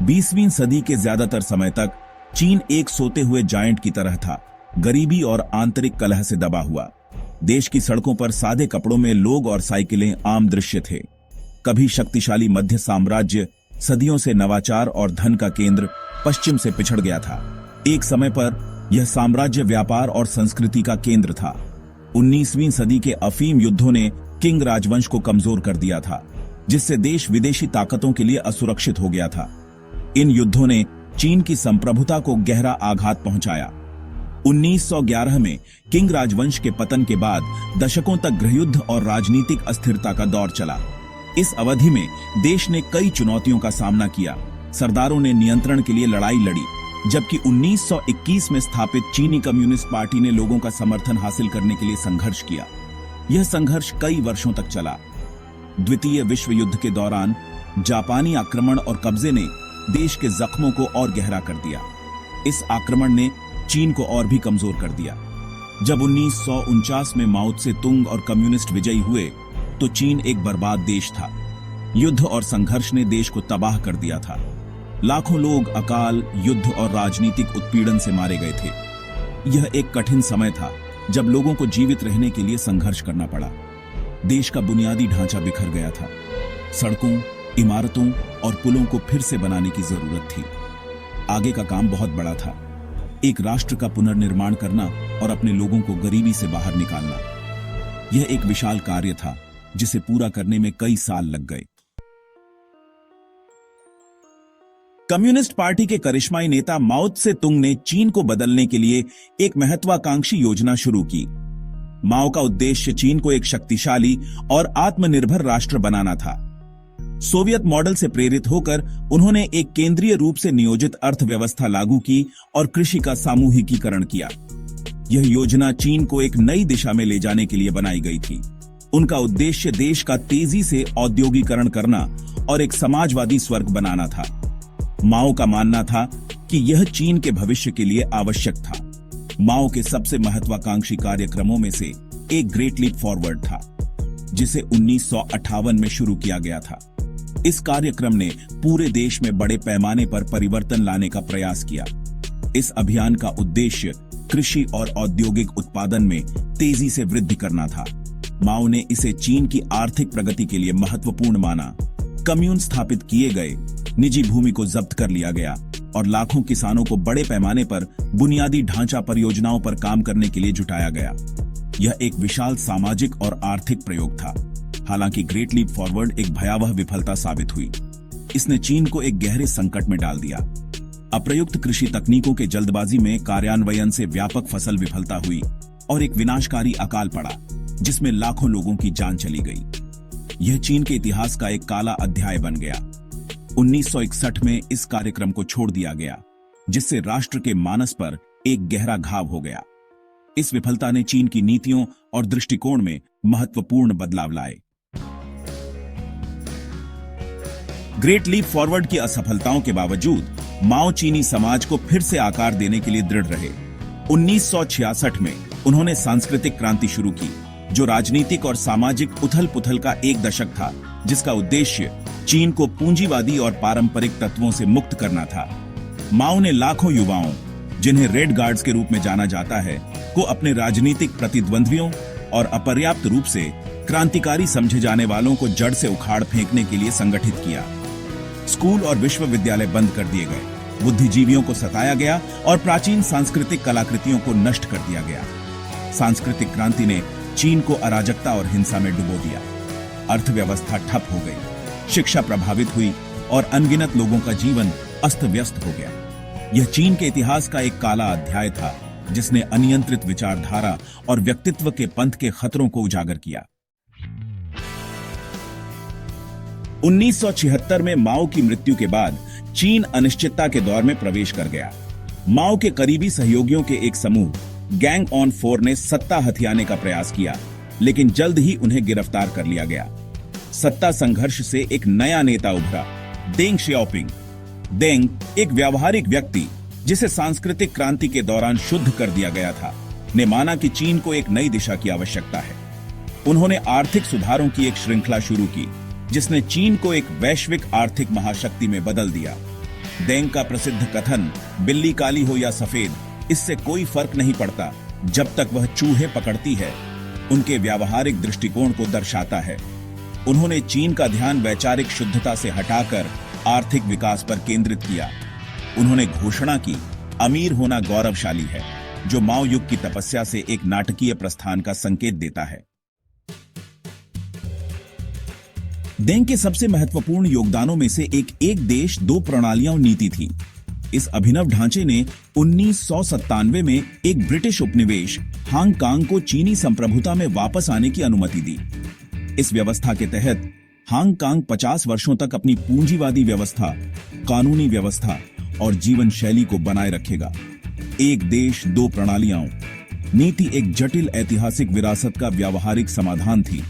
20वीं सदी के ज्यादातर समय तक चीन एक सोते हुए जायंट की तरह था, गरीबी और आंतरिक कलह से दबा हुआ। देश की सड़कों पर सादे कपड़ों में लोग और साइकिलें आम दृश्य थे। कभी शक्तिशाली मध्य साम्राज्य, सदियों से नवाचार और धन का केंद्र, पश्चिम से पिछड़ गया था। एक समय पर यह साम्राज्य व्यापार और संस्कृति का केंद्र था। 19वीं सदी के अफीम युद्धों ने किंग राजवंश को कमजोर कर दिया था, जिससे देश विदेशी ताकतों के लिए असुरक्षित हो गया था। इन युद्धों ने चीन की संप्रभुता को गहरा आघात पहुंचाया। 1911 में किंग राजवंश के पतन के बाद दशकों तक गृहयुद्ध और राजनीतिक अस्थिरता का दौर चला। इस अवधि में देश ने कई चुनौतियों का सामना किया। सरदारों ने नियंत्रण के लिए लड़ाई लड़ी, जबकि 1921 में स्थापित चीनी कम्युनिस्ट पार्टी ने लोगों का समर्थन हासिल करने के लिए संघर्ष किया। यह संघर्ष कई वर्षों तक चला। द्वितीय विश्व युद्ध के दौरान जापानी आक्रमण और कब्जे ने देश के जख्मों को और गहरा कर दिया। इस आक्रमण ने चीन को और भी कमजोर कर दिया। जब 1949 में माओ त्से तुंग और कम्युनिस्ट विजयी हुए तो चीन एक बर्बाद देश था। युद्ध और संघर्ष ने देश को तबाह कर दिया था। लाखों लोग अकाल, युद्ध और राजनीतिक उत्पीड़न से मारे गए थे। यह एक कठिन समय था जब लोगों को जीवित रहने के लिए संघर्ष करना पड़ा। देश का बुनियादी ढांचा बिखर गया था। सड़कों, इमारतों और पुलों को फिर से बनाने की जरूरत थी। आगे का काम बहुत बड़ा था, एक राष्ट्र का पुनर्निर्माण करना और अपने लोगों को गरीबी से बाहर निकालना। यह एक विशाल कार्य था जिसे पूरा करने में कई साल लग गए। कम्युनिस्ट पार्टी के करिश्माई नेता माओ त्से तुंग ने चीन को बदलने के लिए एक महत्वाकांक्षी योजना शुरू की। माओ का उद्देश्य चीन को एक शक्तिशाली और आत्मनिर्भर राष्ट्र बनाना था। सोवियत मॉडल से प्रेरित होकर उन्होंने एक केंद्रीय रूप से नियोजित अर्थव्यवस्था लागू की और कृषि का सामूहिकीकरण किया। यह योजना चीन को एक नई दिशा में ले जाने के लिए बनाई गई थी। उनका उद्देश्य देश का तेजी से औद्योगिकरण करना और एक समाजवादी स्वर्ग बनाना था। माओ का मानना था कि यह चीन के भविष्य के लिए आवश्यक था। माओ के सबसे महत्वाकांक्षी कार्यक्रमों में से एक ग्रेट लीप फॉरवर्ड था, जिसे 1958 में शुरू किया गया था। इस कार्यक्रम ने पूरे देश में बड़े पैमाने पर परिवर्तन लाने का प्रयास किया। इस अभियान का उद्देश्य कृषि और औद्योगिक उत्पादन में तेजी से वृद्धि करना था। माओ ने इसे चीन की आर्थिक प्रगति के लिए महत्वपूर्ण माना। कम्यून स्थापित किए गए, निजी भूमि को जब्त कर लिया गया और लाखों किसानों को बड़े पैमाने पर बुनियादी ढांचा परियोजनाओं पर काम करने के लिए जुटाया गया। यह एक विशाल सामाजिक और आर्थिक प्रयोग था। हालांकि ग्रेट लीप फॉरवर्ड एक भयावह विफलता साबित हुई। इसने चीन को एक गहरे संकट में डाल दिया। अप्रयुक्त कृषि तकनीकों के जल्दबाजी में कार्यान्वयन से व्यापक फसल विफलता हुई और एक विनाशकारी अकाल पड़ा, जिसमें लाखों लोगों की जान चली गई। यह चीन के इतिहास का एक काला अध्याय बन गया। 1961 में इस कार्यक्रम को छोड़ दिया गया, जिससे राष्ट्र के मानस पर एक गहरा घाव हो गया। इस विफलता ने चीन की नीतियों और दृष्टिकोण में महत्वपूर्ण बदलाव लाए। ग्रेट लीप फॉरवर्ड की असफलताओं के बावजूद माओ चीनी समाज को फिर से आकार देने के लिए दृढ़ रहे। 1966 में उन्होंने सांस्कृतिक क्रांति शुरू की, जो राजनीतिक और सामाजिक उथल पुथल का एक दशक था, जिसका उद्देश्य चीन को पूंजीवादी और पारंपरिक तत्वों से मुक्त करना था। माओ ने लाखों युवाओं, जिन्हें रेड गार्ड्स के रूप में जाना जाता है, को अपने राजनीतिक प्रतिद्वंद्वियों और अपर्याप्त रूप से क्रांतिकारी समझे जाने वालों को जड़ से उखाड़ फेंकने के लिए संगठित किया। स्कूल और विश्वविद्यालय बंद कर दिए गए, बुद्धिजीवियों को सताया गया और प्राचीन सांस्कृतिक कलाकृतियों को नष्ट कर दिया गया। सांस्कृतिक क्रांति ने चीन को अराजकता और हिंसा में डुबो दिया। अर्थव्यवस्था ठप हो गई, शिक्षा प्रभावित हुई और अनगिनत लोगों का जीवन अस्त व्यस्त हो गया। यह चीन के इतिहास का एक काला अध्याय था, जिसने अनियंत्रित विचारधारा और व्यक्तित्व के पंथ के खतरों को उजागर किया। 1976 में माओ की मृत्यु के बाद चीन अनिश्चितता के दौर में प्रवेश कर गया। माओ के करीबी सहयोगियों के एक समूह गैंग ऑन 4 ने सत्ता हथियाने का प्रयास किया, लेकिन जल्द ही उन्हें गिरफ्तार कर लिया गया। सत्ता संघर्ष से एक नया नेता उभरा, डेंग शियाओपिंग। डेंग, एक व्यावहारिक व्यक्ति जिसे सांस्कृतिक क्रांति के दौरान शुद्ध कर दिया गया था, ने माना कि चीन को एक नई दिशा की आवश्यकता है। उन्होंने आर्थिक सुधारों की एक श्रृंखला शुरू की, जिसने चीन को एक वैश्विक आर्थिक महाशक्ति में बदल दिया। डेंग का प्रसिद्ध कथन, बिल्ली काली हो या सफेद, इससे कोई फर्क नहीं पड़ता जब तक वह चूहे पकड़ती है, उनके व्यावहारिक दृष्टिकोण को दर्शाता है। उन्होंने चीन का ध्यान वैचारिक शुद्धता से हटाकर आर्थिक विकास पर केंद्रित किया। उन्होंने घोषणा की, अमीर होना गौरवशाली है, जो माओ युग की तपस्या से एक नाटकीय प्रस्थान का संकेत देता है। डेंग के सबसे महत्वपूर्ण योगदानों में से एक देश दो प्रणालियां नीति थी। इस अभिनव ढांचे ने 1997 में एक ब्रिटिश उपनिवेश हांगकांग को चीनी संप्रभुता में वापस आने की अनुमति दी। इस व्यवस्था के तहत हांगकांग 50 वर्षों तक अपनी पूंजीवादी व्यवस्था, कानूनी व्यवस्था और जीवन शैली को बनाए रखेगा। एक देश दो प्रणालियां नीति एक जटिल ऐतिहासिक विरासत का व्यावहारिक समाधान थी।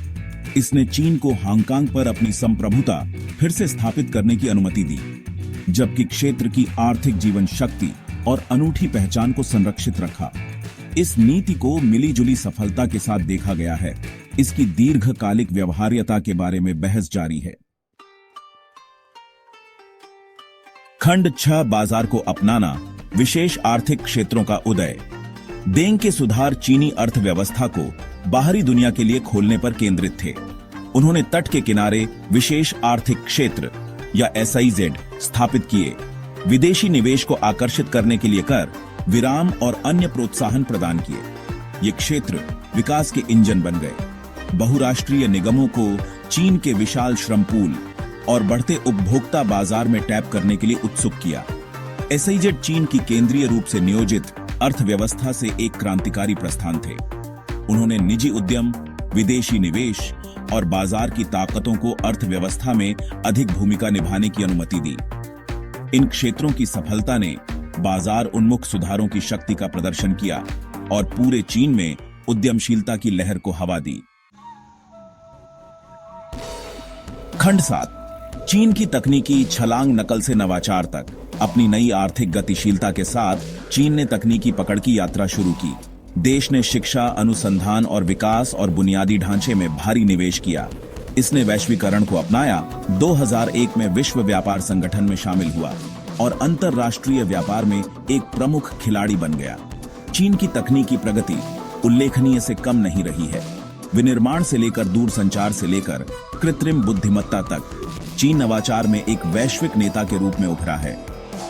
इसने चीन को हांगकांग पर अपनी संप्रभुता फिर से स्थापित करने की अनुमति दी, जबकि क्षेत्र की आर्थिक जीवन शक्ति और अनूठी पहचान को संरक्षित रखा। इस नीति को मिलीजुली सफलता के साथ देखा गया है। इसकी दीर्घकालिक व्यवहार्यता के बारे में बहस जारी है। खंड 6 बाजार को अपनाना, विशेष आर्थिक क्षेत्रों का उदय। डेंग के सुधार चीनी अर्थव्यवस्था को बाहरी दुनिया के लिए खोलने पर केंद्रित थे। उन्होंने तट के किनारे विशेष आर्थिक क्षेत्र या SIZ स्थापित किए, विदेशी निवेश को आकर्षित करने के लिए कर, विराम और अन्य प्रोत्साहन प्रदान किए। ये क्षेत्र विकास के इंजन बन गए। बहुराष्ट्रीय निगमों को चीन के विशाल श्रम पूल और बढ़ते उपभोक्ता बाजार में टैप करने के लिए उत्सुक किया। SIZ चीन की केंद्रीय रूप से नियोजित अर्थव्यवस्था से एक क्रांतिकारी प्रस्थान थे। उन्होंने निजी उद्यम, विदेशी निवेश और बाजार की ताकतों को अर्थव्यवस्था में अधिक भूमिका निभाने की अनुमति दी। इन क्षेत्रों की सफलता ने बाजार उन्मुख सुधारों की शक्ति का प्रदर्शन किया और पूरे चीन में उद्यमशीलता की लहर को हवा दी। खंड 7 चीन की तकनीकी छलांग नकल से नवाचार तक। अपनी नई आर्थिक गतिशीलता के साथ चीन ने तकनीकी पकड़ की यात्रा शुरू की। देश ने शिक्षा, अनुसंधान और विकास और बुनियादी ढांचे में भारी निवेश किया। इसने वैश्वीकरण को अपनाया, 2001 में विश्व व्यापार संगठन में शामिल हुआ और अंतरराष्ट्रीय व्यापार में एक प्रमुख खिलाड़ी बन गया। चीन की तकनीकी प्रगति उल्लेखनीय से कम नहीं रही है। विनिर्माण से लेकर दूरसंचार से लेकर कृत्रिम बुद्धिमत्ता तक चीन नवाचार में एक वैश्विक नेता के रूप में उभरा है।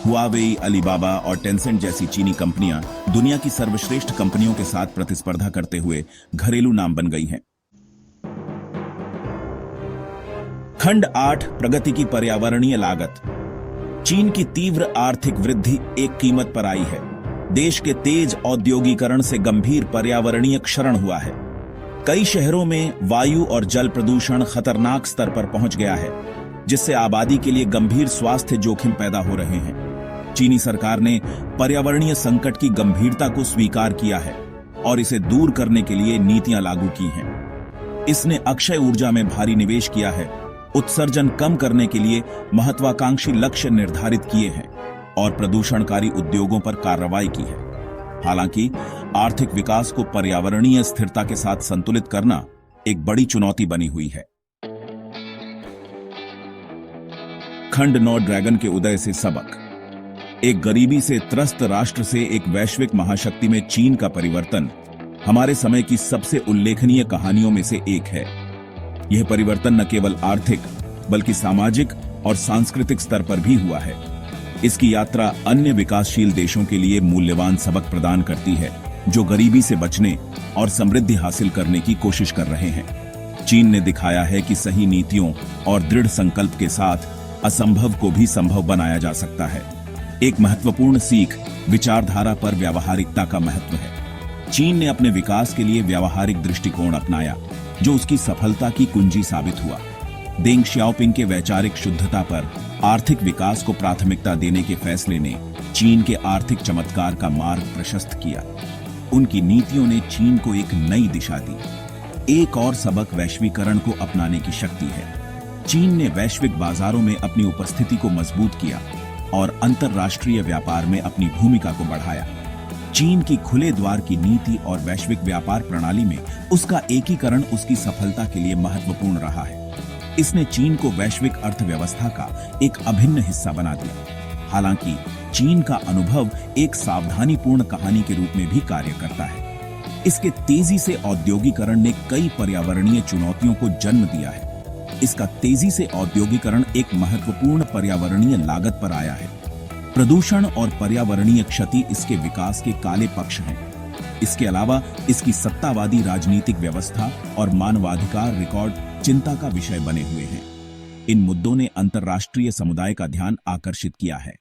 हुआवेई, अलीबाबा और टेंसेंट जैसी चीनी कंपनियां दुनिया की सर्वश्रेष्ठ कंपनियों के साथ प्रतिस्पर्धा करते हुए घरेलू नाम बन गई हैं। खंड 8 प्रगति की पर्यावरणीय लागत। चीन की तीव्र आर्थिक वृद्धि एक कीमत पर आई है। देश के तेज औद्योगीकरण से गंभीर पर्यावरणीय क्षरण हुआ है। कई शहरों में वायु और जल प्रदूषण खतरनाक स्तर पर पहुंच गया है, जिससे आबादी के लिए गंभीर स्वास्थ्य जोखिम पैदा हो रहे हैं। चीनी सरकार ने पर्यावरणीय संकट की गंभीरता को स्वीकार किया है और इसे दूर करने के लिए नीतियां लागू की हैं। इसने अक्षय ऊर्जा में भारी निवेश किया है, उत्सर्जन कम करने के लिए महत्वाकांक्षी लक्ष्य निर्धारित किए हैं और प्रदूषणकारी उद्योगों पर कार्रवाई की है। हालांकि आर्थिक विकास को पर्यावरणीय स्थिरता के साथ संतुलित करना एक बड़ी चुनौती बनी हुई है। खंड 9 ड्रैगन के उदय से सबक। एक गरीबी से त्रस्त राष्ट्र से एक वैश्विक महाशक्ति में चीन का परिवर्तन हमारे समय की सबसे उल्लेखनीय कहानियों में से एक है। यह परिवर्तन न केवल आर्थिक बल्कि सामाजिक और सांस्कृतिक स्तर पर भी हुआ है। इसकी यात्रा अन्य विकासशील देशों के लिए मूल्यवान सबक प्रदान करती है, जो गरीबी से बचने और समृद्धि हासिल करने की कोशिश कर रहे हैं। चीन ने दिखाया है कि सही नीतियों और दृढ़ संकल्प के साथ असंभव को भी संभव बनाया जा सकता है। एक महत्वपूर्ण सीख विचारधारा पर व्यावहारिकता का महत्व है। चीन ने अपने विकास के लिए व्यावहारिक दृष्टिकोण अपनाया, जो उसकी सफलता की कुंजी साबित हुआ। डेंग श्याओपिंग के वैचारिक शुद्धता पर आर्थिक विकास को प्राथमिकता देने के फैसले ने चीन के आर्थिक चमत्कार का मार्ग प्रशस्त किया। उनकी नीतियों ने चीन को एक नई दिशा दी। एक और सबक वैश्वीकरण को अपनाने की शक्ति है। चीन ने वैश्विक बाजारों में अपनी उपस्थिति को मजबूत किया और अंतरराष्ट्रीय व्यापार में अपनी भूमिका को बढ़ाया। चीन की खुले द्वार की नीति और वैश्विक व्यापार प्रणाली में उसका एकीकरण उसकी सफलता के लिए महत्वपूर्ण रहा है। इसने चीन को वैश्विक अर्थव्यवस्था का एक अभिन्न हिस्सा बना दिया। हालांकि चीन का अनुभव एक सावधानीपूर्ण कहानी के रूप में भी कार्य करता है। इसके तेजी से औद्योगिकरण ने कई पर्यावरणीय चुनौतियों को जन्म दिया है। इसका तेजी से औद्योगिकरण एक महत्वपूर्ण पर्यावरणीय लागत पर आया है। प्रदूषण और पर्यावरणीय क्षति इसके विकास के काले पक्ष हैं। इसके अलावा इसकी सत्तावादी राजनीतिक व्यवस्था और मानवाधिकार रिकॉर्ड चिंता का विषय बने हुए हैं। इन मुद्दों ने अंतर्राष्ट्रीय समुदाय का ध्यान आकर्षित किया है।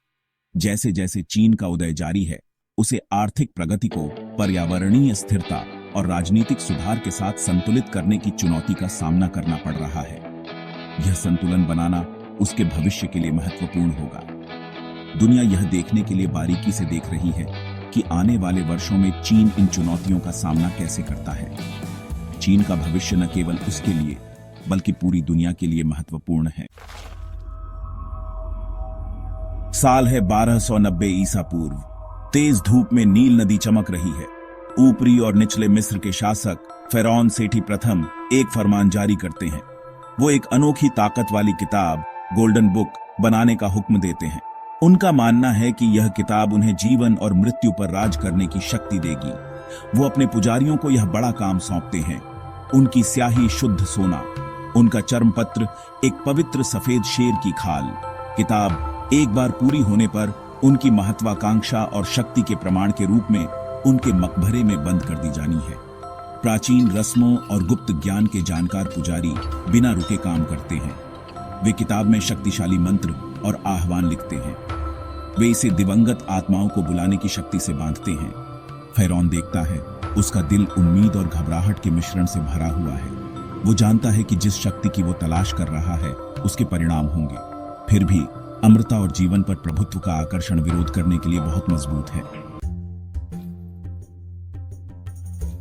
जैसे जैसे चीन का उदय जारी है, उसे आर्थिक प्रगति को पर्यावरणीय स्थिरता और राजनीतिक सुधार के साथ संतुलित करने की चुनौती का सामना करना पड़ रहा है। यह संतुलन बनाना उसके भविष्य के लिए महत्वपूर्ण होगा। दुनिया यह देखने के लिए बारीकी से देख रही है कि आने वाले वर्षों में चीन इन चुनौतियों का सामना कैसे करता है। चीन का भविष्य न केवल उसके लिए बल्कि पूरी दुनिया के लिए महत्वपूर्ण है। साल है 1290 ईसा पूर्व। तेज धूप में नील नदी चमक रही है। ऊपरी और निचले मिस्र के शासक फेरौन सेठी प्रथम एक फरमान जारी करते हैं। वो एक अनोखी ताकत वाली किताब गोल्डन बुक बनाने का हुक्म देते हैं। उनका मानना है कि यह किताब उन्हें जीवन और मृत्यु पर राज करने की शक्ति देगी। वो अपने पुजारियों को यह बड़ा काम सौंपते हैं। उनकी स्याही शुद्ध सोना, उनका चर्मपत्र एक पवित्र सफेद शेर की खाल। किताब एक बार पूरी होने पर उनकी महत्वाकांक्षा और शक्ति के प्रमाण के रूप में उनके मकबरे में बंद कर दी जानी है। प्राचीन रस्मों और गुप्त ज्ञान के जानकार पुजारी बिना रुके काम करते हैं। वे किताब में शक्तिशाली मंत्र और आह्वान लिखते हैं। वे इसे दिवंगत आत्माओं को बुलाने की शक्ति से बांधते हैं। फेरौन देखता है, उसका दिल उम्मीद और घबराहट के मिश्रण से भरा हुआ है। वो जानता है कि जिस शक्ति की वो तलाश कर रहा है उसके परिणाम होंगे। फिर भी अमृता और जीवन पर प्रभुत्व का आकर्षण विरोध करने के लिए बहुत मजबूत है।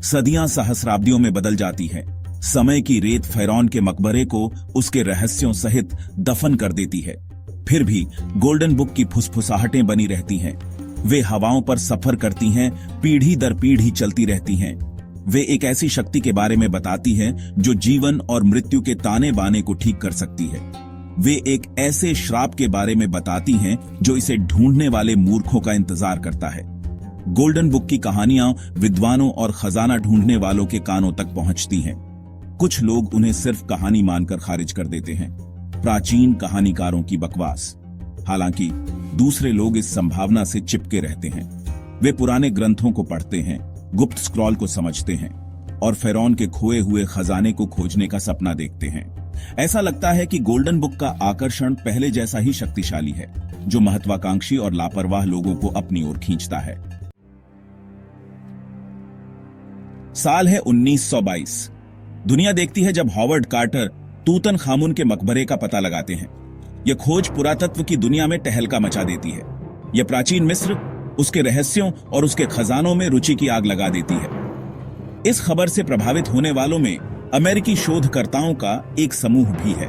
सदियां सहस्राब्दियों में बदल जाती है। समय की रेत फेरौन के मकबरे को उसके रहस्यों सहित दफन कर देती है। फिर भी गोल्डन बुक की फुसफुसाहटें बनी रहती हैं। वे हवाओं पर सफर करती हैं, पीढ़ी दर पीढ़ी चलती रहती हैं। वे एक ऐसी शक्ति के बारे में बताती हैं जो जीवन और मृत्यु के ताने बाने को ठीक कर सकती है। वे एक ऐसे श्राप के बारे में बताती हैं जो इसे ढूंढने वाले मूर्खों का इंतजार करता है। गोल्डन बुक की कहानियां विद्वानों और खजाना ढूंढने वालों के कानों तक पहुंचती हैं। कुछ लोग उन्हें सिर्फ कहानी मानकर खारिज कर देते हैं, प्राचीन कहानीकारों की बकवास। हालांकि दूसरे लोग इस संभावना से चिपके रहते हैं। वे पुराने ग्रंथों को पढ़ते हैं, गुप्त स्क्रॉल को समझते हैं और फेरौन के खोए हुए खजाने को खोजने का सपना देखते हैं। ऐसा लगता है कि गोल्डन बुक का आकर्षण पहले जैसा ही शक्तिशाली है, जो महत्वाकांक्षी और लापरवाह लोगों को अपनी ओर खींचता है। साल है 1922। दुनिया देखती है जब हॉवर्ड कार्टर तूतनखामुन के मकबरे का पता लगाते हैं। यह खोज पुरातत्व की दुनिया में टहलका मचा देती है। यह प्राचीन मिस्र, उसके रहस्यों और उसके खजानों में रुचि की आग लगा देती है। इस खबर से प्रभावित होने वालों में अमेरिकी शोधकर्ताओं का एक समूह भी है।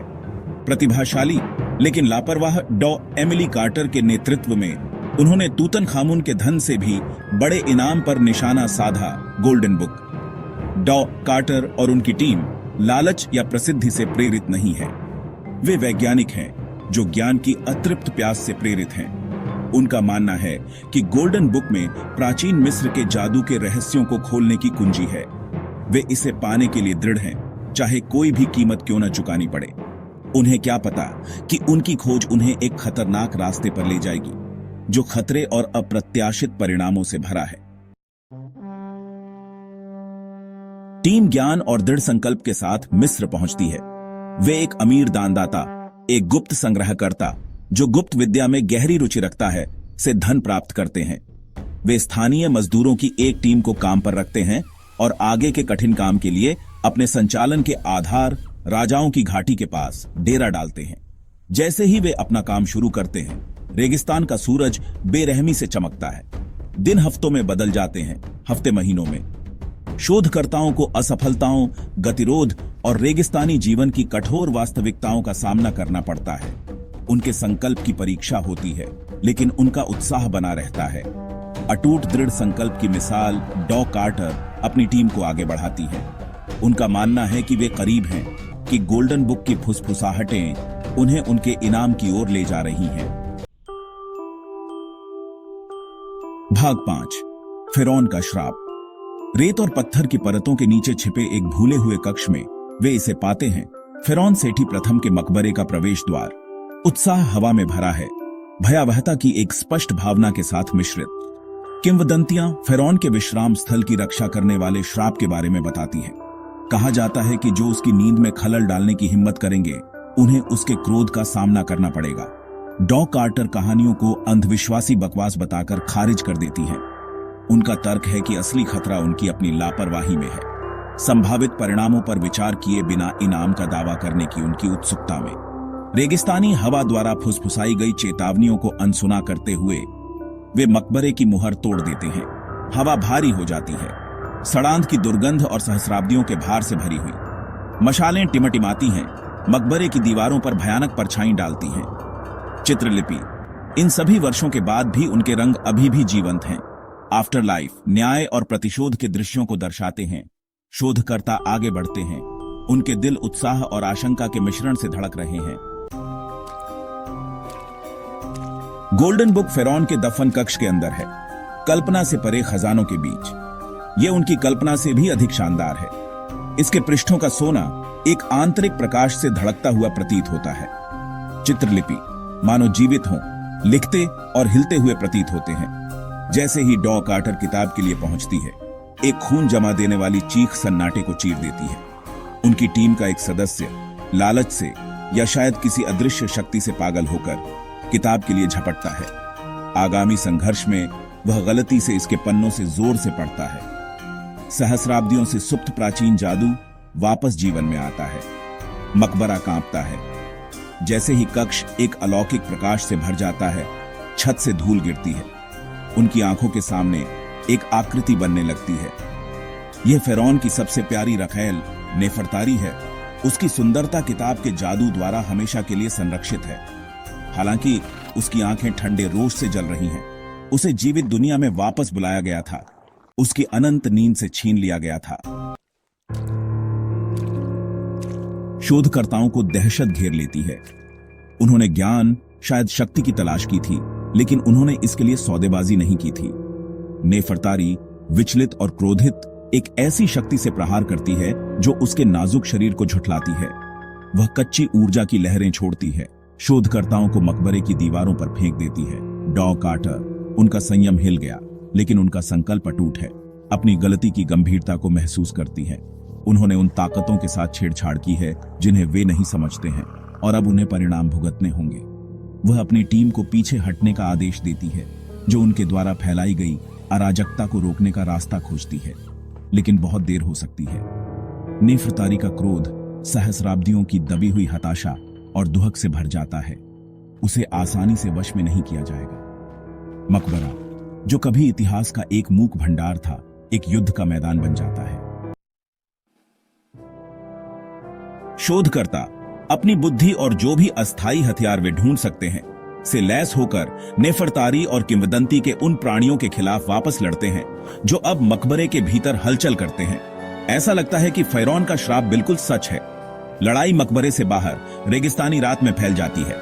प्रतिभाशाली लेकिन लापरवाह डॉ एमिली कार्टर के नेतृत्व में उन्होंने तूतनखामुन के धन से भी बड़े इनाम पर निशाना साधा। Golden book. डॉ कार्टर और उनकी टीम लालच या प्रसिद्धि से प्रेरित नहीं है। वे वैज्ञानिक हैं जो ज्ञान की अतृप्त प्यास से प्रेरित हैं। उनका मानना है कि गोल्डन बुक में प्राचीन मिस्र के जादू के रहस्यों को खोलने की कुंजी है। वे इसे पाने के लिए दृढ़ हैं, चाहे कोई भी कीमत क्यों न चुकानी पड़े। उन्हें क्या पता कि उनकी खोज उन्हें एक खतरनाक रास्ते पर ले जाएगी, जो खतरे और अप्रत्याशित परिणामों से भरा है। टीम ज्ञान और दृढ़ संकल्प के साथ मिस्र पहुंचती है। वे एक अमीर दानदाता, एक गुप्त संग्रहकर्ता जो गुप्त विद्या में गहरी रुचि रखता है, से धन प्राप्त करते हैं। वे स्थानीय मजदूरों की एक टीम को काम पर रखते हैं और आगे के कठिन काम के लिए अपने संचालन के आधार राजाओं की घाटी के पास डेरा डालते हैं। जैसे ही वे अपना काम शुरू करते हैं, रेगिस्तान का सूरज बेरहमी से चमकता है। दिन हफ्तों में बदल जाते हैं, हफ्ते महीनों में। शोधकर्ताओं को असफलताओं, गतिरोध और रेगिस्तानी जीवन की कठोर वास्तविकताओं का सामना करना पड़ता है। उनके संकल्प की परीक्षा होती है, लेकिन उनका उत्साह बना रहता है। अटूट दृढ़ संकल्प की मिसाल डॉ कार्टर अपनी टीम को आगे बढ़ाती है। उनका मानना है कि वे करीब हैं, कि गोल्डन बुक की फुसफुसाहटें उन्हें उनके इनाम की ओर ले जा रही हैं। भाग 5 फिरौन का श्राप। रेत और पत्थर की परतों के नीचे छिपे एक भूले हुए कक्ष में वे इसे पाते हैं। फिरौन सेठी प्रथम के मकबरे का प्रवेश द्वार। उत्साह हवा में भरा है, भयावहता की एक स्पष्ट भावना के साथ मिश्रित। किंवदंतियां फिरौन के विश्राम स्थल की रक्षा करने वाले श्राप के बारे में बताती हैं। कहा जाता है कि जो उसकी नींद में खलल डालने की हिम्मत करेंगे उन्हें उसके क्रोध का सामना करना पड़ेगा। डॉ कार्टर कहानियों को अंधविश्वासी बकवास बताकर खारिज कर देती हैं। उनका तर्क है कि असली खतरा उनकी अपनी लापरवाही में है, संभावित परिणामों पर विचार किए बिना इनाम का दावा करने की उनकी उत्सुकता में। रेगिस्तानी हवा द्वारा फुसफुसाई गई चेतावनियों को अनसुना करते हुए वे मकबरे की मुहर तोड़ देते हैं। हवा भारी हो जाती है, सड़ांध की दुर्गंध और सहस्राब्दियों के भार से भरी हुई। मशालें टिमटिमाती हैं, मकबरे की दीवारों पर भयानक परछाई डालती हैं। चित्रलिपि इन सभी वर्षों के बाद भी उनके रंग अभी भी जीवंत हैं। आफ्टर लाइफ न्याय और प्रतिशोध के दृश्यों को दर्शाते हैं। शोधकर्ता आगे बढ़ते हैं, उनके दिल उत्साह और आशंका के मिश्रण से धड़क रहे हैं। गोल्डन बुक फिरौन के दफन कक्ष के अंदर है, कल्पना से परे खजानों के बीच। यह उनकी कल्पना से भी अधिक शानदार है। इसके पृष्ठों का सोना एक आंतरिक प्रकाश से धड़कता हुआ प्रतीत होता है। चित्रलिपि मानो जीवित हों, लिखते और हिलते हुए प्रतीत होते हैं। जैसे ही डॉ कार्टर किताब के लिए पहुंचती है, एक खून जमा देने वाली चीख सन्नाटे को चीर देती है। उनकी टीम का एक सदस्य लालच से या शायद किसी अदृश्य शक्ति से पागल होकर किताब के लिए झपटता है। आगामी संघर्ष में वह गलती से इसके पन्नों से जोर से पढ़ता है। सहस्राब्दियों से सुप्त प्राचीन जादू वापस जीवन में आता है। मकबरा कांपता है। जैसे ही कक्ष एक अलौकिक प्रकाश से भर जाता है, छत से धूल गिरती है। उनकी आंखों के सामने एक आकृति बनने लगती है। यह फिरौन की सबसे प्यारी रखैल नेफरतारी है। उसकी सुंदरता किताब के जादू द्वारा हमेशा के लिए संरक्षित है। हालांकि उसकी आंखें ठंडे रोष से जल रही हैं। उसे जीवित दुनिया में वापस बुलाया गया था, उसकी अनंत नींद से छीन लिया गया था। शोधकर्ताओं को दहशत घेर लेती है। उन्होंने ज्ञान, शायद शक्ति की तलाश की थी, लेकिन उन्होंने इसके लिए सौदेबाजी नहीं की थी। नेफरतारी विचलित और क्रोधित एक ऐसी शक्ति से प्रहार करती है जो उसके नाजुक शरीर को झुठलाती है। वह कच्ची ऊर्जा की लहरें छोड़ती है, शोधकर्ताओं को मकबरे की दीवारों पर फेंक देती है। डॉ कार्टर, उनका संयम हिल गया, लेकिन उनका संकल्प अटूट है। अपनी गलती की गंभीरता को महसूस करती है। उन्होंने उन ताकतों के साथ छेड़छाड़ की है जिन्हें वे नहीं समझते हैं, और अब उन्हें परिणाम भुगतने होंगे। वह अपनी टीम को पीछे हटने का आदेश देती है, जो उनके द्वारा फैलाई गई अराजकता को रोकने का रास्ता खोजती है, लेकिन बहुत देर हो सकती है। नेफरतारी का क्रोध सहस्राब्दियों की दबी हुई हताशा और दुहक से भर जाता है। उसे आसानी से वश में नहीं किया जाएगा। मकबरा, जो कभी इतिहास का एक मूक भंडार था, एक युद्ध का मैदान बन जाता है। शोधकर्ता अपनी बुद्धि और जो भी अस्थायी हथियार वे ढूंढ सकते हैं से लैस होकर नेफरतारी और किंवदंती के उन प्राणियों के खिलाफ वापस लड़ते हैं जो अब मकबरे के भीतर हलचल करते हैं। ऐसा लगता है कि फिरौन का श्राप बिल्कुल सच है। लड़ाई मकबरे से बाहर रेगिस्तानी रात में फैल जाती है।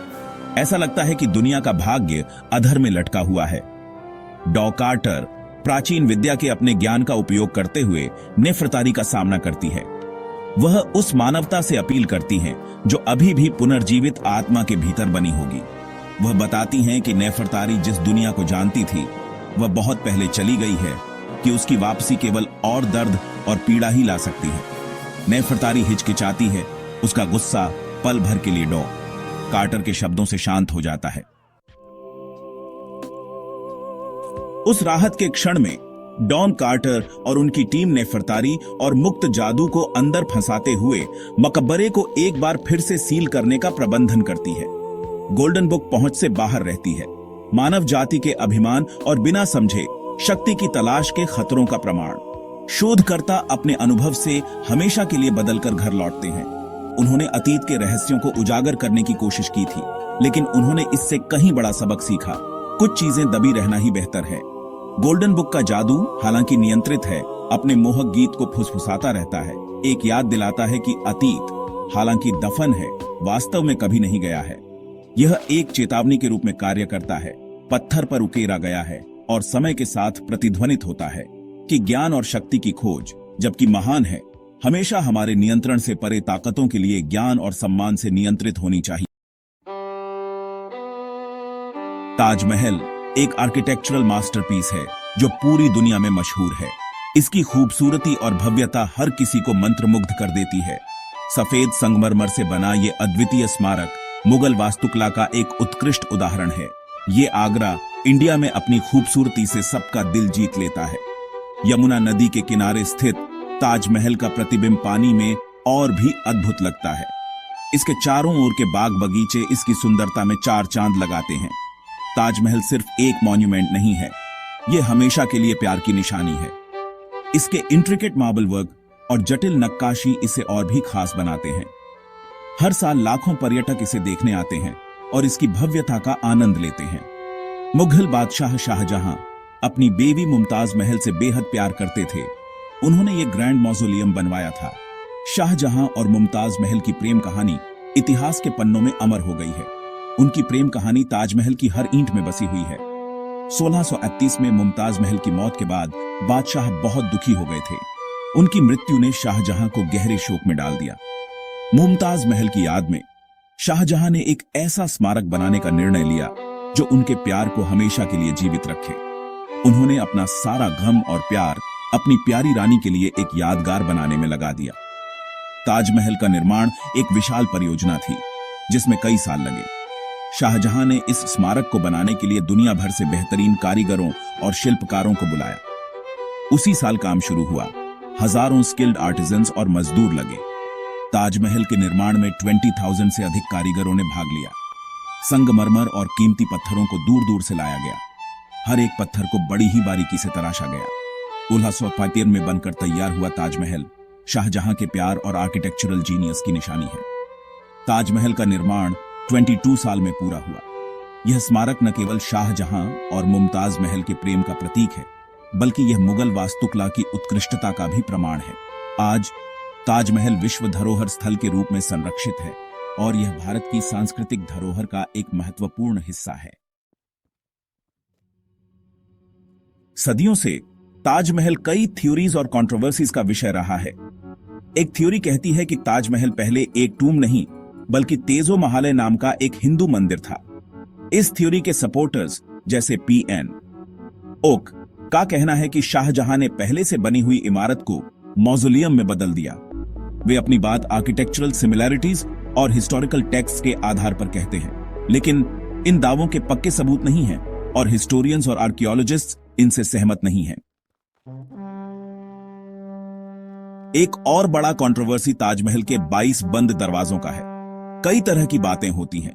ऐसा लगता है कि दुनिया का भाग्य अधर में लटका हुआ है। डॉ कार्टर प्राचीन विद्या के अपने ज्ञान का उपयोग करते हुए नेफरतारी का सामना करती है। वह उस मानवता से अपील करती हैं जो अभी भी पुनर्जीवित आत्मा के भीतर बनी होगी। वह बताती हैं कि नेफरतारी जिस दुनिया को जानती थी वह बहुत पहले चली गई है, कि उसकी वापसी केवल और दर्द और पीड़ा ही ला सकती है। नेफरतारी हिचकिचाती है, उसका गुस्सा पल भर के लिए डॉ कार्टर के शब्दों से शांत हो जाता है। उस राहत के क्षण में डॉन कार्टर और उनकी टीम नेफरतारी और मुक्त जादू को अंदर फंसाते हुए मकबरे को एक बार फिर से सील करने का प्रबंधन करती है। गोल्डन बुक पहुंच से बाहर रहती है। मानव जाति के अभिमान और बिना समझे शक्ति की तलाश के खतरों का प्रमाण। शोधकर्ता अपने अनुभव से हमेशा के लिए बदलकर घर लौटते हैं। उन्होंने अतीत के रहस्यों को उजागर करने की कोशिश की थी, लेकिन उन्होंने इससे कहीं बड़ा सबक सीखा। कुछ चीजें दबी रहना ही बेहतर है। गोल्डन बुक का जादू हालांकि नियंत्रित है, अपने मोहक गीत को फुसफुसाता रहता है। एक याद दिलाता है कि अतीत हालांकि दफन है, वास्तव में कभी नहीं गया है। यह एक चेतावनी के रूप में कार्य करता है। पत्थर पर उकेरा गया है, और समय के साथ प्रतिध्वनित होता है कि ज्ञान और शक्ति की खोज, जबकि महान है, हमेशा हमारे नियंत्रण से परे ताकतों के लिए ज्ञान और सम्मान से नियंत्रित होनी चाहिए। ताजमहल एक आर्किटेक्चरल मास्टरपीस है जो पूरी दुनिया में मशहूर है। इसकी खूबसूरती और भव्यता हर किसी को मंत्रमुग्ध कर देती है। सफेद संगमरमर से बना ये अद्वितीय स्मारक मुगल वास्तुकला का एक उत्कृष्ट उदाहरण है। ये आगरा, इंडिया में अपनी खूबसूरती से सबका दिल जीत लेता है। यमुना नदी के किनारे स्थित ताजमहल का प्रतिबिंब पानी में और भी अद्भुत लगता है। इसके चारों ओर के बाग बगीचे इसकी सुंदरता में चार चांद लगाते हैं। ताजमहल सिर्फ एक मॉन्यूमेंट नहीं है, ये हमेशा के लिए प्यार की निशानी है। इसके इंट्रिकेट मार्बल वर्क और जटिल नक्काशी इसे और भी खास बनाते हैं। हर साल लाखों पर्यटक इसे देखने आते हैं और इसकी भव्यता का आनंद लेते हैं। मुगल बादशाह शाहजहां अपनी बेबी मुमताज महल से बेहद प्यार करते थे। उन्होंने ये ग्रैंड मौजोलियम बनवाया था। शाहजहां और मुमताज महल की प्रेम कहानी इतिहास के पन्नों में अमर हो गई है। उनकी प्रेम कहानी ताजमहल की हर ईंट में बसी हुई है। 1638 में मुमताज महल की मौत के बाद बादशाह बहुत दुखी हो गए थे। उनकी मृत्यु ने शाहजहां को गहरे शोक में डाल दिया। मुमताज महल की याद में शाहजहां ने एक ऐसा स्मारक बनाने का निर्णय लिया जो उनके प्यार को हमेशा के लिए जीवित रखे। उन्होंने अपना सारा गम और प्यार अपनी प्यारी रानी के लिए एक यादगार बनाने में लगा दिया। ताजमहल का निर्माण एक विशाल परियोजना थी जिसमें कई साल लगे। शाहजहां ने इस स्मारक को बनाने के लिए दुनिया भर से बेहतरीन कारीगरों और शिल्पकारों को बुलाया। उसी साल काम शुरू हुआ। हजारों स्किल्ड आर्टिजन्स और मजदूर लगे। ताजमहल के निर्माण में 20,000 से अधिक कारीगरों ने भाग लिया। संगमरमर और कीमती पत्थरों को दूर दूर से लाया गया। हर एक पत्थर को बड़ी ही बारीकी से तराशा गया। 1685 में बनकर तैयार हुआ ताजमहल शाहजहां के प्यार और आर्किटेक्चरल जीनियस की निशानी है। ताजमहल का निर्माण 22 साल में पूरा हुआ। यह स्मारक न केवल शाहजहां और मुमताज महल के प्रेम का प्रतीक है, बल्कि यह मुगल वास्तुकला की उत्कृष्टता का भी प्रमाण है। आज ताजमहल विश्व धरोहर स्थल के रूप में संरक्षित है और यह भारत की सांस्कृतिक धरोहर का एक महत्वपूर्ण हिस्सा है। सदियों से ताजमहल कई थ्योरीज और कंट्रोवर्सीज का विषय रहा है। एक थ्योरी कहती है कि ताजमहल पहले एक टूम नहीं बल्कि तेजो महालय नाम का एक हिंदू मंदिर था। इस थ्योरी के सपोर्टर्स जैसे पीएन ओक का कहना है कि शाहजहां ने पहले से बनी हुई इमारत को मौजोलियम में बदल दिया। वे अपनी बात आर्किटेक्चरल सिमिलैरिटीज और हिस्टोरिकल टेक्स्ट के आधार पर कहते हैं, लेकिन इन दावों के पक्के सबूत नहीं हैं और हिस्टोरियंस और आर्कियोलॉजिस्ट्स इनसे सहमत नहीं हैं। एक और बड़ा कंट्रोवर्सी ताजमहल के 22 बंद दरवाजों का है। कई तरह की बातें होती हैं।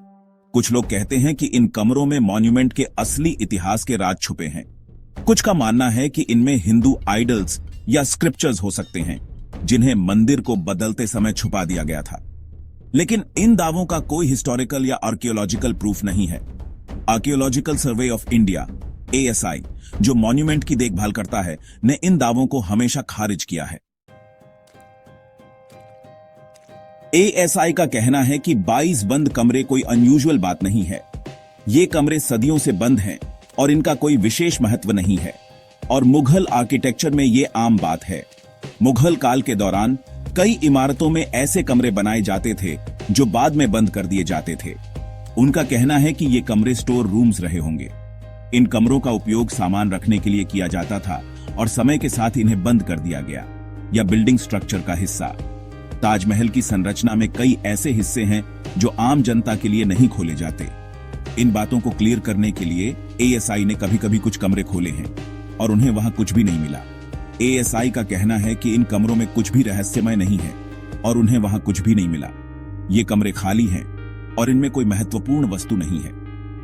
कुछ लोग कहते हैं कि इन कमरों में मॉन्यूमेंट के असली इतिहास के राज छुपे हैं। कुछ का मानना है कि इनमें हिंदू आइडल्स या स्क्रिप्चर्स हो सकते हैं जिन्हें मंदिर को बदलते समय छुपा दिया गया था। लेकिन इन दावों का कोई हिस्टोरिकल या आर्कियोलॉजिकल प्रूफ नहीं है। Archaeological survey of India ASI, जो मॉन्यूमेंट की देखभाल करता है, ने इन दावों को हमेशा खारिज किया है। ASI का कहना है कि 22 बंद कमरे कोई अनयूजुअल बात नहीं है। ये कमरे सदियों से बंद हैं और इनका कोई विशेष महत्व नहीं है और मुगल आर्किटेक्चर में ये आम बात है। मुगल काल के दौरान कई इमारतों में ऐसे कमरे बनाए जाते थे जो बाद में बंद कर दिए जाते थे। उनका कहना है कि ये कमरे स्टोर रूम्स रहे होंगे। इन कमरों का उपयोग सामान रखने के लिए किया जाता था और समय के साथ इन्हें बंद कर दिया गया या बिल्डिंग स्ट्रक्चर का हिस्सा। ताजमहल की संरचना में कई ऐसे हिस्से हैं जो आम जनता के लिए नहीं खोले जाते। इन बातों को क्लियर करने के लिए ASI ने कभी कभी कुछ कमरे खोले हैं और उन्हें वहां कुछ भी नहीं मिला। ASI का कहना है कि इन कमरों में कुछ भी रहस्यमय नहीं है और उन्हें वहां कुछ भी नहीं मिला। ये कमरे खाली हैं और इनमें कोई महत्वपूर्ण वस्तु नहीं है।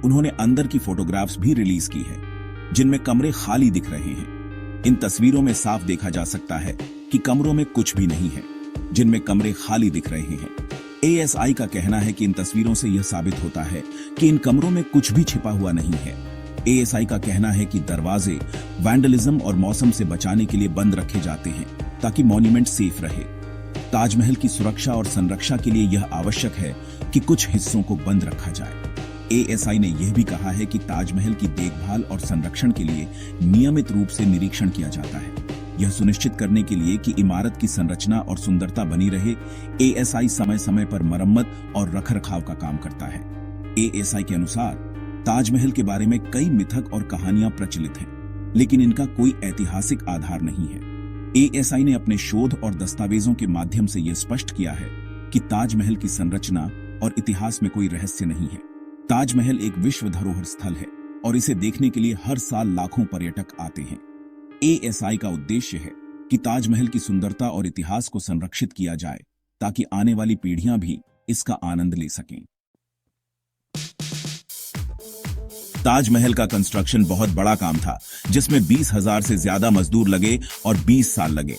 उन्होंने अंदर की फोटोग्राफ्स भी रिलीज की हैं जिनमें कमरे खाली दिख रहे हैं। इन तस्वीरों में साफ देखा जा सकता है कि कमरों में कुछ भी नहीं है, जिनमें कमरे खाली दिख रहे हैं। ASI का कहना है कि इन तस्वीरों से यह साबित होता है कि इन कमरों में कुछ भी छिपा हुआ नहीं है। ASI का कहना है कि दरवाजे वैंडलिज्म और मौसम से बचाने के लिए बंद रखे जाते हैं ताकि मॉन्यूमेंट सेफ रहे। ताजमहल की सुरक्षा और संरक्षा के लिए यह आवश्यक है कि कुछ हिस्सों को बंद रखा जाए। एएसआई ने यह भी कहा है कि ताजमहल की देखभाल और संरक्षण के लिए नियमित रूप से निरीक्षण किया जाता है। यह सुनिश्चित करने के लिए कि इमारत की संरचना और सुंदरता बनी रहे, एएसआई समय समय पर मरम्मत और रखरखाव का काम करता है। एएसआई के अनुसार ताजमहल के बारे में कई मिथक और कहानियां प्रचलित हैं, लेकिन इनका कोई ऐतिहासिक आधार नहीं है। एएसआई ने अपने शोध और दस्तावेजों के माध्यम से यह स्पष्ट किया है कि ताजमहल की संरचना और इतिहास में कोई रहस्य नहीं है। ताजमहल एक विश्व धरोहर स्थल है और इसे देखने के लिए हर साल लाखों पर्यटक आते हैं। एएसआई का उद्देश्य है कि ताजमहल की सुंदरता और इतिहास को संरक्षित किया जाए ताकि आने वाली पीढ़ियां भी इसका आनंद ले सकें। ताजमहल का कंस्ट्रक्शन बहुत बड़ा काम था, जिसमें 20,000 से ज्यादा मजदूर लगे और 20 साल लगे।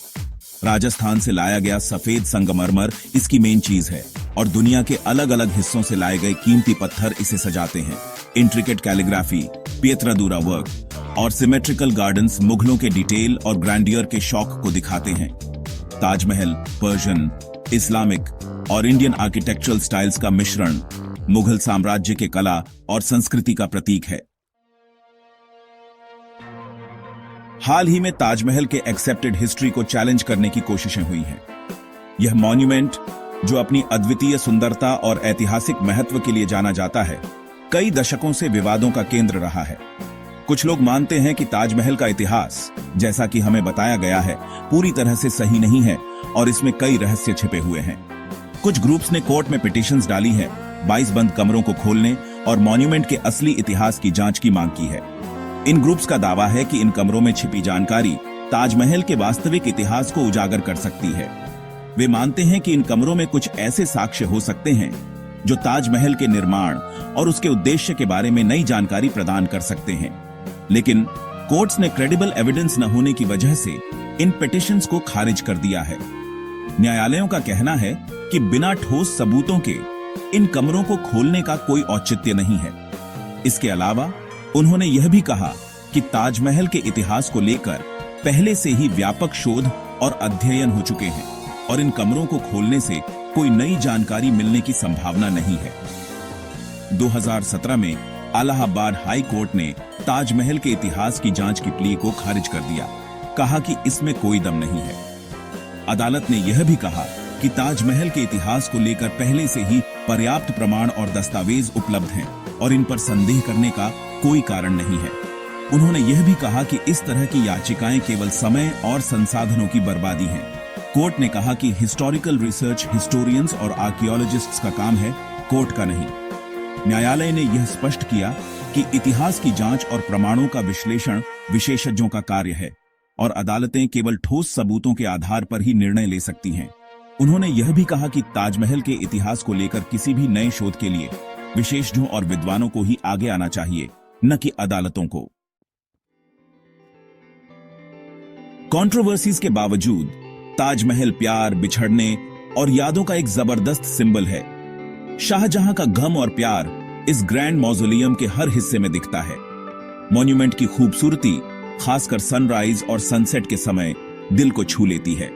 राजस्थान से लाया गया सफेद संगमरमर इसकी मेन चीज है और दुनिया के अलग अलग हिस्सों से लाए गए कीमती पत्थर इसे सजाते हैं। इंट्रिकेट कैलीग्राफी, पियत्रादूरा वर्क और सिमेट्रिकल गार्डन्स मुगलों के डिटेल और ग्रैंडियर के शौक को दिखाते हैं। ताजमहल पर्शियन, इस्लामिक और इंडियन आर्किटेक्चरल स्टाइल्स का मिश्रण मुगल साम्राज्य के कला और संस्कृति का प्रतीक है। हाल ही में ताजमहल के एक्सेप्टेड हिस्ट्री को चैलेंज करने की कोशिशें हुई हैं। यह मॉन्यूमेंट, जो अपनी अद्वितीय सुंदरता और ऐतिहासिक महत्व के लिए जाना जाता है, कई दशकों से विवादों का केंद्र रहा है। कुछ लोग मानते हैं कि ताजमहल का इतिहास, जैसा कि हमें बताया गया है, पूरी तरह से सही नहीं है और इसमें कई रहस्य छिपे हुए हैं। कुछ ग्रुप्स ने कोर्ट में पिटीशंस डाली है, 22 बंद कमरों को खोलने और मॉन्यूमेंट के असली इतिहास की जांच की मांग की है। इन ग्रुप्स का दावा है कि इन कमरों में छिपी जानकारी ताजमहल के वास्तविक इतिहास को उजागर कर सकती है। वे मानते हैं कि इन कमरों में कुछ ऐसे साक्ष्य हो सकते हैं जो ताजमहल के निर्माण और उसके उद्देश्य के बारे में नई जानकारी प्रदान कर सकते हैं। लेकिन कोर्ट्स ने क्रेडिबल एविडेंस न होने की वजह से इन पिटीशंस को खारिज कर दिया है। न्यायालयों का कहना है कि बिना ठोस सबूतों के इन कमरों को खोलने का कोई औचित्य नहीं है। इसके अलावा उन्होंने यह भी कहा कि ताजमहल के इतिहास को लेकर पहले से ही व्यापक शोध और अध्ययन हो चुके हैं और इन कमरों को खोलने से कोई नई जानकारी मिलने की संभावना नहीं है। 2017 में इलाहाबाद हाई कोर्ट ने ताजमहल के इतिहास की जांच की प्ली को खारिज कर दिया, कहा कि इसमें कोई दम नहीं है। अदालत ने यह भी कहा कि ताजमहल के इतिहास को लेकर पहले से ही पर्याप्त प्रमाण और दस्तावेज उपलब्ध हैं और इन पर संदेह करने का कोई कारण नहीं है। उन्होंने यह भी कहा कि इस तरह की याचिकाएं केवल समय और संसाधनों की बर्बादी हैं। कोर्ट ने कहा कि हिस्टोरिकल रिसर्च हिस्टोरियंस और आर्कियोलॉजिस्ट्स का काम है, कोर्ट का नहीं। न्यायालय ने यह स्पष्ट किया कि इतिहास की जांच और प्रमाणों का विश्लेषण विशेषज्ञों का कार्य है और अदालतें केवल ठोस सबूतों के आधार पर ही निर्णय ले सकती हैं। उन्होंने यह भी कहा कि ताजमहल के इतिहास को लेकर किसी भी नए शोध के लिए विशेषज्ञों और विद्वानों को ही आगे आना चाहिए, न कि अदालतों को। कंट्रोवर्सीज के बावजूद ताजमहल प्यार, बिछड़ने और यादों का एक जबरदस्त सिंबल है। शाहजहां का गम और प्यार इस ग्रैंड मौजोलियम के हर हिस्से में दिखता है। मॉन्यूमेंट की खूबसूरती, खासकर सनराइज और सनसेट के समय, दिल को छू लेती है।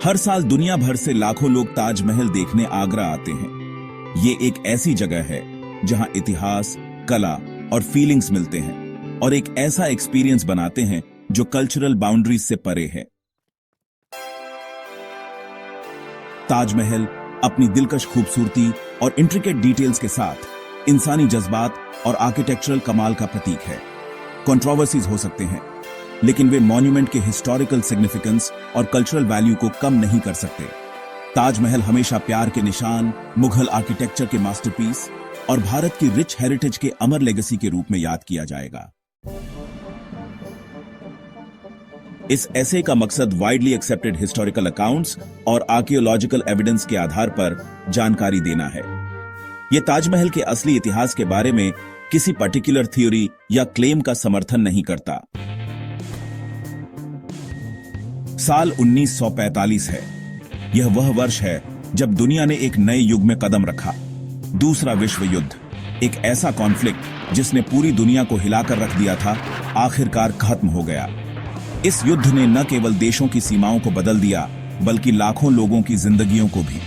हर साल दुनिया भर से लाखों लोग ताजमहल देखने आगरा आते हैं। ये एक ऐसी जगह है जहां इतिहास, कला और फीलिंग्स मिलते हैं और एक ऐसा एक्सपीरियंस बनाते हैं जो कल्चरल बाउंड्रीज से परे है। ताजमहल अपनी दिलकश खूबसूरती और इंट्रिकेट डिटेल्स के साथ इंसानी जज्बात और आर्किटेक्चरल कमाल का प्रतीक है। कंट्रोवर्सीज हो सकते हैं, लेकिन वे मॉन्यूमेंट के हिस्टोरिकल सिग्निफिकेंस और कल्चरल वैल्यू को कम नहीं कर सकते। ताजमहल हमेशा प्यार के निशान, मुगल आर्किटेक्चर के मास्टरपीस और भारत की रिच हेरिटेज के अमर लेगेसी के रूप में याद किया जाएगा। इस ऐसे का मकसद वाइडली एक्सेप्टेड हिस्टोरिकल अकाउंट्स और आर्कियोलॉजिकल एविडेंस के आधार पर जानकारी देना है। यह ताजमहल के असली इतिहास के बारे में किसी पर्टिकुलर थ्योरी या क्लेम का समर्थन नहीं करता। साल 1945 है। यह वह वर्ष है जब दुनिया ने एक नए युग में कदम रखा। दूसरा विश्व युद्ध, एक ऐसा कॉन्फ्लिक्ट जिसने पूरी दुनिया को हिलाकर रख दिया था, आखिरकार खत्म हो गया। इस युद्ध ने न केवल देशों की सीमाओं को बदल दिया, बल्कि लाखों लोगों की जिंदगियों को भी।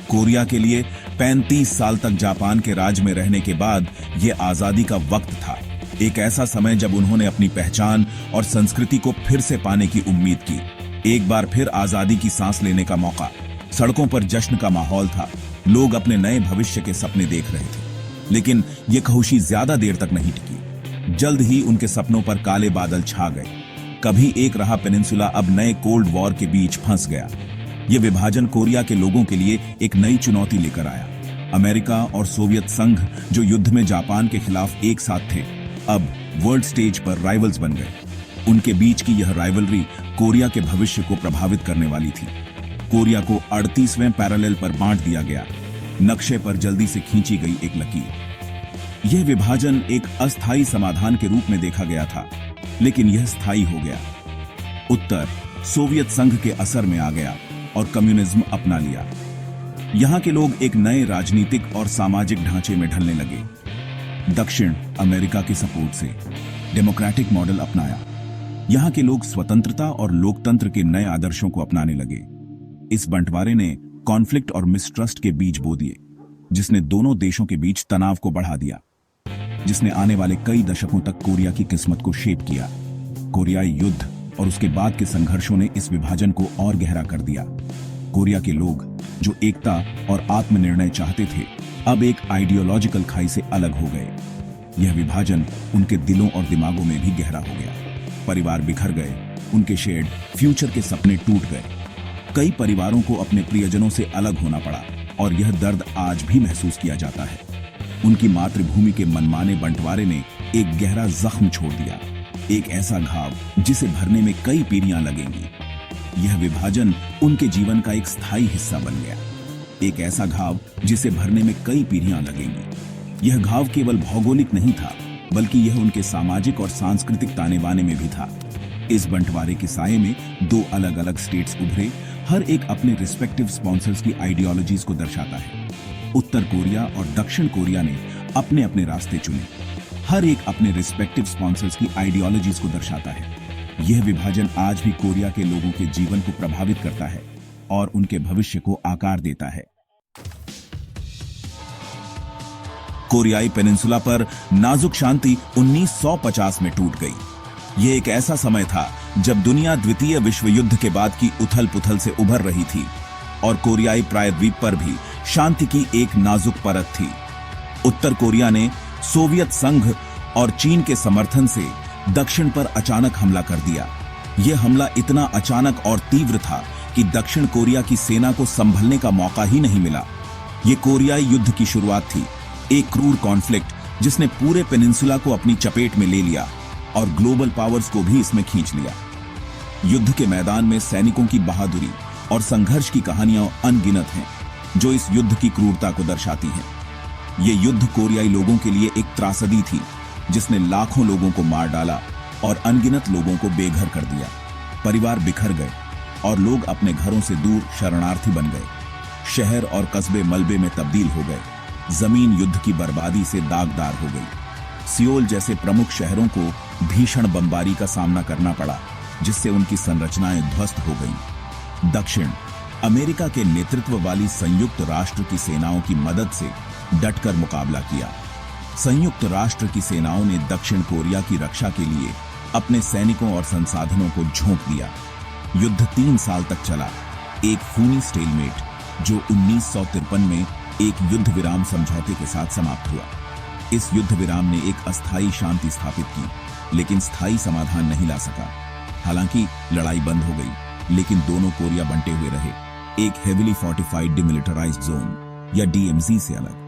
कोरिया के लिए 35 साल तक जापान के राज में रहने के बाद यह आजादी का वक्त था, एक ऐसा समय जब उन्होंने अपनी पहचान और संस्कृति को फिर से पाने की उम्मीद की। एक बार फिर आजादी की सांस लेने का मौका। सड़कों पर जश्न का माहौल था, लोग अपने नए भविष्य के सपने देख रहे थे। लेकिन यह खुशी ज्यादा देर तक नहीं टिकी। जल्द ही उनके सपनों पर काले बादल छा गए। कभी एक रहा पेनिनसुला अब नए कोल्ड वॉर के बीच फंस गया। यह विभाजन कोरिया के लोगों के लिए एक नई चुनौती लेकर आया। अमेरिका और सोवियत संघ, जो युद्ध में जापान के खिलाफ एक साथ थे, अब वर्ल्ड स्टेज पर राइवल्स बन गए। उनके बीच की यह राइवलरी कोरिया के भविष्य को प्रभावित करने वाली थी। कोरिया को 38वें पैरेलल पर बांट दिया गया। नक्शे पर जल्दी से खींची गई एक लकीर। यह विभाजन एक अस्थायी समाधान के रूप में देखा गया था, लेकिन यह स्थायी हो गया। उत्तर सोवियत संघ के असर में आ गया और कम्युनिज्म अपना लिया। यहां के लोग एक नए राजनीतिक और सामाजिक ढांचे में ढलने लगे। दक्षिण अमेरिका के सपोर्ट से डेमोक्रेटिक मॉडल अपनाया। यहां के लोग स्वतंत्रता और लोकतंत्र के नए आदर्शों को अपनाने लगे। इस बंटवारे ने कॉन्फ्लिक्ट और मिसट्रस्ट के बीज बो दिए, जिसने दोनों देशों के बीच तनाव को बढ़ा दिया, जिसने आने वाले कई दशकों तक कोरिया की किस्मत को शेप किया। कोरियाई युद्ध और उसके बाद के संघर्षों ने इस विभाजन को और गहरा कर दिया। कोरिया के लोग, जो एकता और आत्मनिर्णय चाहते थे, अब एक आइडियोलॉजिकल खाई से अलग हो गए। यह विभाजन उनके दिलों और दिमागों में भी गहरा हो गया। परिवार बिखर गए, उनके शेड फ्यूचर के सपने टूट गए। कई परिवारों को अपने प्रियजनों से अलग होना पड़ा और यह दर्द आज भी महसूस किया जाता है। उनकी मातृभूमि के मनमाने बंटवारे ने एक गहरा जख्म छोड़ दिया, एक ऐसा घाव जिसे भरने में कई पीढ़ियां लगेंगी। यह विभाजन उनके जीवन का एक स्थायी हिस्सा बन गया, एक ऐसा घाव जिसे भरने में कई पीढ़ियां लगेंगी। यह घाव केवल भौगोलिक नहीं था, बल्कि यह उनके सामाजिक और सांस्कृतिक ताने बाने में भी था। इस बंटवारे के साये में दो अलग अलग स्टेट्स उभरे, हर एक अपने रिस्पेक्टिव स्पॉन्सर्स की आइडियोलॉजीज को दर्शाता है। उत्तर कोरिया और दक्षिण कोरिया ने अपने अपने रास्ते चुने, हर एक अपने रिस्पेक्टिव स्पॉन्सर्स की आइडियोलॉजीज को दर्शाता है। यह विभाजन आज भी कोरिया के लोगों के जीवन को प्रभावित करता है और उनके भविष्य को आकार देता है। कोरियाई पेनिनसुला पर नाजुक शांति 1950 में टूट गई। यह एक ऐसा समय था जब दुनिया द्वितीय विश्व युद्ध के बाद की उथल पुथल से उभर रही थी और कोरियाई प्रायद्वीप पर भी शांति की एक नाजुक परत थी। उत्तर कोरिया ने सोवियत संघ और चीन के समर्थन से दक्षिण पर अचानक हमला कर दिया। यह हमला इतना अचानक और तीव्र था कि दक्षिण कोरिया की सेना को संभलने का मौका ही नहीं मिला। यह कोरियाई युद्ध की शुरुआत थी, एक क्रूर कॉन्फ्लिक्ट जिसने पूरे पेनिनसुला को अपनी चपेट में ले लिया और ग्लोबल पावर्स को भी इसमें खींच लिया। युद्ध के मैदान में सैनिकों की बहादुरी और संघर्ष की कहानियां अनगिनत हैं, जो इस युद्ध की क्रूरता को दर्शाती हैं। यह युद्ध कोरियाई लोगों के लिए एक त्रासदी थी, जिसने लाखों लोगों को मार डाला और अनगिनत लोगों को बेघर कर दिया। परिवार बिखर गए और लोग अपने घरों से दूर शरणार्थी बन गए। शहर और कस्बे मलबे में तब्दील हो गए। जमीन युद्ध की बर्बादी से दागदार हो गई। सियोल जैसे प्रमुख शहरों को भीषण बमबारी का सामना करना पड़ा, जिससे उनकी संरचनाएं ध्वस्त हो गईं। दक्षिण अमेरिका के नेतृत्व वाली संयुक्त राष्ट्र की सेनाओं की मदद से डटकर मुकाबला किया। संयुक्त राष्ट्र की सेनाओं ने दक्षिण कोरिया की रक्षा के लिए अपने सैनिकों और संसाधनों को झोंक दिया। युद्ध 3 साल तक चला, एक खूनी स्टेलमेट जो 1953 में एक युद्ध विराम समझौते के साथ समाप्त हुआ। इस युद्ध विराम ने एक अस्थायी शांति स्थापित की, लेकिन स्थायी समाधान नहीं ला सका। हालांकि लड़ाई बंद हो गई, लेकिन दोनों कोरिया बंटे हुए रहे, एक हेविली फोर्टिफाइड डिमिलिटराइज्ड जोन या डीएमजी से अलग।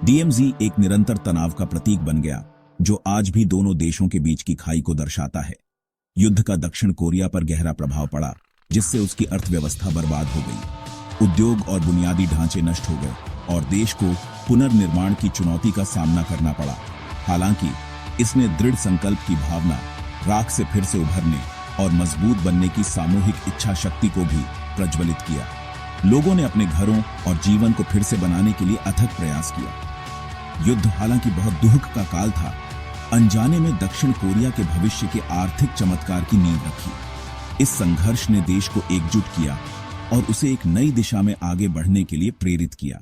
डीएमजी एक निरंतर तनाव का प्रतीक बन गया, जो आज भी दोनों देशों के बीच की खाई को दर्शाता है। युद्ध का दक्षिण कोरिया पर गहरा प्रभाव पड़ा, जिससे उसकी अर्थव्यवस्था बर्बाद हो गई। उद्योग और बुनियादी ढांचे नष्ट हो गए और देश को पुनर्निर्माण की चुनौती का सामना करना पड़ा। हालांकि इसने दृढ़ संकल्प की भावना, राख से फिर से उभरने और मजबूत बनने की सामूहिक इच्छा शक्ति को भी प्रज्वलित किया। लोगों ने अपने घरों और जीवन को फिर से बनाने के लिए अथक प्रयास किया। युद्ध हालांकि बहुत दुख का काल था, अनजाने में दक्षिण कोरिया के भविष्य के आर्थिक चमत्कार की नींव रखी। इस संघर्ष ने देश को एकजुट किया और उसे एक नई दिशा में आगे बढ़ने के लिए प्रेरित किया।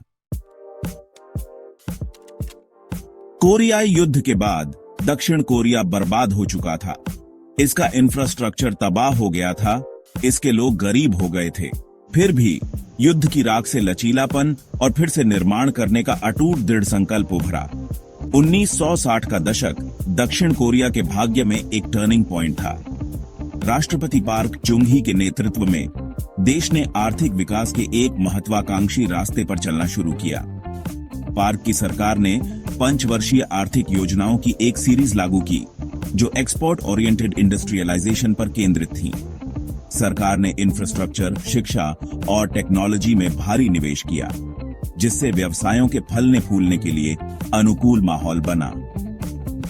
कोरियाई युद्ध के बाद दक्षिण कोरिया बर्बाद हो चुका था। इसका इंफ्रास्ट्रक्चर तबाह हो गया था, इसके लोग गरीब हो गए थे। फिर भी युद्ध की राख से लचीलापन और फिर से निर्माण करने का अटूट दृढ़ संकल्प उभरा। 1960 का दशक दक्षिण कोरिया के भाग्य में एक टर्निंग पॉइंट था। राष्ट्रपति पार्क चुंग-ही के नेतृत्व में देश ने आर्थिक विकास के एक महत्वाकांक्षी रास्ते पर चलना शुरू किया। पार्क की सरकार ने पंचवर्षीय आर्थिक योजनाओं की एक सीरीज लागू की जो एक्सपोर्ट ओरिएंटेड इंडस्ट्रियलाइजेशन पर केंद्रित थी। सरकार ने इंफ्रास्ट्रक्चर, शिक्षा और टेक्नोलॉजी में भारी निवेश किया, जिससे व्यवसायों के फलने फूलने के लिए अनुकूल माहौल बना।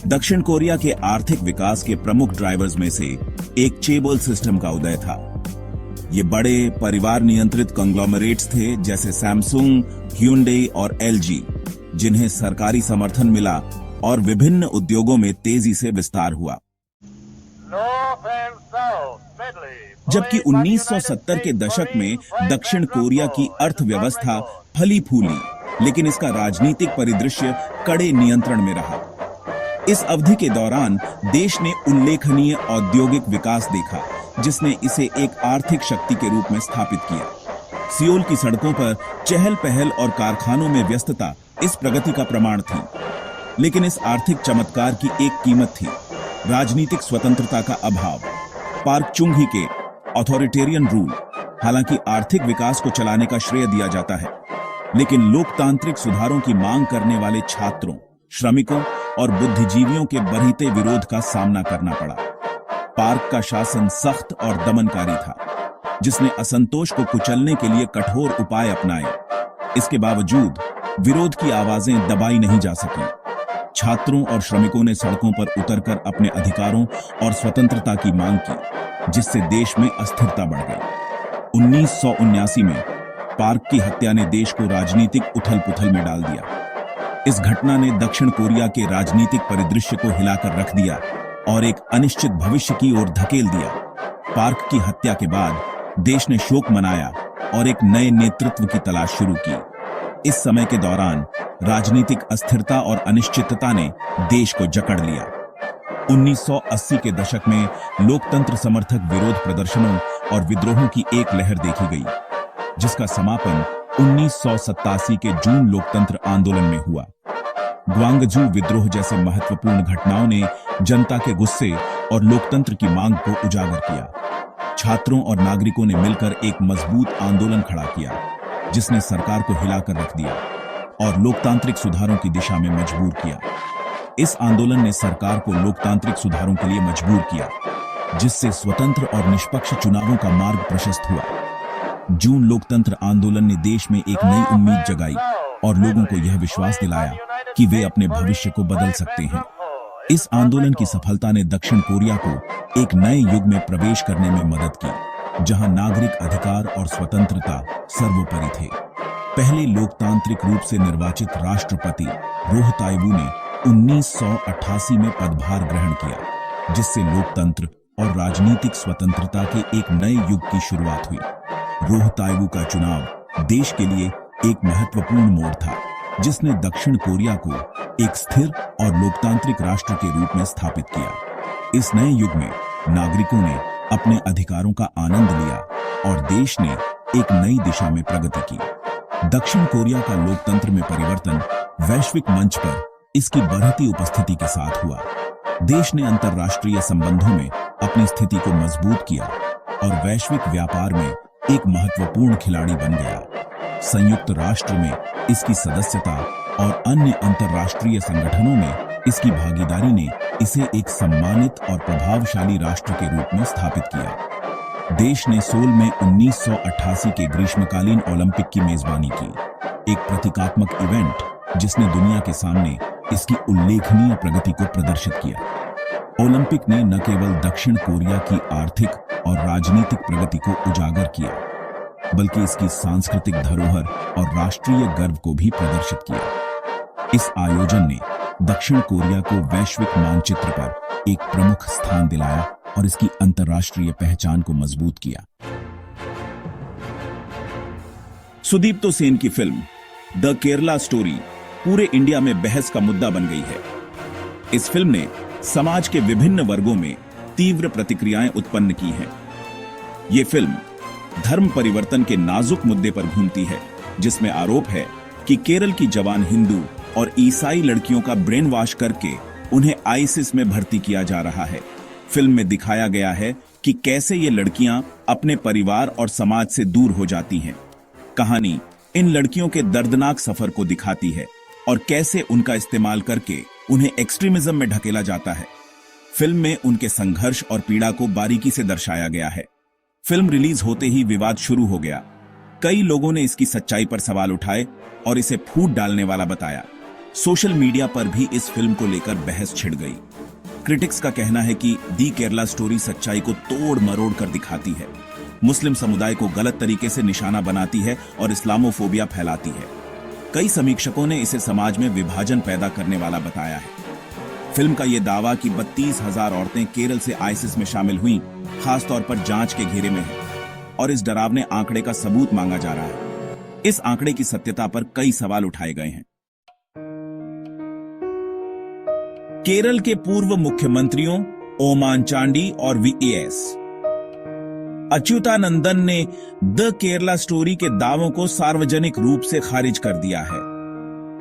दक्षिण कोरिया के आर्थिक विकास के प्रमुख ड्राइवर्स में से एक चेबल सिस्टम का उदय था। ये बड़े परिवार नियंत्रित कंग्लोमरेट्स थे जैसे सैमसंग, ह्यूंडई और एलजी, जिन्हें सरकारी समर्थन मिला और विभिन्न उद्योगों में तेजी से विस्तार हुआ। जबकि 1970 के दशक में दक्षिण कोरिया की अर्थव्यवस्था फली फूली, लेकिन इसका राजनीतिक परिदृश्य कड़े नियंत्रण में रहा। इस अवधि के दौरान देश ने उल्लेखनीय औद्योगिक विकास देखा, जिसने इसे एक आर्थिक शक्ति के रूप में स्थापित किया। सियोल की सड़कों पर चहल पहल और कारखानों में व्यस्तता इस प्रगति का प्रमाण थी। लेकिन इस आर्थिक चमत्कार की एक कीमत थी, राजनीतिक स्वतंत्रता का अभाव। पार्क चुंग-ही के ऑथोरिटेरियन रूल, हालांकि आर्थिक विकास को चलाने का श्रेय दिया जाता है, लेकिन लोकतांत्रिक सुधारों की मांग करने वाले छात्रों, श्रमिकों और बुद्धिजीवियों के बढ़ते विरोध का सामना करना पड़ा। पार्क का शासन सख्त और दमनकारी था, जिसने असंतोष को कुचलने के लिए कठोर उपाय अपनाए। इसके बावजूद विरोध की आवाजें दबाई नहीं जा सकी। छात्रों और श्रमिकों ने सड़कों पर उतरकर अपने अधिकारों और स्वतंत्रता की मांग की, जिससे देश में अस्थिरता बढ़ गई। 1979 में पार्क की हत्या ने देश को राजनीतिक उथल-पुथल में डाल दिया। इस घटना ने दक्षिण कोरिया के राजनीतिक परिदृश्य को हिलाकर रख दिया और एक अनिश्चित भविष्य की ओर धकेल दिया। पार्क की हत्या के बाद देश ने शोक मनाया और एक नए नेतृत्व की तलाश शुरू की। इस समय के दौरान राजनीतिक अस्थिरता और अनिश्चितता ने देश को जकड़ लिया। 1980 के दशक में लोकतंत्र समर्थक विरोध प्रदर्शनों और विद्रोहों की एक लहर देखी गई, जिसका समापन 1987 के जून लोकतंत्र आंदोलन में हुआ। ग्वांगजू विद्रोह जैसे महत्वपूर्ण घटनाओं ने जनता के गुस्से और लोकतंत्र की मांग को उजागर किया। छात्रों और नागरिकों ने मिलकर एक मजबूत आंदोलन खड़ा किया, जिसने सरकार को हिलाकर रख दिया और लोकतांत्रिक सुधारों की दिशा में मजबूर किया। इस आंदोलन ने सरकार को लोकतांत्रिक सुधारों के लिए मजबूर किया, जिससे स्वतंत्र और निष्पक्ष चुनावों का मार्ग प्रशस्त हुआ। जून लोकतंत्र आंदोलन ने देश में एक नई उम्मीद जगाई और लोगों को यह विश्वास दिलाया कि वे अपने भविष्य को बदल सकते हैं। इस आंदोलन की सफलता ने दक्षिण कोरिया को एक नए युग में प्रवेश करने में मदद की, जहां नागरिक अधिकार और स्वतंत्रता सर्वोपरि थे। पहले लोकतांत्रिक रूप से निर्वाचित राष्ट्रपति रोह ताइवू ने 1988 में पदभार ग्रहण किया, जिससे लोकतंत्र और राजनीतिक स्वतंत्रता के एक नए युग की शुरुआत हुई। रोह ताइवू का चुनाव देश के लिए एक महत्वपूर्ण मोड़ था, जिसने दक्षिण कोरिया को एक स्थिर और लोकतांत्रिक राष्ट्र के रूप में स्थापित किया। इस नए युग में नागरिकों ने अपने अधिकारों का आनंद लिया और देश ने एक नई दिशा में प्रगति की। दक्षिण कोरिया का लोकतंत्र में परिवर्तन वैश्विक मंच पर इसकी बढ़ती उपस्थिति के साथ हुआ। देश ने अंतर्राष्ट्रीय संबंधों में अपनी स्थिति को मजबूत किया और वैश्विक व्यापार में एक महत्वपूर्ण खिलाड़ी बन गया। संयुक्त राष्ट्र में इसकी सदस्यता और अन्य अंतर्राष्ट्रीय संगठनों में इसकी भागीदारी ने इसे एक सम्मानित और प्रभावशाली राष्ट्र के रूप में स्थापित किया। देश ने सोल में 1988 के ग्रीष्मकालीन ओलंपिक की मेजबानी की, एक प्रतीकात्मक इवेंट जिसने दुनिया के सामने इसकी उल्लेखनीय प्रगति को प्रदर्शित किया। ओलंपिक ने न केवल दक्षिण कोरिया की आर्थिक और राजनीतिक प्रगति को उजागर किया, बल्कि इसकी सांस्कृतिक धरोहर और राष्ट्रीय गर्व को भी प्रदर्शित किया। इस आयोजन ने दक्षिण कोरिया को वैश्विक मानचित्र पर एक प्रमुख स्थान दिलाया और इसकी अंतर्राष्ट्रीय पहचान को मजबूत किया। सुदीप्तो सेन की फिल्म द केरला स्टोरी पूरे इंडिया में बहस का मुद्दा बन गई है। इस फिल्म ने समाज के विभिन्न वर्गों में तीव्र प्रतिक्रियाएं उत्पन्न की हैं। ये फिल्म धर्म परिवर्तन के नाजुक मुद्दे पर घूमती है, जिसमें आरोप है कि केरल की जवान हिंदू और ईसाई लड़कियों का ब्रेन वॉश करके उन्हें आईसिस में भर्ती किया जा रहा है। फिल्म में दिखाया गया है कि कैसे ये लड़कियां अपने परिवार और समाज से दूर हो जाती हैं। कहानी इन लड़कियों के दर्दनाक सफर को दिखाती है और कैसे उनका इस्तेमाल करके उन्हें एक्सट्रीमिज्म में ढकेला जाता है। फिल्म में उनके संघर्ष और पीड़ा को बारीकी से दर्शाया गया है। फिल्म रिलीज होते ही विवाद शुरू हो गया। कई लोगों ने इसकी सच्चाई पर सवाल उठाए और इसे फूट डालने वाला बताया। सोशल मीडिया पर भी इस फिल्म को लेकर बहस छिड़ गई। क्रिटिक्स का कहना है कि दी केरला स्टोरी सच्चाई को तोड़ मरोड़ कर दिखाती है, मुस्लिम समुदाय को गलत तरीके से निशाना बनाती है और इस्लामोफोबिया फैलाती है। कई समीक्षकों ने इसे समाज में विभाजन पैदा करने वाला बताया है। फिल्म का यह दावा कि 32,000 औरतें केरल से आईसिस में शामिल हुईं, खासतौर पर जांच के घेरे में है और इस डरावने आंकड़े का सबूत मांगा जा रहा है। इस आंकड़े की सत्यता पर कई सवाल उठाए गए हैं। केरल के पूर्व मुख्यमंत्रियों ओमान चांडी और वीएस अच्युतानंदन ने द केरला स्टोरी के दावों को सार्वजनिक रूप से खारिज कर दिया है।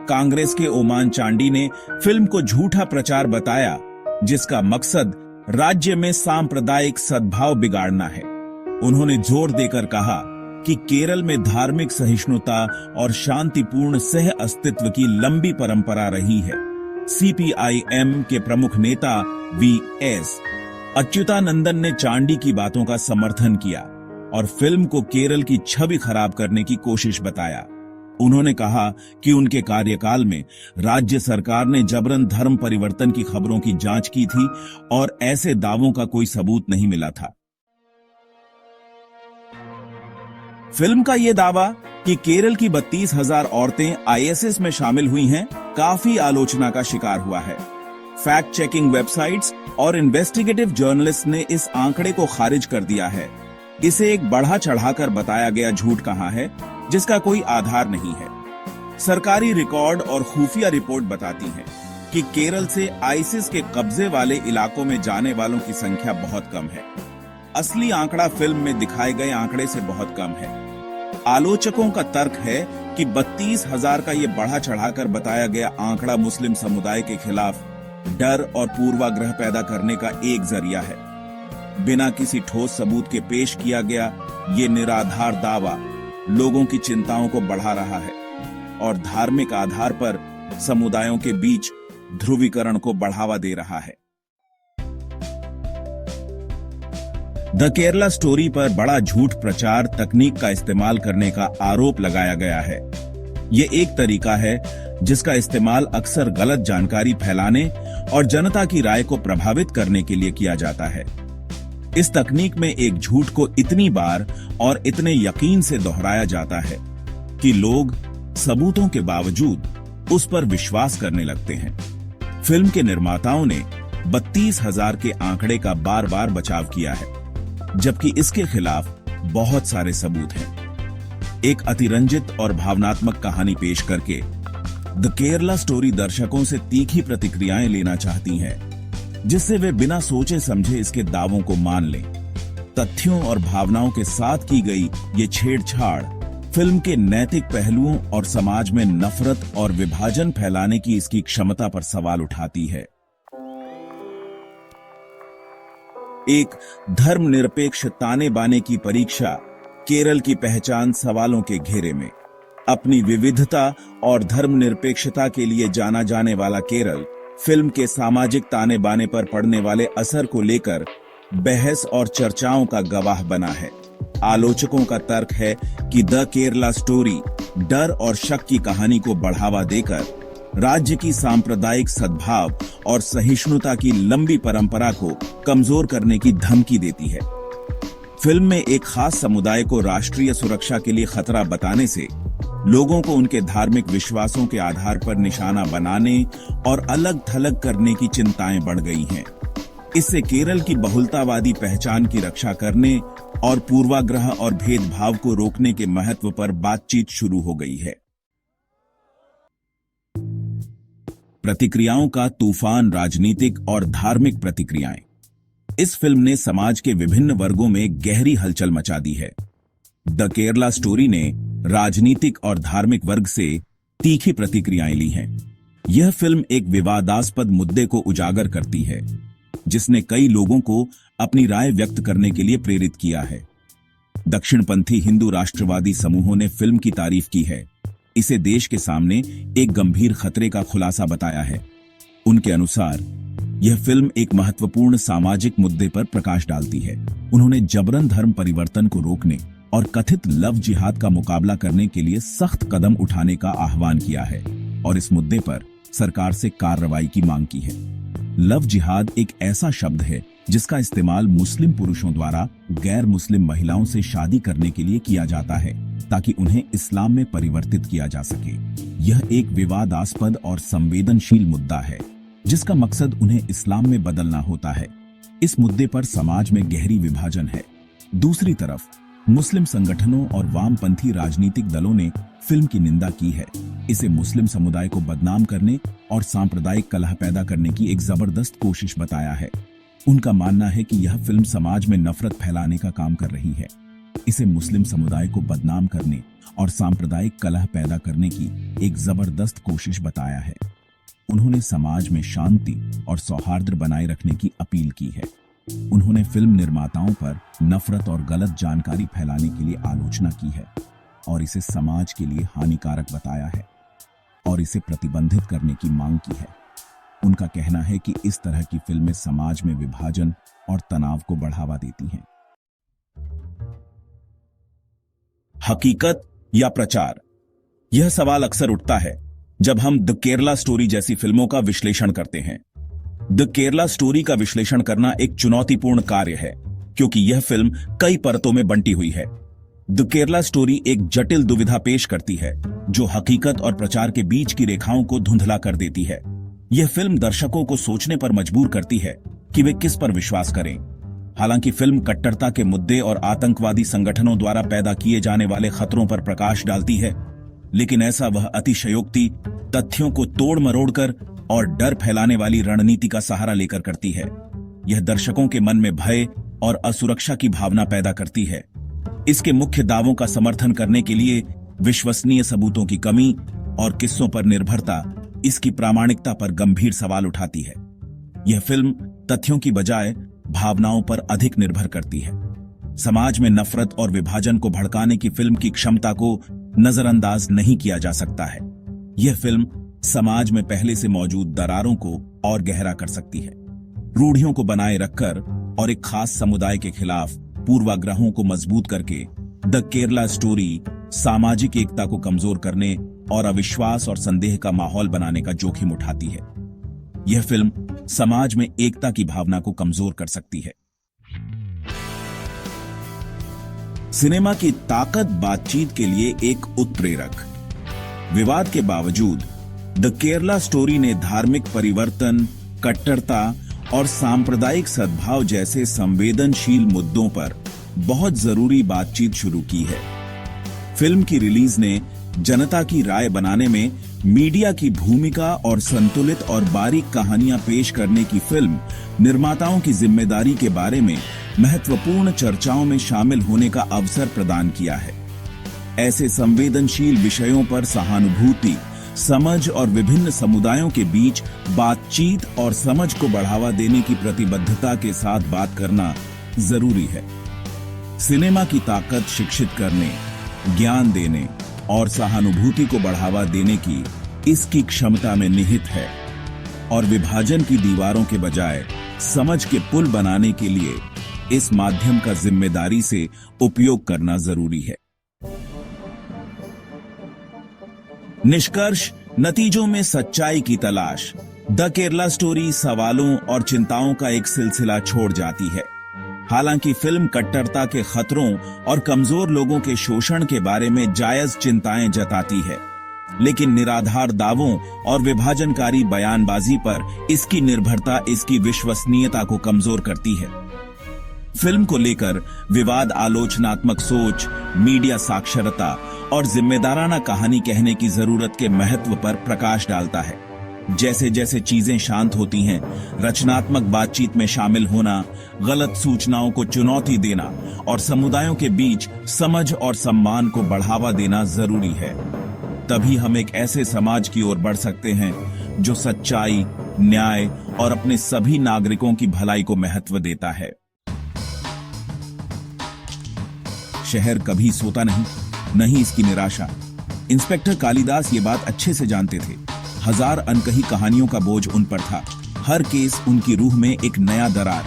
कांग्रेस के ओमान चांडी ने फिल्म को झूठा प्रचार बताया, जिसका मकसद राज्य में सांप्रदायिक सद्भाव बिगाड़ना है। उन्होंने जोर देकर कहा कि केरल में धार्मिक सहिष्णुता और शांतिपूर्ण सह अस्तित्व की लंबी परंपरा रही है। सीपीआईएम के प्रमुख नेता वीएस अच्युतानंदन ने चांडी की बातों का समर्थन किया और फिल्म को केरल की छवि खराब करने की कोशिश बताया। उन्होंने कहा कि उनके कार्यकाल में राज्य सरकार ने जबरन धर्म परिवर्तन की खबरों की जांच की थी और ऐसे दावों का कोई सबूत नहीं मिला था। फिल्म का यह दावा कि केरल की 32,000 औरतें आईएसएस में शामिल हुई हैं, काफी आलोचना का शिकार हुआ है। फैक्ट चेकिंग वेबसाइट्स और इन्वेस्टिगेटिव जर्नलिस्ट ने इस आंकड़े को खारिज कर दिया है। इसे एक बढ़ा चढ़ाकर बताया गया झूठ कहा है, जिसका कोई आधार नहीं है। सरकारी रिकॉर्ड और खुफिया रिपोर्ट बताती हैं कि केरल से आईसिस के कब्जे वाले इलाकों में जाने वालों की संख्या बहुत कम है। असली आंकड़ा फिल्म में दिखाए गए आंकड़े से बहुत कम है। आलोचकों का तर्क है कि 32,000 का ये बढ़ा चढ़ाकर बताया गया आंकड़ा मुस्लिम समुदाय के खिलाफ डर और पूर्वाग्रह पैदा करने का एक जरिया है। बिना किसी ठोस सबूत के पेश किया गया ये निराधार दावा लोगों की चिंताओं को बढ़ा रहा है और धार्मिक आधार पर समुदायों के बीच ध्रुवीकरण को बढ़ावा दे रहा है। द केरला स्टोरी पर बड़ा झूठ प्रचार तकनीक का इस्तेमाल करने का आरोप लगाया गया है। ये एक तरीका है जिसका इस्तेमाल अक्सर गलत जानकारी फैलाने और जनता की राय को प्रभावित करने के लिए किया जाता है। इस तकनीक में एक झूठ को इतनी बार और इतने यकीन से दोहराया जाता है कि लोग सबूतों के बावजूद उस पर विश्वास करने लगते हैं। फिल्म के निर्माताओं ने 32,000 के आंकड़े का बार बार बचाव किया है, जबकि इसके खिलाफ बहुत सारे सबूत हैं। एक अतिरंजित और भावनात्मक कहानी पेश करके द केरला स्टोरी दर्शकों से तीखी प्रतिक्रियाएं लेना चाहती है, जिससे वे बिना सोचे समझे इसके दावों को मान लें। तथ्यों और भावनाओं के साथ की गई ये छेड़छाड़ फिल्म के नैतिक पहलुओं और समाज में नफरत और विभाजन फैलाने की इसकी क्षमता पर सवाल उठाती है। एक धर्मनिरपेक्ष ताने बाने की परीक्षा, केरल की पहचान सवालों के घेरे में। अपनी विविधता और धर्मनिरपेक्षता के लिए जाना जाने वाला केरल फिल्म के सामाजिक ताने बाने पर पड़ने वाले असर को लेकर बहस और चर्चाओं का गवाह बना है। आलोचकों का तर्क है कि द केरला स्टोरी डर और शक की कहानी को बढ़ावा देकर राज्य की सांप्रदायिक सद्भाव और सहिष्णुता की लंबी परंपरा को कमजोर करने की धमकी देती है। फिल्म में एक खास समुदाय को राष्ट्रीय सुरक्षा के लिए खतरा बताने से लोगों को उनके धार्मिक विश्वासों के आधार पर निशाना बनाने और अलग थलग करने की चिंताएं बढ़ गई हैं। इससे केरल की बहुलतावादी पहचान की रक्षा करने और पूर्वाग्रह और भेदभाव को रोकने के महत्व पर बातचीत शुरू हो गई है। प्रतिक्रियाओं का तूफान, राजनीतिक और धार्मिक प्रतिक्रियाएं। इस फिल्म ने समाज के विभिन्न वर्गों में गहरी हलचल मचा दी है। द केरला स्टोरी ने राजनीतिक और धार्मिक वर्ग से तीखी प्रतिक्रियाएं ली हैं। यह फिल्म एक विवादास्पद मुद्दे को उजागर करती है, जिसने कई लोगों को अपनी राय व्यक्त करने के लिए प्रेरित किया है। दक्षिणपंथी हिंदू राष्ट्रवादी समूहों ने फिल्म की तारीफ की है। इसे देश के सामने एक गंभीर खतरे का खुलासा बताया है। उनके अनुसार यह फिल्म एक महत्वपूर्ण सामाजिक मुद्दे पर प्रकाश डालती है। उन्होंने जबरन धर्म परिवर्तन को रोकने और कथित लव जिहाद का मुकाबला करने के लिए सख्त कदम उठाने का आह्वान किया है और इस मुद्दे पर सरकार से कार्रवाई की मांग की है। लव जिहाद एक ऐसा शब्द है जिसका इस्तेमाल मुस्लिम पुरुषों द्वारा गैर मुस्लिम महिलाओं से शादी करने के लिए किया जाता है ताकि उन्हें इस्लाम में परिवर्तित किया जा सके। यह एक विवादास्पद और संवेदनशील मुद्दा है जिसका मकसद उन्हें इस्लाम में बदलना होता है। इस मुद्दे पर समाज में गहरी विभाजन है। दूसरी तरफ मुस्लिम संगठनों और वामपंथी राजनीतिक दलों ने फिल्म की निंदा की है। इसे मुस्लिम समुदाय को बदनाम करने और सांप्रदायिक कलह पैदा करने की एक जबरदस्त कोशिश बताया है। उनका मानना है कि यह फिल्म समाज में नफरत फैलाने का काम कर रही है। इसे मुस्लिम समुदाय को बदनाम करने और सांप्रदायिक कलह पैदा करने की एक जबरदस्त कोशिश बताया है। उन्होंने समाज में शांति और सौहार्द बनाए रखने की अपील की है। उन्होंने फिल्म निर्माताओं पर नफरत और गलत जानकारी फैलाने के लिए आलोचना की है और इसे समाज के लिए हानिकारक बताया है और इसे प्रतिबंधित करने की मांग की है। उनका कहना है कि इस तरह की फिल्में समाज में विभाजन और तनाव को बढ़ावा देती हैं। हकीकत या प्रचार, यह सवाल अक्सर उठता है जब हम द केरला स्टोरी जैसी फिल्मों का विश्लेषण करते हैं। द केरला स्टोरी का विश्लेषण करना एक चुनौतीपूर्ण कार्य है क्योंकि यह फिल्म कई परतों में बंटी हुई है। द केरला स्टोरी एक जटिल दुविधा पेश करती है जो हकीकत और प्रचार के बीच की रेखाओं को धुंधला कर देती है। यह फिल्म दर्शकों को सोचने पर मजबूर करती है कि वे किस पर विश्वास करें। हालांकि फिल्म कट्टरता के मुद्दे और आतंकवादी संगठनों द्वारा पैदा किए जाने वाले खतरों पर प्रकाश डालती है, लेकिन ऐसा वह अतिशयोक्ति, तथ्यों को तोड़ मरोड़कर और डर फैलाने वाली रणनीति का सहारा लेकर करती है। यह दर्शकों के मन में भय और असुरक्षा की भावना पैदा करती है। इसके मुख्य दावों का समर्थन करने के लिए विश्वसनीय सबूतों की कमी और किस्सों पर निर्भरता इसकी प्रामाणिकता पर गंभीर सवाल उठाती है। यह फिल्म तथ्यों की बजाय भावनाओं पर अधिक निर्भर करती है। समाज में नफरत और विभाजन को भड़काने की फिल्म की क्षमता को नजरअंदाज नहीं किया जा सकता है। यह फिल्म समाज में पहले से मौजूद दरारों को और गहरा कर सकती है। रूढ़ियों को बनाए रखकर और एक खास समुदाय के खिलाफ पूर्वाग्रहों को मजबूत करके द केरला स्टोरी सामाजिक एकता को कमजोर करने और अविश्वास और संदेह का माहौल बनाने का जोखिम उठाती है। यह फिल्म समाज में एकता की भावना को कमजोर कर सकती है। सिनेमा की ताकत बातचीत के लिए एक उत्प्रेरक। विवाद के बावजूद द केरला स्टोरी ने धार्मिक परिवर्तन, कट्टरता और सांप्रदायिक सद्भाव जैसे संवेदनशील मुद्दों पर बहुत जरूरी बातचीत शुरू की है। फिल्म की रिलीज ने जनता की राय बनाने में मीडिया की भूमिका और संतुलित और बारीक कहानियां पेश करने की फिल्म निर्माताओं की जिम्मेदारी के बारे में महत्वपूर्ण चर्चाओं में शामिल होने का अवसर प्रदान किया है। ऐसे संवेदनशील विषयों पर सहानुभूति, समझ और विभिन्न समुदायों के बीच बातचीत और समझ को बढ़ावा देने की प्रतिबद्धता के साथ बात करना जरूरी है। सिनेमा की ताकत शिक्षित करने, ज्ञान देने और सहानुभूति को बढ़ावा देने की इसकी क्षमता में निहित है और विभाजन की दीवारों के बजाय समझ के पुल बनाने के लिए इस माध्यम का जिम्मेदारी से उपयोग करना जरूरी है। निष्कर्ष, नतीजों में सच्चाई की तलाश। द केरला स्टोरी सवालों और चिंताओं का एक सिलसिला छोड़ जाती है। हालांकि फिल्म कट्टरता के खतरों और कमजोर लोगों के शोषण के बारे में जायज चिंताएं जताती है, लेकिन निराधार दावों और विभाजनकारी बयानबाजी पर इसकी निर्भरता इसकी विश्वसनीयता को कमजोर करती है। फिल्म को लेकर विवाद आलोचनात्मक सोच, मीडिया साक्षरता और जिम्मेदाराना कहानी कहने की जरूरत के महत्व पर प्रकाश डालता है। जैसे जैसे चीजें शांत होती हैं, रचनात्मक बातचीत में शामिल होना, गलत सूचनाओं को चुनौती देना और समुदायों के बीच समझ और सम्मान को बढ़ावा देना जरूरी है। तभी हम एक ऐसे समाज की ओर बढ़ सकते हैं जो सच्चाई, न्याय और अपने सभी नागरिकों की भलाई को महत्व देता है। शहर कभी सोता नहीं इसकी निराशा। इंस्पेक्टर कालिदास ये बात अच्छे से जानते थे। हजार अनकही कहानियों का बोझ उन पर था। हर केस उनकी रूह में एक नया दरार।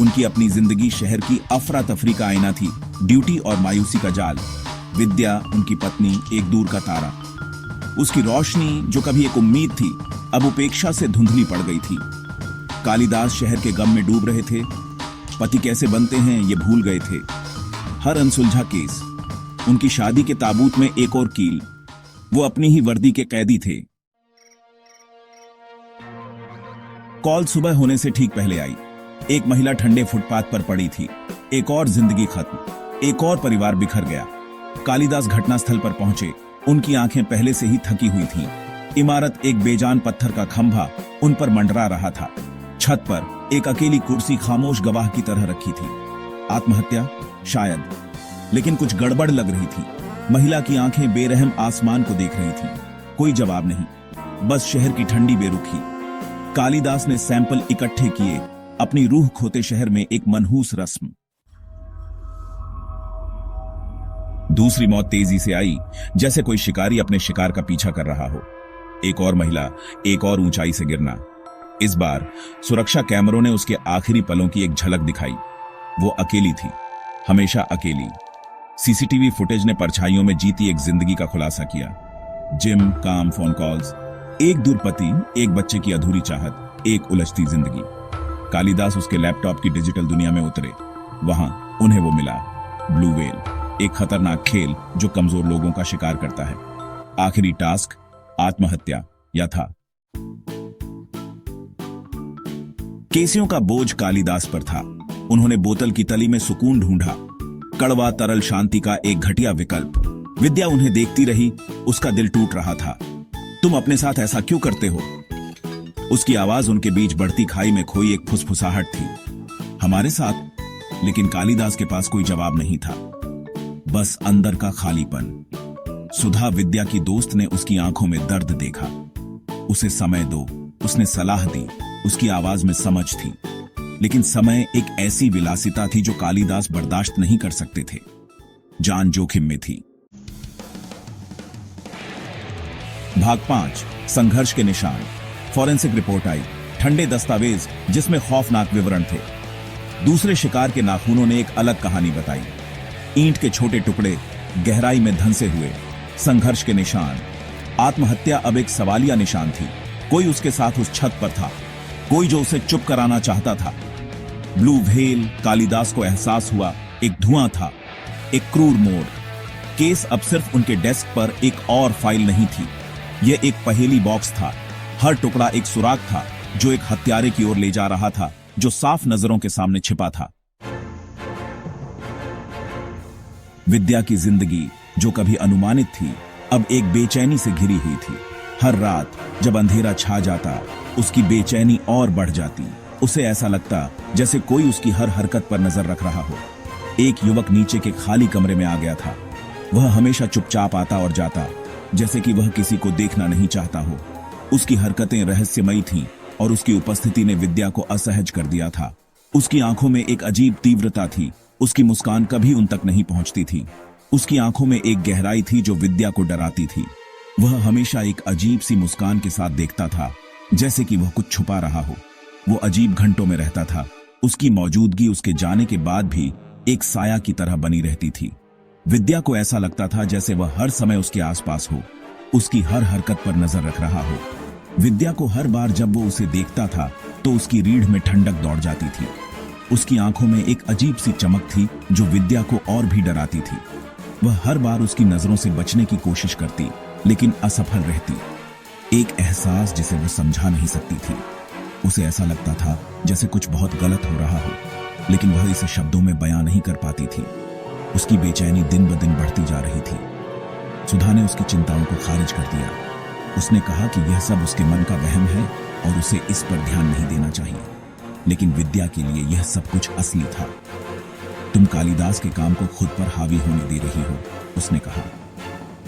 उनकी अपनी जिंदगी शहर की अफरा तफरी का आईना थी, ड्यूटी और मायूसी का जाल। विद्या, उनकी पत्नी, एक दूर का तारा। उसकी रोशनी जो कभी एक उम्मीद थी, अब उपेक्षा से धुंधली पड़ गई थी। कालिदास शहर के गम में डूब रहे थे। पति कैसे बनते हैं ये भूल गए थे। हर अनसुलझा केस, उनकी शादी के ताबूत में एक और कील। वो अपनी ही वर्दी के कैदी थे। कॉल सुबह होने से ठीक पहले आई। एक महिला ठंडे फुटपाथ पर पड़ी थी। एक और जिंदगी खत्म, एक और परिवार बिखर गया। कालिदास घटनास्थल पर पहुंचे। उनकी आंखें पहले से ही थकी हुई थीं। इमारत एक बेजान पत्थर का खंभा उन पर मंडरा रहा था। छत पर एक अकेली कुर्सी खामोश गवाह की तरह रखी थी। आत्महत्या? शायद, लेकिन कुछ गड़बड़ लग रही थी। महिला की आंखें बेरहम आसमान को देख रही थीं। कोई जवाब नहीं, बस शहर की ठंडी बेरुखी। कालिदास ने सैंपल इकट्ठे किए, अपनी रूह खोते शहर में एक मनहूस रस्म। दूसरी मौत तेजी से आई, जैसे कोई शिकारी अपने शिकार का पीछा कर रहा हो। एक और महिला, एक और ऊंचाई से गिरना। इस बार सुरक्षा कैमरों ने उसके आखिरी पलों की एक झलक दिखाई। वो अकेली थी, हमेशा अकेली। सीसीटीवी फुटेज ने परछाइयों में जीती एक जिंदगी का खुलासा किया। जिम, काम, फोन कॉल्स, एक दूर पति, एक बच्चे की अधूरी चाहत, एक उलझती जिंदगी। कालिदास उसके लैपटॉप की डिजिटल दुनिया में उतरे। वहां उन्हें वो मिला, ब्लू व्हेल, एक खतरनाक खेल जो कमजोर लोगों का शिकार करता है। आखिरी टास्क, आत्महत्या या था। केसियों का बोझ कालिदास पर था। उन्होंने बोतल की तली में सुकून ढूंढा, कड़वा तरल शांति का एक घटिया विकल्प। विद्या उन्हें देखती रही, उसका दिल टूट रहा था। तुम अपने साथ ऐसा क्यों करते हो? उसकी आवाज उनके बीच बढ़ती खाई में खोई एक फुसफुसाहट थी। हमारे साथ? लेकिन कालिदास के पास कोई जवाब नहीं था, बस अंदर का खालीपन। सुधा, विद्या की दोस्त, ने उसकी आंखों में दर्द देखा। उसे समय दो, उसने सलाह दी। उसकी आवाज में समझ थी, लेकिन समय एक ऐसी विलासिता थी जो कालिदास बर्दाश्त नहीं कर सकते थे। जान जोखिम में थी। भाग 5, संघर्ष के निशान। फॉरेंसिक रिपोर्ट आई, ठंडे दस्तावेज जिसमें खौफनाक विवरण थे। दूसरे शिकार के नाखूनों ने एक अलग कहानी बताई। ईंट के छोटे टुकड़े, गहराई में धंसे हुए, संघर्ष के निशान। आत्महत्या अब एक सवालिया निशान थी। कोई उसके साथ उस छत पर था, कोई जो उसे चुप कराना चाहता था। ब्लू व्हेल, कालिदास को एहसास हुआ, एक धुआं था, एक क्रूर मोड़। केस अब सिर्फ उनके डेस्क पर एक और फाइल नहीं थी, यह एक पहेली बॉक्स था। हर टुकड़ा एक सुराग था जो एक हत्यारे की ओर ले जा रहा था, जो साफ नजरों के सामने छिपा था। विद्या की जिंदगी जो कभी अनुमानित थी, अब एक बेचैनी से घिरी हुई थी। हर रात जब अंधेरा छा जाता, उसकी बेचैनी और बढ़ जाती। उसे ऐसा लगता जैसे कोई उसकी हर हरकत पर नजर रख रहा हो। एक युवक नीचे के खाली कमरे में आ गया था। वह हमेशा चुपचाप आता और जाता, जैसे कि वह किसी को देखना नहीं चाहता हो। उसकी हरकतें रहस्यमयी थीं और उसकी उपस्थिति ने विद्या को असहज कर दिया था। उसकी आंखों में एक अजीब तीव्रता थी। उसकी मुस्कान कभी उन तक नहीं पहुंचती थी। उसकी आंखों में एक गहराई थी जो विद्या को डराती थी। वह हमेशा एक अजीब सी मुस्कान के साथ देखता था, जैसे कि वह कुछ छुपा रहा हो। वो अजीब घंटों में रहता था। उसकी मौजूदगी उसके जाने के बाद भी एक साया की तरह बनी रहती थी। विद्या को ऐसा लगता था जैसे वह हर समय उसके आसपास हो, उसकी हर हरकत पर नजर रख रहा हो। विद्या को हर बार जब वो उसे देखता था तो उसकी रीढ़ में ठंडक दौड़ जाती थी। उसकी आंखों में एक अजीब सी चमक थी जो विद्या को और भी डराती थी। वह हर बार उसकी नजरों से बचने की कोशिश करती, लेकिन असफल रहती। एक एहसास जिसे वो समझा नहीं सकती थी। उसे ऐसा लगता था जैसे कुछ बहुत गलत हो रहा हो, लेकिन वह इसे शब्दों में बयां नहीं कर पाती थी। उसकी बेचैनी दिन ब दिन बढ़ती जा रही थी। सुधा ने उसकी चिंताओं को खारिज कर दिया। उसने कहा कि यह सब उसके मन का वहम है और उसे इस पर ध्यान नहीं देना चाहिए, लेकिन विद्या के लिए यह सब कुछ असली था। तुम कालिदास के काम को खुद पर हावी होने दे रही हो, उसने कहा।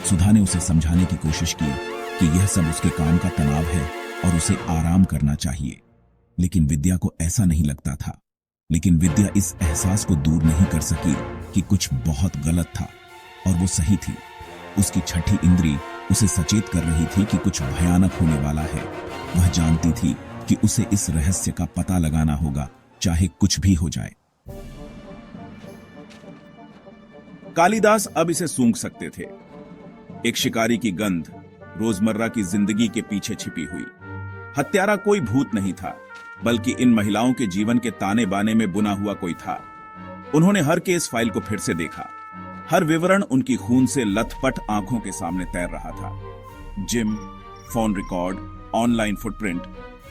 सुधा ने उसे समझाने की कोशिश की कि यह सब उसके काम का तनाव है और उसे आराम करना चाहिए, लेकिन विद्या को ऐसा नहीं लगता था। लेकिन विद्या इस एहसास को दूर नहीं कर सकी कि कुछ बहुत गलत था, और वो सही थी। उसकी छठी इंद्री उसे सचेत कर रही थी कि कुछ भयानक होने वाला है। वह जानती थी कि उसे इस रहस्य का पता लगाना होगा, चाहे कुछ भी हो जाए। कालिदास अब इसे सूंघ सकते थे। एक शिकारी की गंध रोजमर्रा की जिंदगी के पीछे छिपी हुई। हत्यारा कोई भूत नहीं था, बल्कि इन महिलाओं के जीवन के ताने बाने में बुना हुआ कोई था। उन्होंने हर केस फाइल को फिर से देखा। हर विवरण उनकी खून से लथपथ आंखों के सामने तैर रहा था। Gym, phone record, online footprint,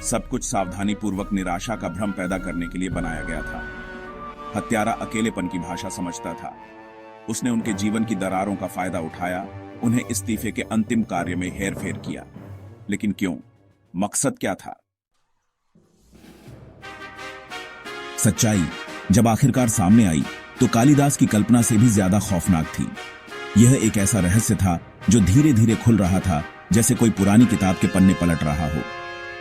सब कुछ सावधानी पूर्वक निराशा का भ्रम पैदा करने के लिए बनाया गया था। हत्यारा अकेलेपन की भाषा समझता था। उसने उनके जीवन की दरारों का फायदा उठाया, उन्हें इस्तीफे के अंतिम कार्य में हेरफेर किया। लेकिन क्यों? मकसद क्या था? सच्चाई जब आखिरकार सामने आई तो कालिदास की कल्पना से भी ज्यादा खौफनाक थी। यह एक ऐसा रहस्य था जो धीरे धीरे खुल रहा था, जैसे कोई पुरानी किताब के पन्ने पलट रहा हो।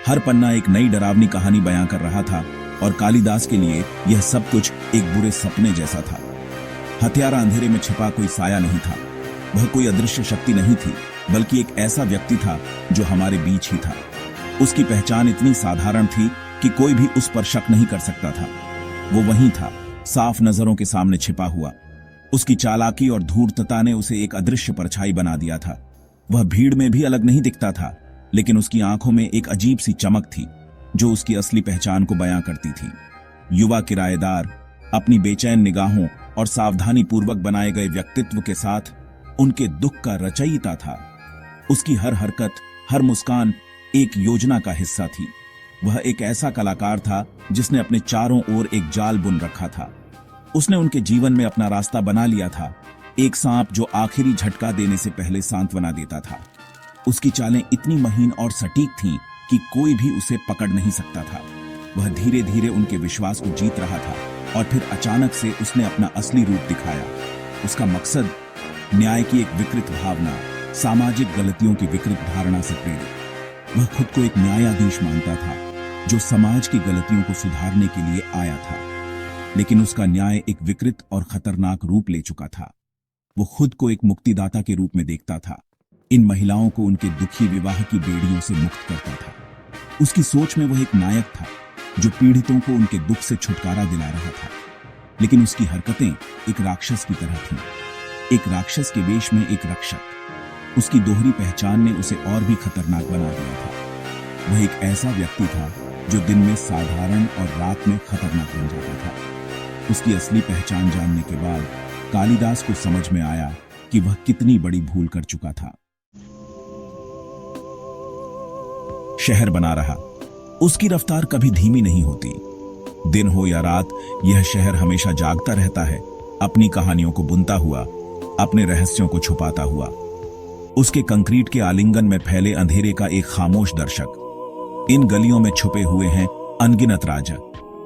हर पन्ना एक नई डरावनी कहानी बयां कर रहा था, और कालिदास के लिए यह सब कुछ एक बुरे सपने जैसा था। हत्यारा अंधेरे में छिपा कोई साया नहीं था। वह कोई अदृश्य शक्ति नहीं थी, बल्कि एक ऐसा व्यक्ति था जो हमारे बीच ही था। उसकी पहचान इतनी साधारण थी कि कोई भी उस पर शक नहीं कर सकता था। वो वहीं था, साफ नजरों के सामने छिपा हुआ। उसकी चालाकी और धूर्तता ने उसे एक अदृश्य परछाई बना दिया था। वह भीड़ में भी अलग नहीं दिखता था, लेकिन उसकी आंखों में एक अजीब सी चमक थी जो उसकी असली पहचान को बयां करती थी। युवा किराएदार अपनी बेचैन निगाहों और सावधानी पूर्वक बनाए गए व्यक्तित्व के साथ उनके दुख का रचयिता था। उसकी हर हरकत, हर मुस्कान एक योजना का हिस्सा थी। वह एक ऐसा कलाकार था जिसने अपने चारों ओर एक जाल बुन रखा था। उसने उनके जीवन में अपना रास्ता बना लिया था, एक सांप जो आखिरी झटका देने से पहले सांत्वना देता था। उसकी चालें इतनी महीन और सटीक थीं कि कोई भी उसे पकड़ नहीं सकता था। वह धीरे धीरे उनके विश्वास को जीत रहा था, और फिर अचानक से उसने अपना असली रूप दिखाया। उसका मकसद न्याय की एक विकृत भावना, सामाजिक गलतियों की विकृत धारणा से प्रेरित। वह खुद को एक न्यायाधीश मानता था जो समाज की गलतियों को सुधारने के लिए आया था, लेकिन उसका न्याय एक विकृत और खतरनाक रूप ले चुका था। वो खुद को एक मुक्तिदाता के रूप में देखता था, इन महिलाओं को उनके दुखी विवाह की बेड़ियों से मुक्त करता था। उसकी सोच में वह एक नायक था जो पीड़ितों को उनके दुख से छुटकारा दिला रहा था, लेकिन उसकी हरकतें एक राक्षस की तरह थीं, एक राक्षस के वेश में एक रक्षक। उसकी दोहरी पहचान ने उसे और भी खतरनाक बना दिया था। वह एक ऐसा व्यक्ति था जो दिन में साधारण और रात में खतरनाक बन जाता था। उसकी असली पहचान जानने के बाद कालिदास को समझ में आया कि वह कितनी बड़ी भूल कर चुका था। शहर बना रहा। उसकी रफ्तार कभी धीमी नहीं होती। दिन हो या रात, यह शहर हमेशा जागता रहता है, अपनी कहानियों को बुनता हुआ, अपने रहस्यों को छुपाता हुआ। उसके कंक्रीट के आलिंगन में फैले अंधेरे का एक खामोश दर्शक। इन गलियों में छुपे हुए हैं अनगिनत राजा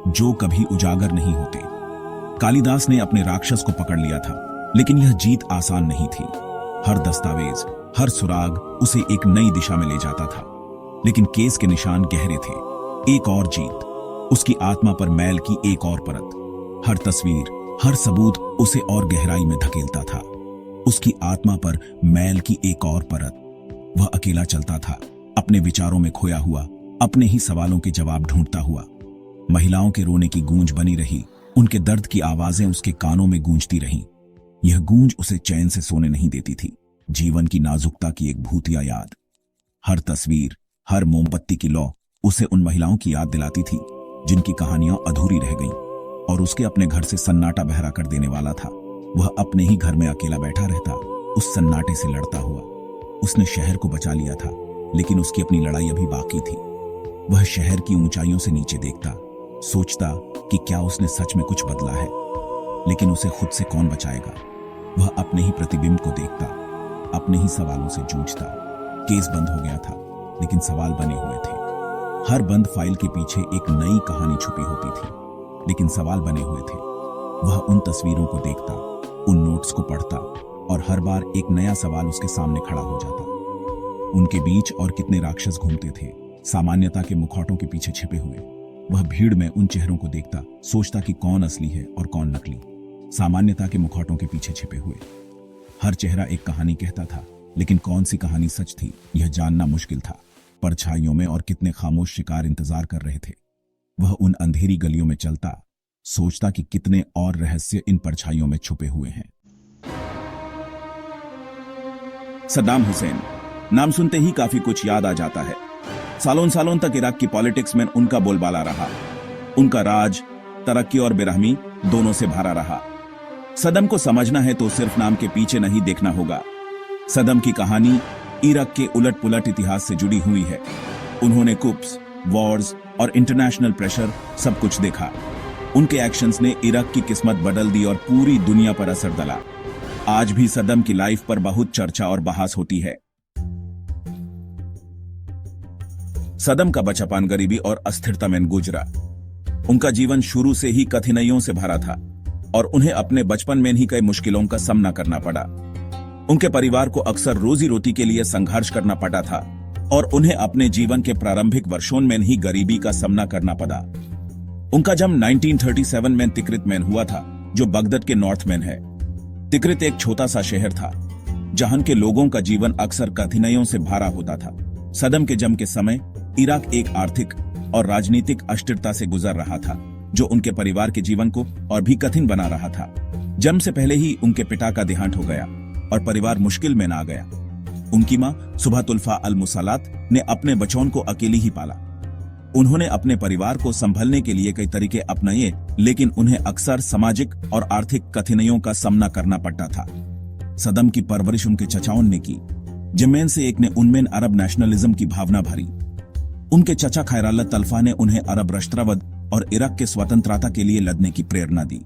जो कभी उजागर नहीं होते। कालिदास ने अपने राक्षस को पकड़ लिया था, लेकिन यह जीत आसान नहीं थी। हर दस्तावेज, हर सुराग उसे एक नई दिशा में ले जाता था, लेकिन केस के निशान गहरे थे। एक और जीत, उसकी आत्मा पर मैल की एक और परत। हर तस्वीर, हर सबूत उसे और गहराई में धकेलता था। उसकी आत्मा पर मैल की एक और परत। वह अकेला चलता था, अपने विचारों में खोया हुआ, अपने ही सवालों के जवाब ढूंढता हुआ। महिलाओं के रोने की गूंज बनी रही, उनके दर्द की आवाजें उसके कानों में गूंजती रहीं। यह गूंज उसे चैन से सोने नहीं देती थी। जीवन की नाजुकता की एक भूतिया याद। हर तस्वीर, हर मोमबत्ती की लौ उसे उन महिलाओं की याद दिलाती थी जिनकी कहानियां अधूरी रह गईं, और उसके अपने घर से सन्नाटा बहरा कर देने वाला था। वह अपने ही घर में अकेला बैठा रहता, उस सन्नाटे से लड़ता हुआ। उसने शहर को बचा लिया था, लेकिन उसकी अपनी लड़ाई अभी बाकी थी। वह शहर की ऊंचाइयों से नीचे देखता, सोचता कि क्या उसने सच में कुछ बदला है, लेकिन उसे खुद से कौन बचाएगा। वह अपने ही प्रतिबिंब को देखता, अपने ही सवालों से जूझता। केस बंद हो गया था, लेकिन सवाल बने हुए थे। हर बंद फाइल के पीछे एक नई कहानी छुपी होती थी, लेकिन सवाल बने हुए थे। वह उन तस्वीरों को देखता, उन नोट्स को पढ़ता और हर बार एक नया सवाल उसके सामने खड़ा हो जाता। उनके बीच और कितने राक्षस घूमते थे, सामान्यता के मुखौटों के पीछे छिपे हुए। वह भीड़ में उन चेहरों को देखता, सोचता कि कौन असली है और कौन नकली। सामान्यता के मुखौटों के पीछे छिपे हुए। हर चेहरा एक कहानी कहता था, लेकिन कौन सी कहानी सच थी, यह जानना मुश्किल था। परछाइयों में और कितने खामोश शिकार इंतजार कर रहे थे। वह उन अंधेरी गलियों में चलता, सोचता कि कितने और रहस्य इन परछाइयों में छुपे हुए हैं। सद्दाम हुसैन नाम सुनते ही काफी कुछ याद आ जाता है। सालों सालों तक इराक की पॉलिटिक्स में उनका बोलबाला रहा। उनका राज तरक्की और बेरहमी दोनों से भरा रहा। सद्दाम को समझना है तो सिर्फ नाम के पीछे नहीं देखना होगा। सद्दाम की कहानी इराक के उलट पुलट इतिहास से जुड़ी हुई है। उन्होंने कुप्स, वॉर्स और इंटरनेशनल प्रेशर सब कुछ देखा। उनके एक्शंस ने इराक की किस्मत बदल दी और पूरी दुनिया पर असर डाला। आज भी सद्दाम की लाइफ पर बहुत चर्चा और बहस होती है। सद्दाम का बचपन गरीबी और अस्थिरता में गुजरा। उनका जीवन शुरू से ही कठिनाइयों से भरा था और उन्हें अपने बचपन में ही कई मुश्किलों का सामना करना पड़ा। उनके परिवार को अक्सर रोजी रोटी के लिए संघर्ष करना पड़ा था और उन्हें अपने जीवन के प्रारंभिक वर्षों में ही गरीबी का सामना करना पड़ा। उनका जन्म 1937 में तिक्रित में हुआ था, जो बगदाद के नॉर्थ में है। तिक्रित एक छोटा सा शहर था जहां के लोगों का जीवन अक्सर कठिनाइयों से भरा होता था। सद्दाम के जन्म के समय इराक एक आर्थिक और राजनीतिक अस्थिरता से गुजर रहा था, जो उनके परिवार के जीवन को और भी कठिन बना रहा था। जन्म से पहले ही उनके पिता का देहांत हो गया और परिवार मुश्किल में आ गया। उनकी मां सुबहतुल्फा अल मुसलात ने अपने बच्चों को अकेली ही पाला। उन्होंने अपने परिवार को संभलने के लिए कई तरीके अपनाए, लेकिन उन्हें अक्सर सामाजिक और आर्थिक कठिनाइयों का सामना करना पड़ता था। सद्दाम की परवरिश उनके चचाओं ने की, जिनमें से एक ने उनमें अरब नेशनलिज्म की भावना भरी। उनके चचा खैरालत तल्फा ने उन्हें अरब राष्ट्रवाद और इराक के स्वतंत्रता के लिए लड़ने की प्रेरणा दी।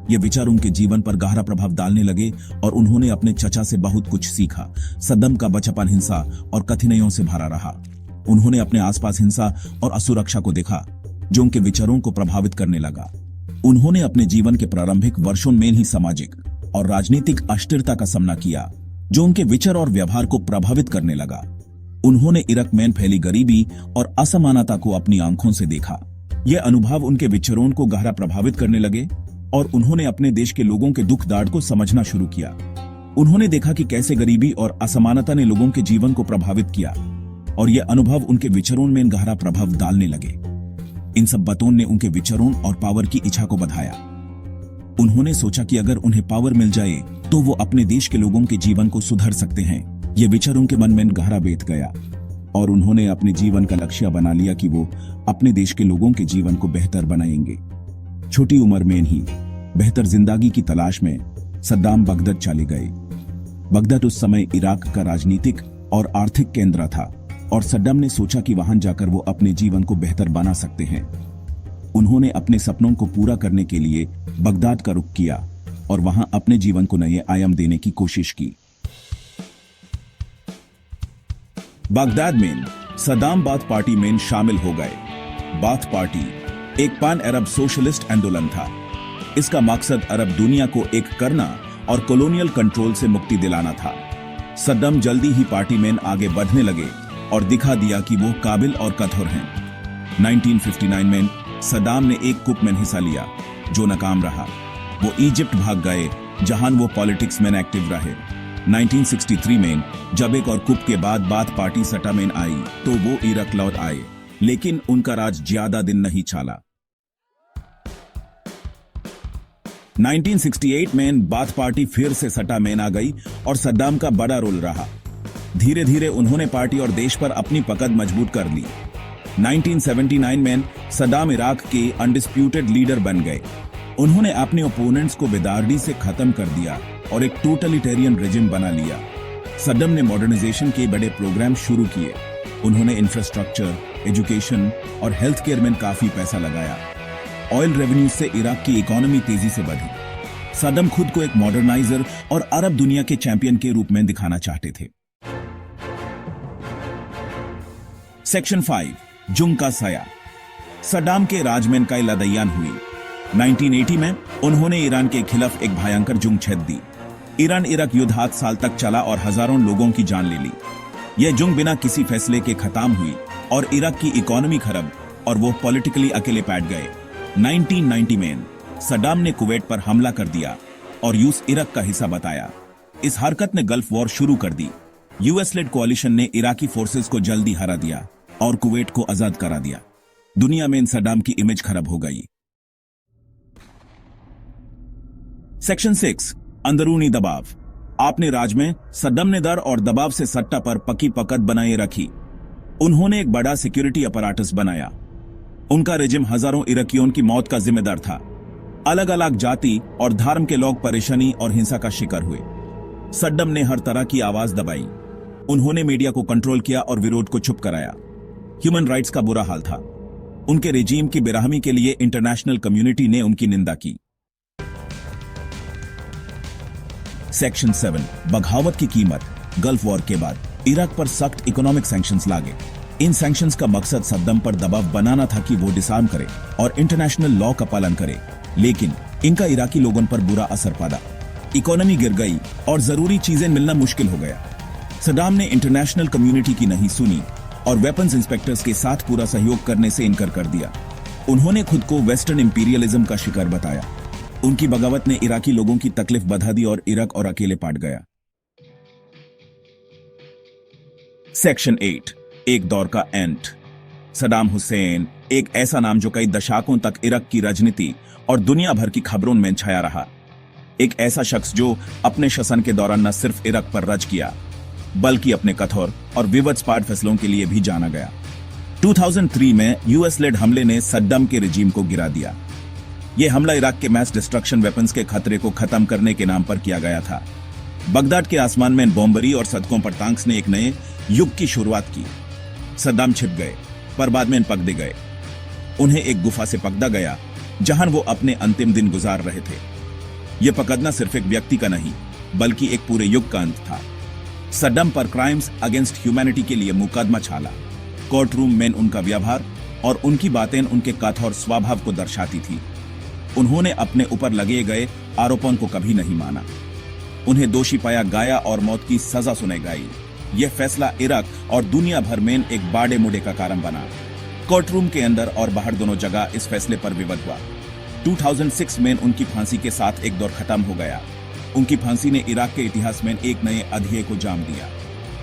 ये विचार उनके जीवन पर गहरा प्रभाव डालने लगे और उन्होंने अपने चचा से बहुत कुछ सीखा। सद्दाम का बचपन हिंसा और कठिनाइयों से भरा रहा। उन्होंने अपने आसपास हिंसा और असुरक्षा को देखा, जो उनके विचारों को प्रभावित करने लगा। उन्होंने अपने जीवन के प्रारंभिक वर्षों में ही सामाजिक और राजनीतिक अस्थिरता का सामना किया, जो उनके विचार और व्यवहार को प्रभावित करने लगा। उन्होंने इराक में फैली गरीबी और असमानता को अपनी आंखों से देखा। यह अनुभव उनके विचारों को गहरा प्रभावित करने लगे और उन्होंने अपने देश के लोगों के दुख दर्द को समझना शुरू किया। उन्होंने देखा कि कैसे गरीबी और असमानता ने लोगों के जीवन को प्रभावित किया और यह अनुभव उनके विचारों में गहरा प्रभाव डालने लगे। इन सब बातों ने उनके विचारों और पावर की इच्छा को बढ़ाया। उन्होंने सोचा कि अगर उन्हें पावर मिल जाए तो वो अपने देश के लोगों के जीवन को सुधार सकते हैं। ये विचार उनके मन में गहरा बैठ गया और उन्होंने अपने जीवन का लक्ष्य बना लिया कि वो अपने देश के लोगों के जीवन को बेहतर बनाएंगे। छोटी उम्र में ही बेहतर जिंदगी की तलाश में सद्दाम बगदाद चले गए। बगदाद उस समय इराक का राजनीतिक और आर्थिक केंद्र था और सद्दाम ने सोचा कि वहां जाकर वो अपने जीवन को बेहतर बना सकते हैं। उन्होंने अपने सपनों को पूरा करने के लिए बगदाद का रुख किया और वहां अपने जीवन को नए आयाम देने की कोशिश की। बगदाद में सद्दाम बाथ पार्टी में शामिल हो गए। बाथ पार्टी एक पान अरब सोशलिस्ट आंदोलन था। इसका मकसद अरब दुनिया को एक करना और कॉलोनियल कंट्रोल से मुक्ति दिलाना था। सद्दाम जल्दी ही पार्टी में आगे बढ़ने लगे और दिखा दिया कि वो काबिल और कठोर हैं। 1959 में सद्दाम ने एक कुप में हिस्सा लिया, जो नाकाम रहा। वो इजिप्ट भाग गए, जहां वो पॉलिटिक्स में एक्टिव रहे। 1963 में जब एक और कुप के बाद बाथ पार्टी सत्ता में आई तो वो इराक लौट आए, लेकिन उनका राज ज्यादा दिन नहीं चला। 1968 में बाथ पार्टी फिर से सत्ता में आ गई और सद्दाम का बड़ा रोल रहा। धीरे धीरे उन्होंने पार्टी और देश पर अपनी पकड़ मजबूत कर ली। 1979 में सद्दाम इराक के अनडिस्प्यूटेड लीडर बन गए। उन्होंने अपने ओपोनेंट्स को बेदर्दी से खत्म कर दिया और एक टोटलिटेरियन रेजिम बना लिया। सद्दाम ने मॉडर्नाइजेशन के बड़े प्रोग्राम शुरू किए। उन्होंने इंफ्रास्ट्रक्चर, एजुकेशन और हेल्थ केयर में काफी पैसा लगाया। ऑयल रेवेन्यू से इराक की इकोनॉमी तेजी से बढ़ी। सद्दाम खुद को एक मॉडर्नाइजर और अरब दुनिया के चैंपियन के रूप में दिखाना चाहते थे। सेक्शन 5 जुंग का साया। सद्दाम के राज में कई लड़ाइयां हुई। 1980 में उन्होंने ईरान के खिलाफ एक भयंकर जुंग छेड़ दी। ईरान इराक युद्ध 7 साल तक चला और हजारों लोगों की जान ले ली। यह जुंग बिना किसी फैसले के खत्म हुई और इराक की इकोनॉमी खराब और वो पॉलिटिकली अकेले बैठ गए। 1990 में सद्दाम ने कुवैत पर हमला कर दिया और यूएस इराक का हिस्सा बताया। इस हरकत ने गल्फ वॉर शुरू कर दी। यूएस लेड कोalition ने इराकी फोर्सेस को जल्दी हरा दिया और कुवैत को आजाद करा दिया। दुनिया में सद्दाम की इमेज खराब हो गई। सेक्शन 6 अंदरूनी दबाव। अपने राज में सद्दाम ने डर और दबाव से सत्ता पर पक्की पकड़ बनाए रखी। उन्होंने एक बड़ा सिक्योरिटी अपराटस बनाया। उनका रेजिम हजारों इराकियों की मौत का जिम्मेदार था। अलग अलग जाति और धर्म के लोग परेशानी और हिंसा का शिकार हुए। सद्दाम ने हर तरह की आवाज दबाई। उन्होंने मीडिया को कंट्रोल किया और विरोध को चुप कराया। ह्यूमन राइट्स का बुरा हाल था। उनके रेजिम की बेरहमी के लिए इंटरनेशनल कम्युनिटी ने उनकी निंदा की। सेक्शन 7 बगावत की कीमत। गल्फ वॉर के बाद इराक पर सख्त इकोनॉमिक सैंक्शंस लागे। इन सैंक्शंस का मकसद सद्दाम पर दबाव बनाना था कि वो डिसआर्म करे और इंटरनेशनल लॉ का पालन करे, लेकिन इनका इराकी लोगों पर बुरा असर पड़ा। इकोनॉमी गिर गई और जरूरी चीजें मिलना मुश्किल हो गया। सद्दाम ने इंटरनेशनल कम्युनिटी की नहीं सुनी और वेपन्स इंस्पेक्टर्स के साथ पूरा सहयोग करने से इनकार कर दिया। उन्होंने खुद को वेस्टर्न इंपीरियलिज्म का शिकार बताया। उनकी बगावत ने इराकी लोगों की तकलीफ बढ़ा दी और इराक और अकेले पड़ गया। सेक्शन 8 एक दौर का एंड। सद्दाम हुसैन एक ऐसा नाम जो कई दशकों तक इराक की राजनीति और दुनिया भर की खबरों में छाया रहा। एक ऐसा शख्स जो अपने शासन के दौरान न सिर्फ इराक पर राज किया बल्कि अपने कठोर और विवादास्पद फैसलों के लिए भी जाना गया। 2003 में यूएस लेड हमले ने सद्दाम के रेजिम को गिरा दिया। यह हमला इराक के मैस डिस्ट्रक्शन वेपन्स के खतरे को खत्म करने के नाम पर किया गया था। बगदाद के आसमान में बॉम्बरी और सड़कों पर टैंक्स ने एक नए युग की शुरुआत की। सद्दाम छिप गए पर बाद में पकड़े गए। उन्हें एक गुफा से पकड़ा गया जहां वो अपने अंतिम दिन गुजार रहे थे। यह पकड़ना सिर्फ एक व्यक्ति का नहीं बल्कि एक पूरे युग का अंत था। सद्दाम पर क्राइम्स अगेंस्ट ह्यूमैनिटी के लिए मुकदमा छाला। कोर्ट रूम में उनका व्यवहार और उनकी बातें उनके कठोर स्वभाव को दर्शाती थी। उन्होंने अपने ऊपर लगे गए आरोपों को कभी नहीं माना। उन्हें दोषी पाया गया और मौत की सजा सुनाई गई। यह फैसला इराक और दुनिया भर में एक बाड़े मुड़े का कारण बना। कोर्ट रूम के अंदर और बाहर दोनों जगह इस फैसले पर विवाद हुआ। 2006 में उनकी फांसी के साथ एक दौर खत्म हो गया। उनकी फांसी ने इराक के इतिहास में एक नए अध्याय को जाम दिया।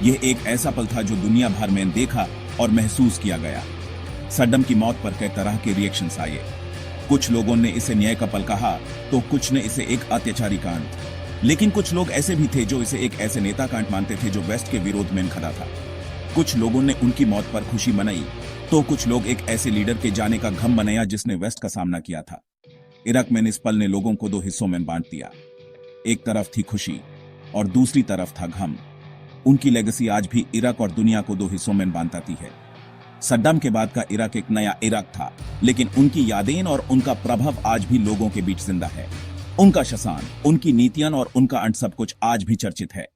यह एक ऐसा पल था जो दुनिया भर में देखा और महसूस किया गया। सद्दाम की मौत पर कई तरह के रिएक्शंस आए। कुछ लोगों ने इसे न्याय का पल कहा तो कुछ ने इसे एक अत्याचारी कांड, लेकिन कुछ लोग ऐसे भी थे जो इसे एक ऐसे नेता कांड मानते थे जो वेस्ट के विरोध में खड़ा था। कुछ लोगों ने उनकी मौत पर खुशी मनाई तो कुछ लोग एक ऐसे लीडर के जाने का गम मनाया जिसने वेस्ट का सामना किया था। इराक में इस पल ने लोगों को 2 हिस्सों में बांट दिया। एक तरफ थी खुशी और दूसरी तरफ था गम। उनकी लेगेसी आज भी इराक और दुनिया को 2 हिस्सों में बांटती है। सद्दाम के बाद का इराक एक नया इराक था, लेकिन उनकी यादें और उनका प्रभाव आज भी लोगों के बीच जिंदा है। उनका शासन, उनकी नीतियां और उनका अंत सब कुछ आज भी चर्चित है।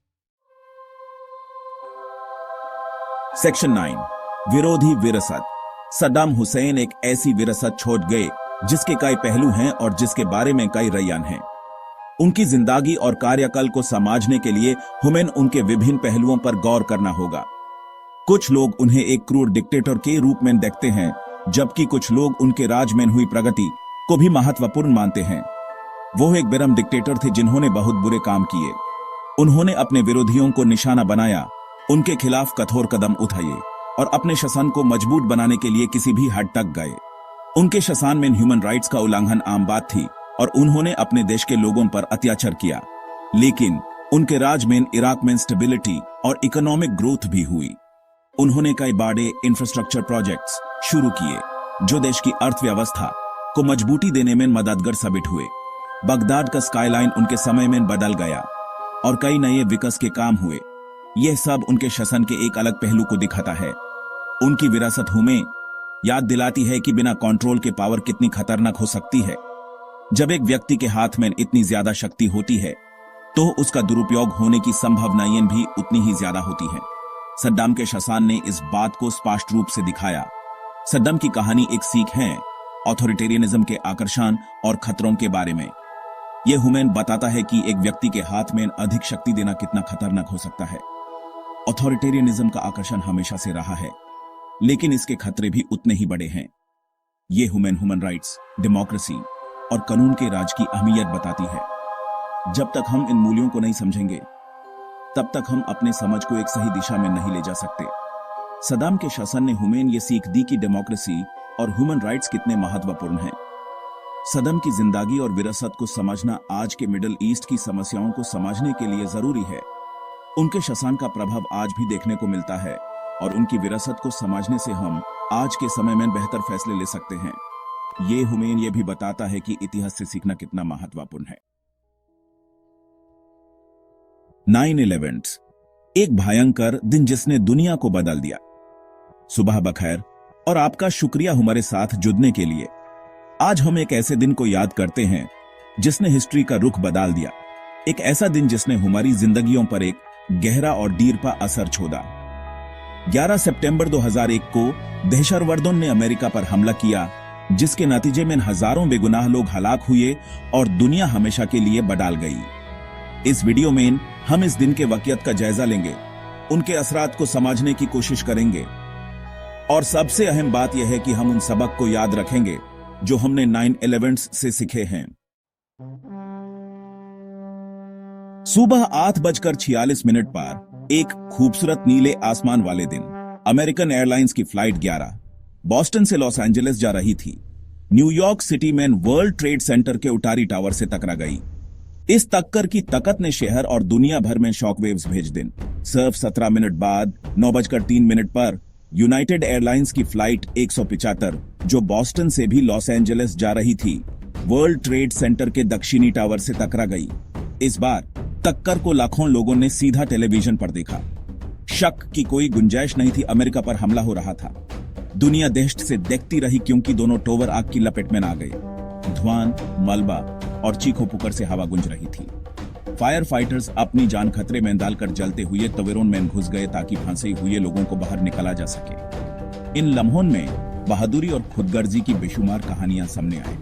सेक्शन 9 विरोधी विरासत। सद्दाम हुसैन एक ऐसी विरासत छोड़ गए जिसके कई पहलू हैं और जिसके बारे में कई रयान हैं। उनकी जिंदगी और कार्यकाल को समझने के लिए हमें उनके विभिन्न पहलुओं पर गौर करना होगा। कुछ लोग उन्हें एक क्रूर डिक्टेटर के रूप में देखते हैं, जबकि कुछ लोग उनके राज में हुई प्रगति को भी महत्वपूर्ण मानते हैं। वो एक बेरहम डिक्टेटर थे जिन्होंने बहुत बुरे काम किए। उन्होंने अपने विरोधियों को निशाना बनाया, उनके खिलाफ कठोर कदम उठाए और अपने शासन को मजबूत बनाने के लिए किसी भी हद तक गए। उनके शासन में ह्यूमन राइट्स का उल्लंघन आम बात थी और उन्होंने अपने देश के लोगों पर अत्याचार किया। लेकिन उनके राज में इराक में स्टेबिलिटी और इकोनॉमिक ग्रोथ भी हुई। उन्होंने कई बड़े इंफ्रास्ट्रक्चर प्रोजेक्ट्स शुरू किए जो देश की अर्थव्यवस्था को मजबूती देने में मददगार साबित हुए। बगदाद का स्काईलाइन उनके समय में बदल गया और कई नए विकास के काम हुए। यह सब उनके शासन के एक अलग पहलू को दिखाता है। उनकी विरासत हमें याद दिलाती है कि बिना कंट्रोल के पावर कितनी खतरनाक हो सकती है। जब एक व्यक्ति के हाथ में इतनी ज्यादा शक्ति होती है तो उसका दुरुपयोग होने की संभावनाएं भी उतनी ही ज्यादा होती है। सद्दाम के शसान ने इस बात को स्पष्ट रूप से दिखाया। सद्दाम की कहानी एक सीख है ऑथोरिटेरियनिज्म के आकर्षण और खतरों के बारे में। यह हुमैन बताता है कि एक व्यक्ति के हाथ में अधिक शक्ति देना कितना खतरनाक हो सकता है। ऑथोरिटेरियनिज्म का आकर्षण हमेशा से रहा है, लेकिन इसके खतरे भी उतने ही बड़े हैं। यह हुमैन ह्यूमन राइट्स, डेमोक्रेसी और कानून के राज की अहमियत बताती है। जब तक हम इन मूल्यों को नहीं समझेंगे, तब तक हम अपने समझ को एक सही दिशा में नहीं ले जा सकते। सद्दाम के शासन ने हुमैन ये सीख दी कि डेमोक्रेसी और ह्यूमन राइट्स कितने महत्वपूर्ण हैं। सद्दाम की जिंदगी और विरासत को समझना आज के मिडिल ईस्ट की समस्याओं को समझने के लिए जरूरी है। उनके शासन का प्रभाव आज भी देखने को मिलता है और उनकी विरासत को समझने से हम आज के समय में बेहतर फैसले ले सकते हैं। ये हुमैन ये भी बताता है कि इतिहास से सीखना कितना महत्वपूर्ण है। 9/11 एक भयंकर दिन जिसने दुनिया को बदल दिया। सुबह बखैर और आपका शुक्रिया हमारे साथ जुड़ने के लिए। आज हम एक ऐसे दिन को याद करते हैं जिसने हिस्ट्री का रुख बदल दिया। एक ऐसा दिन जिसने हमारी जिंदगियों पर एक गहरा और डीरपा असर छोड़ा। 11 सितंबर 2001 को दहशतवर्दों ने अमेरिका पर हमला किया, जिसके नतीजे में हजारों बेगुनाह लोग हलाक हुए और दुनिया हमेशा के लिए बदल गई। इस वीडियो में हम इस दिन के वाकयात का जायजा लेंगे, उनके असरात को समझने की कोशिश करेंगे और सबसे अहम बात यह है कि हम उन सबक को याद रखेंगे जो हमने 9/11 से सीखे हैं। सुबह 8:46 पर एक खूबसूरत नीले आसमान वाले दिन अमेरिकन एयरलाइंस की फ्लाइट 11 बॉस्टन से लॉस एंजलिस जा रही थी। न्यूयॉर्क सिटी में वर्ल्ड ट्रेड सेंटर के उटारी टावर से टकरा गई। इस टक्कर की ताकत ने शहर और दुनिया भर में शॉकवेव्स भेज दी। सिर्फ 17 मिनट बाद 9:03 पर यूनाइटेड एयरलाइंस की फ्लाइट 175 जो बॉस्टन से भी लॉस एंजलिस जा रही थी, वर्ल्ड ट्रेड सेंटर के दक्षिणी टावर से टकरा गई। इस बार टक्कर को लाखों लोगों ने सीधा टेलीविजन पर देखा। शक की कोई गुंजाइश नहीं थी, अमेरिका पर हमला हो रहा था। दुनिया दहशत से देखती रही क्योंकि दोनों टावर आग की लपेट में आ गए। धुआं, मलबा और चीखों पुकार से हवा गूंज रही थी। फायर फाइटर्स अपनी जान खतरे में डालकर जलते हुए टावरों में घुस गए ताकि फंसे हुए लोगों को बाहर निकाला जा सके। इन लम्हों में बहादुरी और खुदगर्जी की बेशुमार कहानियां सामने आई।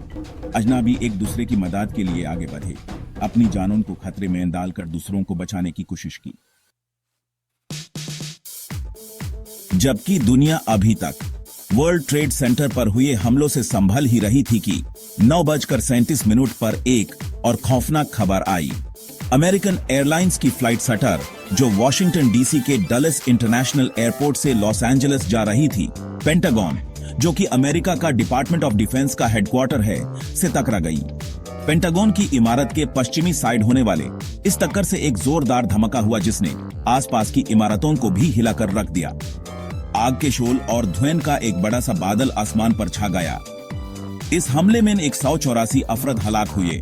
अजनबी एक दूसरे की मदद के लिए आगे बढ़े, अपनी जानों को खतरे में डालकर दूसरों को बचाने की कोशिश की। जबकि दुनिया अभी तक वर्ल्ड ट्रेड सेंटर पर हुए हमलों से संभल ही रही थी कि 9:37 पर एक और खौफनाक खबर आई। अमेरिकन एयरलाइंस की फ्लाइट सटर जो वॉशिंगटन डीसी के डलस इंटरनेशनल एयरपोर्ट से लॉस एंजलिस जा रही थी, पेंटागन जो कि अमेरिका का डिपार्टमेंट ऑफ डिफेंस का हेडक्वार्टर है, से टकरा गई। पेंटागन की इमारत के पश्चिमी साइड होने वाले इस टक्कर से एक जोरदार धमाका हुआ जिसने आसपास की इमारतों को भी हिलाकर रख दिया। आग के शोल और धुएं का एक बड़ा सा बादल आसमान पर छा गया। इस हमले में 184 अफराद हलाक हुए,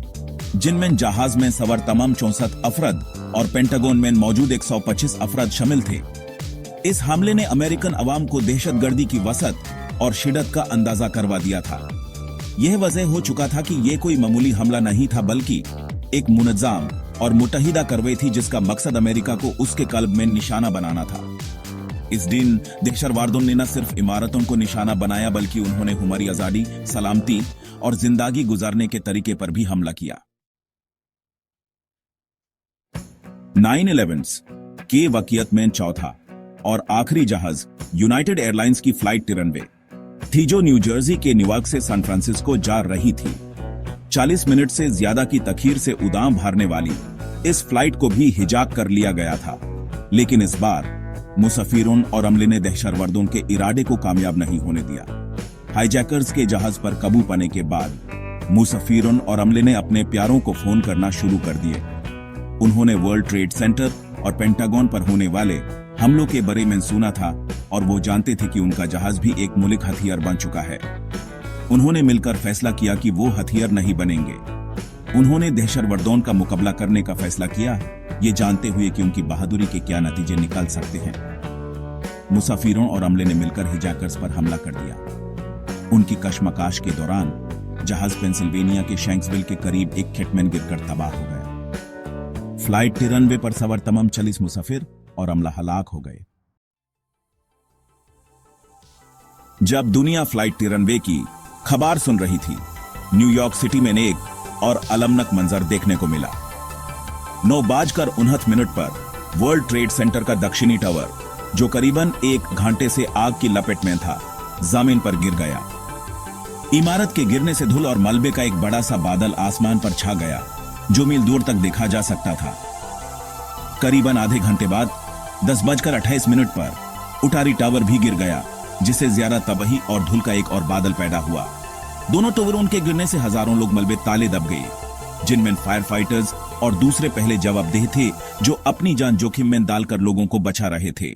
जिनमें जहाज में सवार तमाम 64 अफराद और पेंटागन में मौजूद 125 अफराद शामिल थे। इस हमले ने अमेरिकन अवाम को दहशतगर्दी की वसत और शिद्दत का अंदाजा करवा दिया था। यह वजह हो चुका था कि यह कोई मामूली हमला नहीं था, बल्कि एक मुनज़्ज़म और मुत्तहिदा कार्रवाई थी जिसका मकसद अमेरिका को उसके कल्ब में निशाना बनाना था। इस दिन दहशतवादियों ने न सिर्फ इमारतों को निशाना बनाया, बल्कि उन्होंने हमारी आजादी, सलामती और जिंदगी गुजारने के तरीके पर भी हमला किया। 9/11 के वाकयात में चौथा और आखिरी जहाज यूनाइटेड एयरलाइंस की फ्लाइट 93 थी जो न्यू जर्सी के न्यूयॉर्क से सैन फ्रांसिस्को जा रही थी। 40 मिनट से ज्यादा की तखीर से उड़ान भरने वाली इस फ्लाइट को भी हिजाक कर लिया गया था, लेकिन इस बार मुसाफिरों और अमले ने दहशतवर्दों के इरादे को कामयाब नहीं होने दिया। हाईजैकर्स के जहाज पर काबू पाने के बाद मुसाफिरों और अमले ने अपने प्यारों को फोन करना शुरू कर दिए। उन्होंने वर्ल्ड ट्रेड सेंटर और पेंटागन पर होने वाले हमलों के बारे में सुना था और वो जानते थे कि उनका जहाज भी एक मुल्क हथियार बन चुका है। उन्होंने मिलकर फैसला किया कि वो हथियार नहीं बनेंगे। उन्होंने दहशतवर्दों का मुकाबला करने का फैसला किया, ये जानते हुए कि उनकी बहादुरी के क्या नतीजे निकल सकते हैं। मुसाफिरों और अमले ने मिलकर हिजाकर्स पर हमला कर दिया। उनकी कशमकश के दौरान जहाज पेंसिल्वेनिया के शैंक्सविल के करीब एक खेत में गिरकर तबाह हो गया। फ्लाइट 93 पर सवार तमाम 40 मुसाफिर और अमला हलाक हो गए। जब दुनिया फ्लाइट रनवे की खबर सुन रही थी, न्यूयॉर्क सिटी में एक और अलमनक मंजर देखने को मिला। 9:59 पर वर्ल्ड ट्रेड सेंटर का दक्षिणी टावर, जो करीबन 1 घंटे से आग की लपेट में था, जमीन पर गिर गया। इमारत के गिरने से धूल और मलबे का एक बड़ा सा बादल आसमान पर छा गया, जो मील दूर तक देखा जा सकता था। करीबन आधे घंटे बाद 10:28 पर उटारी टावर भी गिर गया, जिससे ज्यादा तबाही और धूल का एक और बादल पैदा हुआ। दोनों टावरों के गिरने से हजारों लोग मलबे ताले दब गए, जिनमें फायर फाइटर्स और दूसरे पहले जवाबदेह थे, जो अपनी जान जोखिम में डालकर लोगों को बचा रहे थे।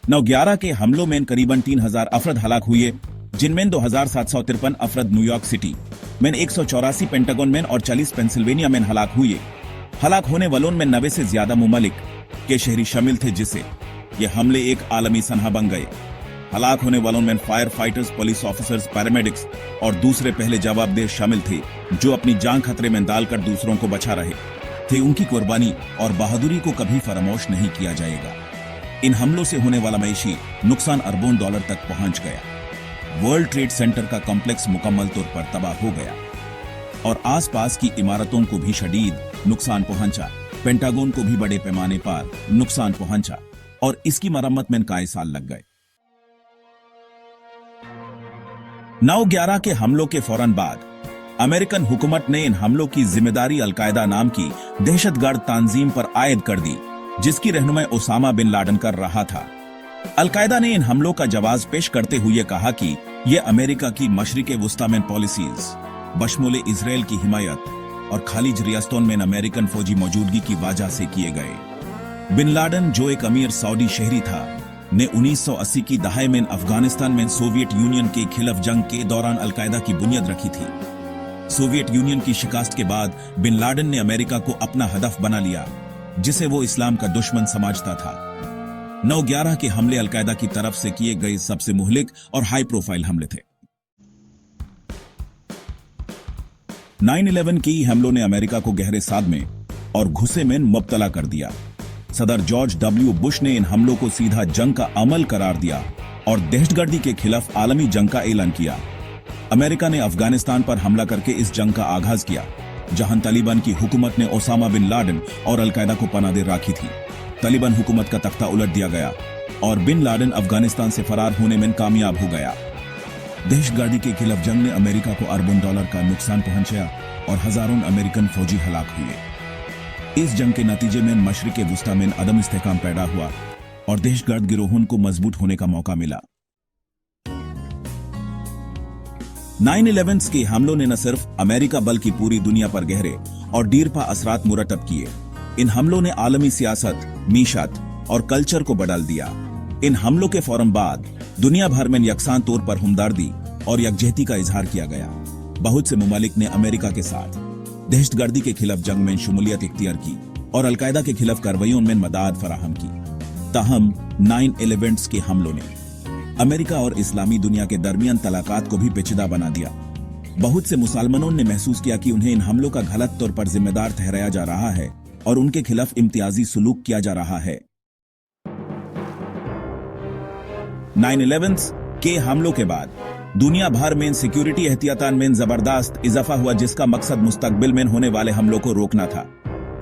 9/11 के हमलों में करीबन 3000 अफराद हलाक हुए, जिनमें 2753 अफराद न्यूयॉर्क सिटी में, 184 पेंटागन में और 40 पेंसिल्वेनिया में हलाक हुए। हलाक होने वालों में 90 से ज्यादा मुमालिक के शहरी शामिल थे, जिससे ये हमले एक आलमी सनहा बन गए। हलाक होने वालों में fire fighters, police officers, paramedics और दूसरे पहले जवाबदेह शामिल थे, जो अपनी जान खतरे में डालकर दूसरों को बचा रहे थे। उनकी कुर्बानी और बहादुरी को कभी फरामोश नहीं किया जाएगा। इन हमलों से होने वाला मईशी नुकसान अरबों डॉलर तक पहुंच गया। वर्ल्ड ट्रेड सेंटर का कॉम्प्लेक्स मुकम्मल तौर पर तबाह हो गया और आसपास की इमारतों को भी शदीद नुकसान पहुंचा। पेंटागन को भी बड़े पैमाने पर नुकसान पहुंचा और इसकी मरम्मत में कई साल लग गए। 9/11 के हमलों के फौरन बाद अमेरिकन हुकूमत ने इन हमलों की जिम्मेदारी अलकायदा नाम की दहशतगर्द तंजीम पर आयद कर दी, जिसकी रहनुमाई ओसामा बिन लादेन कर रहा था। अलकायदा ने इन हमलों का जवाब पेश करते हुए कहा कि यह अमेरिका की मशरिक़ वुस्ता में पॉलिसीज, बशमूल इजराइल की हिमायत और खालिज रियासतों में अमेरिकन फौजी मौजूदगी की वजह से किए गए। बिन लादेन, जो एक अमीर सऊदी शहरी था, ने 1980 की दहाई में अफगानिस्तान में सोवियत यूनियन के खिलाफ जंग के दौरान अलकायदा की बुनियाद रखी थी। सोवियत यूनियन की शिकस्त के बाद बिन लादेन ने अमेरिका को अपना हदफ बना लिया, जिसे वो इस्लाम का दुश्मन समझता था। 9/11 के हमले अलकायदा की तरफ से किए गए सबसे मुहलिक और हाई प्रोफाइल हमले थे। 9/11 की हमलों ने अमेरिका को गहरे सादमे और गुस्से में मुब्तला कर दिया। सदर जॉर्ज डब्ल्यू बुश ने इन हमलों को सीधा जंग का अमल करार दिया और दहशतगर्दी के खिलाफ आलमी जंग का ऐलान किया। अमेरिका ने अफगानिस्तान पर हमला करके इस जंग का आगाज किया, जहां तालिबान की हुकूमत ने ओसामा बिन लादेन और अलकायदा को पनाह दे रखी थी। तालिबान हुकूमत का तख्ता उलट दिया गया और बिन लादेन अफगानिस्तान से फरार होने में कामयाब हो गया। दहशतगर्दी के खिलाफ जंग ने अमेरिका को अरबों डॉलर का नुकसान पहुंचाया और हजारों अमेरिकन फौजी हलाक हुए। इस जंग के नतीजे में मशरिक़ वुस्ता में अदम इस्तेहकाम पैदा हुआ और दहशतगर्द गिरोहों को मजबूत होने का मौका मिला। 9/11 के हमलों ने न सिर्फ अमेरिका बल्कि पूरी दुनिया पर गहरे और दीरपा असरात मुरतब किए। इन हमलों ने आलमी सियासत, मीशत और कल्चर को बदल दिया। इन हमलों के फौरन बाद दुनिया भर में यकसान तौर पर हमदर्दी और यकजहती का इजहार किया गया। बहुत से मुमालिक ने अमेरिका के साथ दहशतगर्दी के खिलाफ जंग में शमूलियत इख्तियार की और अलकायदा के खिलाफ कार्रवाइयों में मदद फराहम की। ताहम 9/11 के हमलों ने अमेरिका और इस्लामी दुनिया के दरमियान तलाकात को भी पेचीदा बना दिया। बहुत से मुसलमानों ने महसूस किया कि उन्हें इन हमलों का गलत तौर पर जिम्मेदार ठहराया जा रहा है और उनके खिलाफ इम्तियाजी सुलूक किया जा रहा है। 9/11 के हमलों के बाद दुनिया भर में सिक्योरिटी एहतियातान में जबरदस्त इजाफा हुआ, जिसका मकसद मुस्तकबिल में होने वाले हमलों को रोकना था।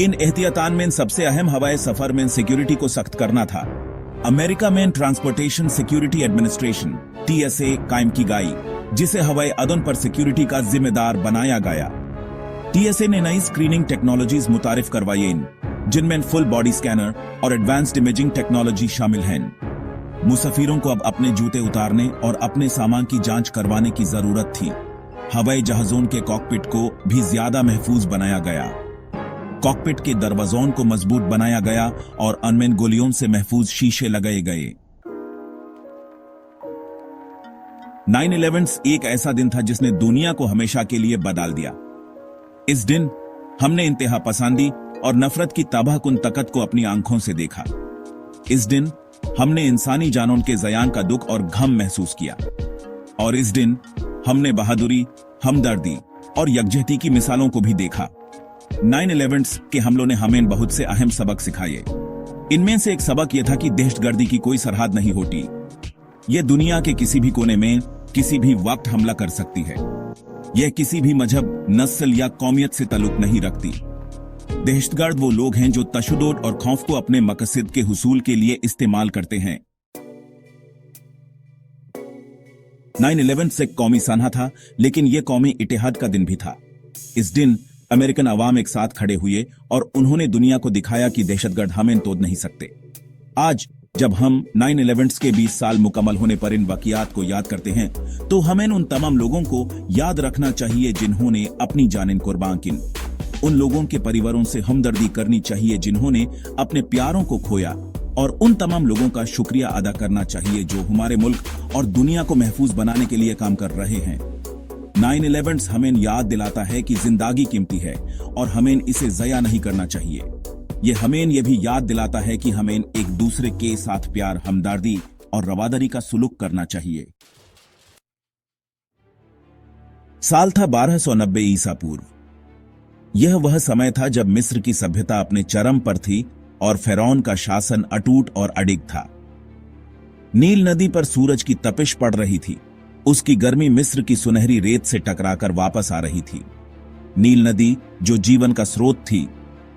इन एहतियातान में सबसे अहम हवाई सफर में सिक्योरिटी को सख्त करना था। अमेरिका में ट्रांसपोर्टेशन सिक्योरिटी एडमिनिस्ट्रेशन TSA कायम की गई, जिसे हवाई अड्डों पर सिक्योरिटी का जिम्मेदार बनाया गया। TSA ने नई स्क्रीनिंग टेक्नोलॉजीज मुतारिफ करवाई, जिनमें फुल बॉडी स्कैनर और एडवांस्ड इमेजिंग टेक्नोलॉजी शामिल है। मुसाफिरों को अब अपने जूते उतारने और अपने सामान की जांच करवाने की जरूरत थी। हवाई जहाजों के कॉकपिट को भी ज्यादा महफूज बनाया गया। कॉकपिट के दरवाजों को मजबूत बनाया गया और उनमें गोलियों से महफूज शीशे लगाए गए। 9/11 एक ऐसा दिन था जिसने दुनिया को हमेशा के लिए बदल दिया। इस दिन हमने इंतहा पसंदी और नफरत की तबाहकुन ताकत को अपनी आंखों से देखा। इस दिन हमने इंसानी जानों के ज़यान का दुख और गम महसूस किया और इस दिन हमने बहादुरी, हमदर्दी और यकजहती की मिसालों को भी देखा। 9/11 के हमलों ने हमें बहुत से अहम सबक सिखाए। इनमें से एक सबक यह था कि दहशतगर्दी की कोई सरहद नहीं होती। यह दुनिया के किसी भी कोने में किसी भी वक्त हमला कर सकती है। यह किसी भी मजहब, नस्ल या कौमियत से ताल्लुक नहीं रखती। दहशतगर्द वो लोग हैं जो तशद्दुद और खौफ को अपने मकसद के हुसूल के लिए इस्तेमाल करते हैं। 9/11 से कौमी सनहा था, लेकिन यह कौमी इत्तेहाद का दिन भी था। इस दिन अमेरिकन अवाम एक साथ खड़े हुए और उन्होंने दुनिया को दिखाया कि दहशतगर्द हमें तोड़ नहीं सकते। आज जब हम 9/11 के 20 साल मुकम्मल होने पर इन वाकयात को याद करते हैं, तो हमें उन तमाम लोगों को याद रखना चाहिए जिन्होंने अपनी जानें कुर्बान की। उन लोगों के परिवारों से हमदर्दी करनी चाहिए जिन्होंने अपने प्यारों को खोया, और उन तमाम लोगों का शुक्रिया अदा करना चाहिए जो हमारे मुल्क और दुनिया को महफूज बनाने के लिए काम कर रहे हैं। 9/11 हमें याद दिलाता है कि जिंदगी कीमती है और हमें इसे ज़या नहीं करना चाहिए। यह हमें यह भी याद दिलाता है कि हमें एक दूसरे के साथ प्यार, हमदर्दी और रवादारी का सुलूक करना चाहिए। साल था 1290 ईसा पूर्व। यह वह समय था जब मिस्र की सभ्यता अपने चरम पर थी और फिरौन का शासन अटूट और अडिग था। नील नदी पर सूरज की तपिश पड़ रही थी। उसकी गर्मी मिस्र की सुनहरी रेत से टकराकर वापस आ रही थी। नील नदी, जो जीवन का स्रोत थी,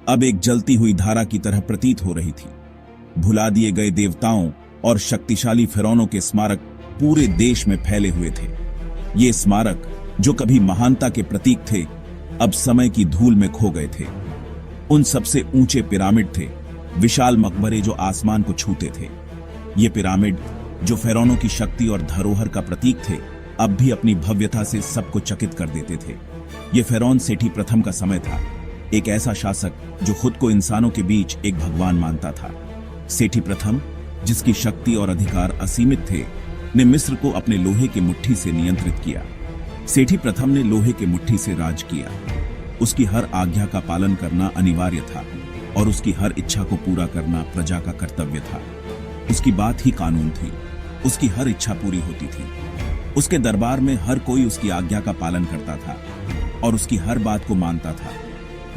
अब एक जलती हुई धारा की तरह प्रतीत हो रही थी। भुला दिए गए देवताओं और शक्तिशाली फिरौनों के स्मारक पूरे देश में फैले हुए थे। ये स्मारक, जो कभी महानता के प्रतीक थे, अब समय की धूल में खो गए थे। उन सबसे ऊंचे पिरामिड थे, विशाल मकबरे जो आसमान को छूते थे। ये पिरामिड, जो फिरौनों की शक्ति और धरोहर का प्रतीक थे, अब भी अपनी भव्यता से सबको चकित कर देते थे। ये फिरौन सेठी प्रथम का समय था, एक ऐसा शासक जो खुद को इंसानों के बीच एक भगवान मानता था। सेठी प्रथम, जिसकी शक्ति और अधिकार असीमित थे, ने मिस्र को अपने लोहे की मुट्ठी से नियंत्रित किया। सेठी प्रथम ने लोहे की मुट्ठी से राज किया। उसकी हर आज्ञा का पालन करना अनिवार्य था और उसकी हर इच्छा को पूरा करना प्रजा का कर्तव्य था। उसकी बात ही कानून थी। उसकी हर इच्छा पूरी होती थी। उसके दरबार में हर कोई उसकी आज्ञा का पालन करता था और उसकी हर बात को मानता था।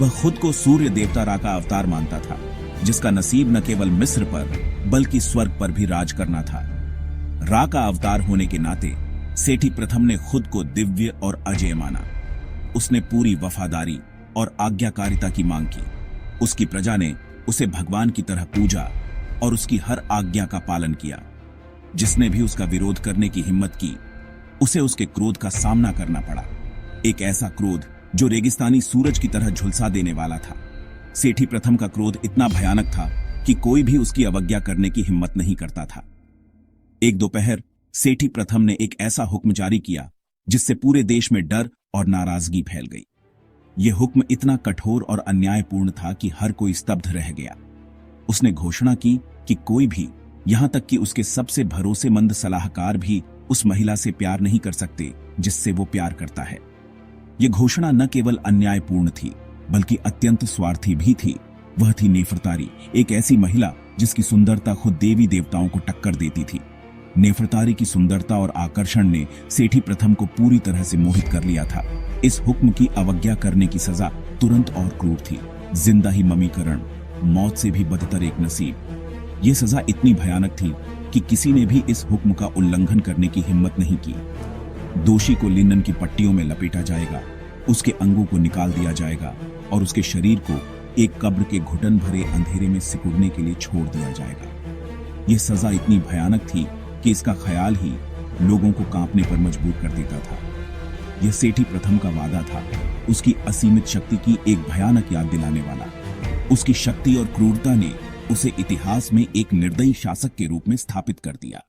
वह खुद को सूर्य देवता रा का अवतार मानता था, जिसका नसीब न केवल मिस्र पर बल्कि स्वर्ग पर भी राज करना था। रा का अवतार होने के नाते सेठी प्रथम ने खुद को दिव्य और अजय माना। उसने पूरी वफादारी और आज्ञाकारिता की मांग की। उसकी प्रजा ने उसे भगवान की तरह पूजा और उसकी हर आज्ञा का पालन किया। जिसने भी उसका विरोध करने की हिम्मत की, उसे उसके क्रोध का सामना करना पड़ा। एक ऐसा क्रोध जो रेगिस्तानी सूरज की तरह झुलसा देने वाला था। सेठी प्रथम का क्रोध इतना भयानक था कि कोई भी उसकी अवज्ञा करने की हिम्मत नहीं करता था। एक दोपहर सेठी प्रथम ने एक ऐसा हुक्म जारी किया जिससे पूरे देश में डर और नाराजगी फैल गई। यह हुक्म इतना कठोर और अन्यायपूर्ण था कि हर कोई स्तब्ध रह गया। उसने घोषणा की कि कोई भी, यहां तक कि उसके सबसे भरोसेमंद सलाहकार भी, उस महिला से प्यार नहीं कर सकते जिससे वो प्यार करता है। यह घोषणा न केवल अन्यायपूर्ण थी बल्कि अत्यंत स्वार्थी भी थी। वह थी नेफरतारी, एक ऐसी महिला जिसकी सुंदरता खुद देवी देवताओं को टक्कर देती थी। नेफरतारी की सुंदरता और आकर्षण ने सेठी प्रथम को पूरी तरह से मोहित कर लिया था। इस हुक्म की अवज्ञा करने की सजा तुरंत और क्रूर थी, जिंदा ही ममीकरण, मौत से भी बदतर एक नसीब। यह सजा इतनी भयानक थी कि किसी ने भी इस हुक्म का उल्लंघन करने की हिम्मत नहीं की। दोषी को लिनन की पट्टियों में लपेटा जाएगा, उसके अंगों को निकाल दिया जाएगा और उसके शरीर को एक कब्र के घुटन भरे अंधेरे में सिकुड़ने के लिए छोड़ दिया जाएगा। यह सजा इतनी भयानक थी कि इसका ख्याल ही लोगों को कांपने पर मजबूर कर देता था। यह सेठी प्रथम का वादा था, उसकी असीमित शक्ति की एक भयानक याद दिलाने वाला। उसकी शक्ति और क्रूरता ने उसे इतिहास में एक निर्दयी शासक के रूप में स्थापित कर दिया।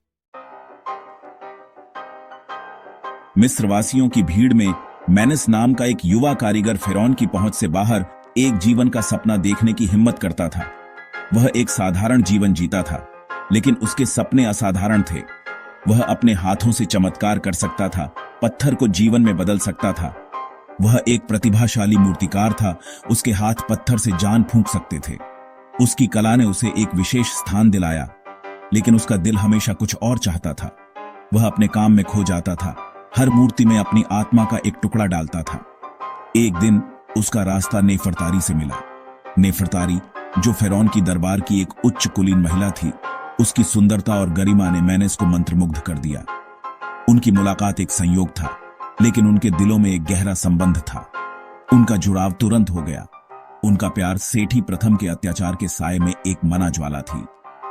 मिस्रवासियों की भीड़ में मेनेस नाम का एक युवा कारीगर फिरौन की पहुंच से बाहर एक जीवन का सपना देखने की हिम्मत करता था। वह एक साधारण जीवन जीता था, लेकिन उसके सपने असाधारण थे। वह अपने हाथों से चमत्कार कर सकता था, पत्थर को जीवन में बदल सकता था। वह एक प्रतिभाशाली मूर्तिकार था, उसके हाथ पत्थर से जान फूंक सकते थे। उसकी कला ने उसे एक विशेष स्थान दिलाया, लेकिन उसका दिल हमेशा कुछ और चाहता था। वह अपने काम में खो जाता था, हर मूर्ति में अपनी आत्मा का एक टुकड़ा डालता था। एक दिन उसका रास्ता नेफरतारी से मिला। नेफरतारी, जो फिरौन की दरबार की एक उच्च कुलीन महिला थी। उसकी सुंदरता और गरिमा ने मैनेस को मंत्रमुग्ध कर दिया। उनकी मुलाकात एक संयोग था, लेकिन उनके दिलों में एक गहरा संबंध था। उनका जुड़ाव तुरंत हो गया। उनका प्यार सेठी प्रथम के अत्याचार के साए में एक मना ज्वाला थी।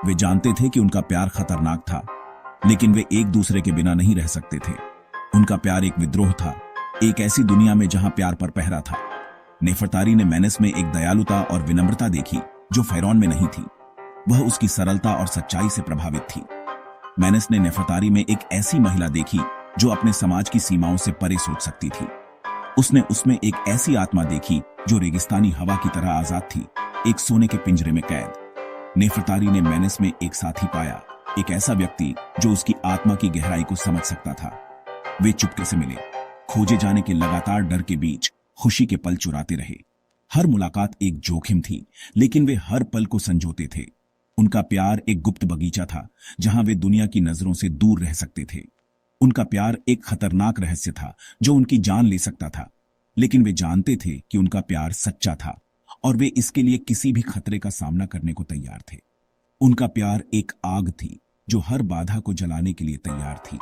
वे जानते थे कि उनका प्यार खतरनाक था, लेकिन वे एक दूसरे के बिना नहीं रह सकते थे। उनका प्यार एक विद्रोह था, एक ऐसी दुनिया में जहां प्यार पर पहरा था। नेफरतारी ने मैनेस में एक दयालुता और विनम्रता देखी जो फिरौन में नहीं थी। वह उसकी सरलता और सच्चाई से प्रभावित थी। मैनेस ने नेफरतारी में एक ऐसी महिला देखी जो अपने समाज की सीमाओं से परे सोच सकती थी। उसने उसमें एक ऐसी आत्मा देखी जो रेगिस्तानी हवा की तरह आजाद थी, एक सोने के पिंजरे में कैद। नेफरतारी ने मैनेस में एक साथी पाया, एक ऐसा व्यक्ति जो उसकी आत्मा की गहराई को समझ सकता था। वे चुपके से मिले, खोजे जाने के लगातार डर के बीच खुशी के पल चुराते रहे। हर मुलाकात एक जोखिम थी, लेकिन वे हर पल को संजोते थे। उनका प्यार एक गुप्त बगीचा था जहां वे दुनिया की नजरों से दूर रह सकते थे। उनका प्यार एक खतरनाक रहस्य था जो उनकी जान ले सकता था, लेकिन वे जानते थे कि उनका प्यार सच्चा था और वे इसके लिए किसी भी खतरे का सामना करने को तैयार थे। उनका प्यार एक आग थी जो हर बाधा को जलाने के लिए तैयार थी।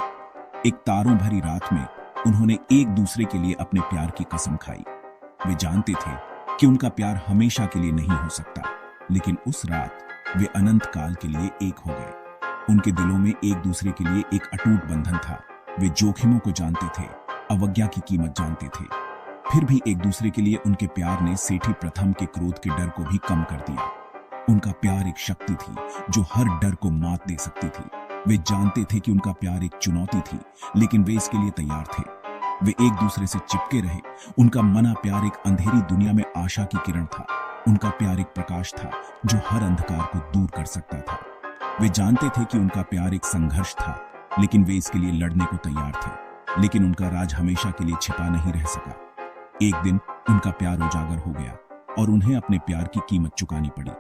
एक तारों भरी रात में उन्होंने एक दूसरे के लिए अपने प्यार की कसम खाई। वे जानते थे कि उनका प्यार हमेशा के लिए नहीं हो सकता, लेकिन उस रात वे अनंत काल के लिए एक हो गए। उनके दिलों में एक दूसरे के लिए एक अटूट बंधन था। वे जोखिमों को जानते थे, अवज्ञा की कीमत जानते थे। फिर भी एक दूसरे के लिए उनके प्यार ने सेठी प्रथम के क्रोध के डर को भी कम कर दिया। उनका प्यार एक शक्ति थी जो हर डर को मात दे सकती थी। वे जानते थे कि उनका प्यार एक चुनौती थी, लेकिन वे इसके लिए तैयार थे। वे एक दूसरे से चिपके रहे। उनका मना प्यार एक अंधेरी दुनिया में आशा की किरण था। उनका प्यार एक प्रकाश था जो हर अंधकार को दूर कर सकता था। वे जानते थे कि उनका प्यार एक संघर्ष था, लेकिन वे इसके लिए लड़ने को तैयार थे। लेकिन उनका राज हमेशा के लिए छिपा नहीं रह सका। एक दिन उनका प्यार उजागर हो गया और उन्हें अपने प्यार की कीमत चुकानी पड़ी।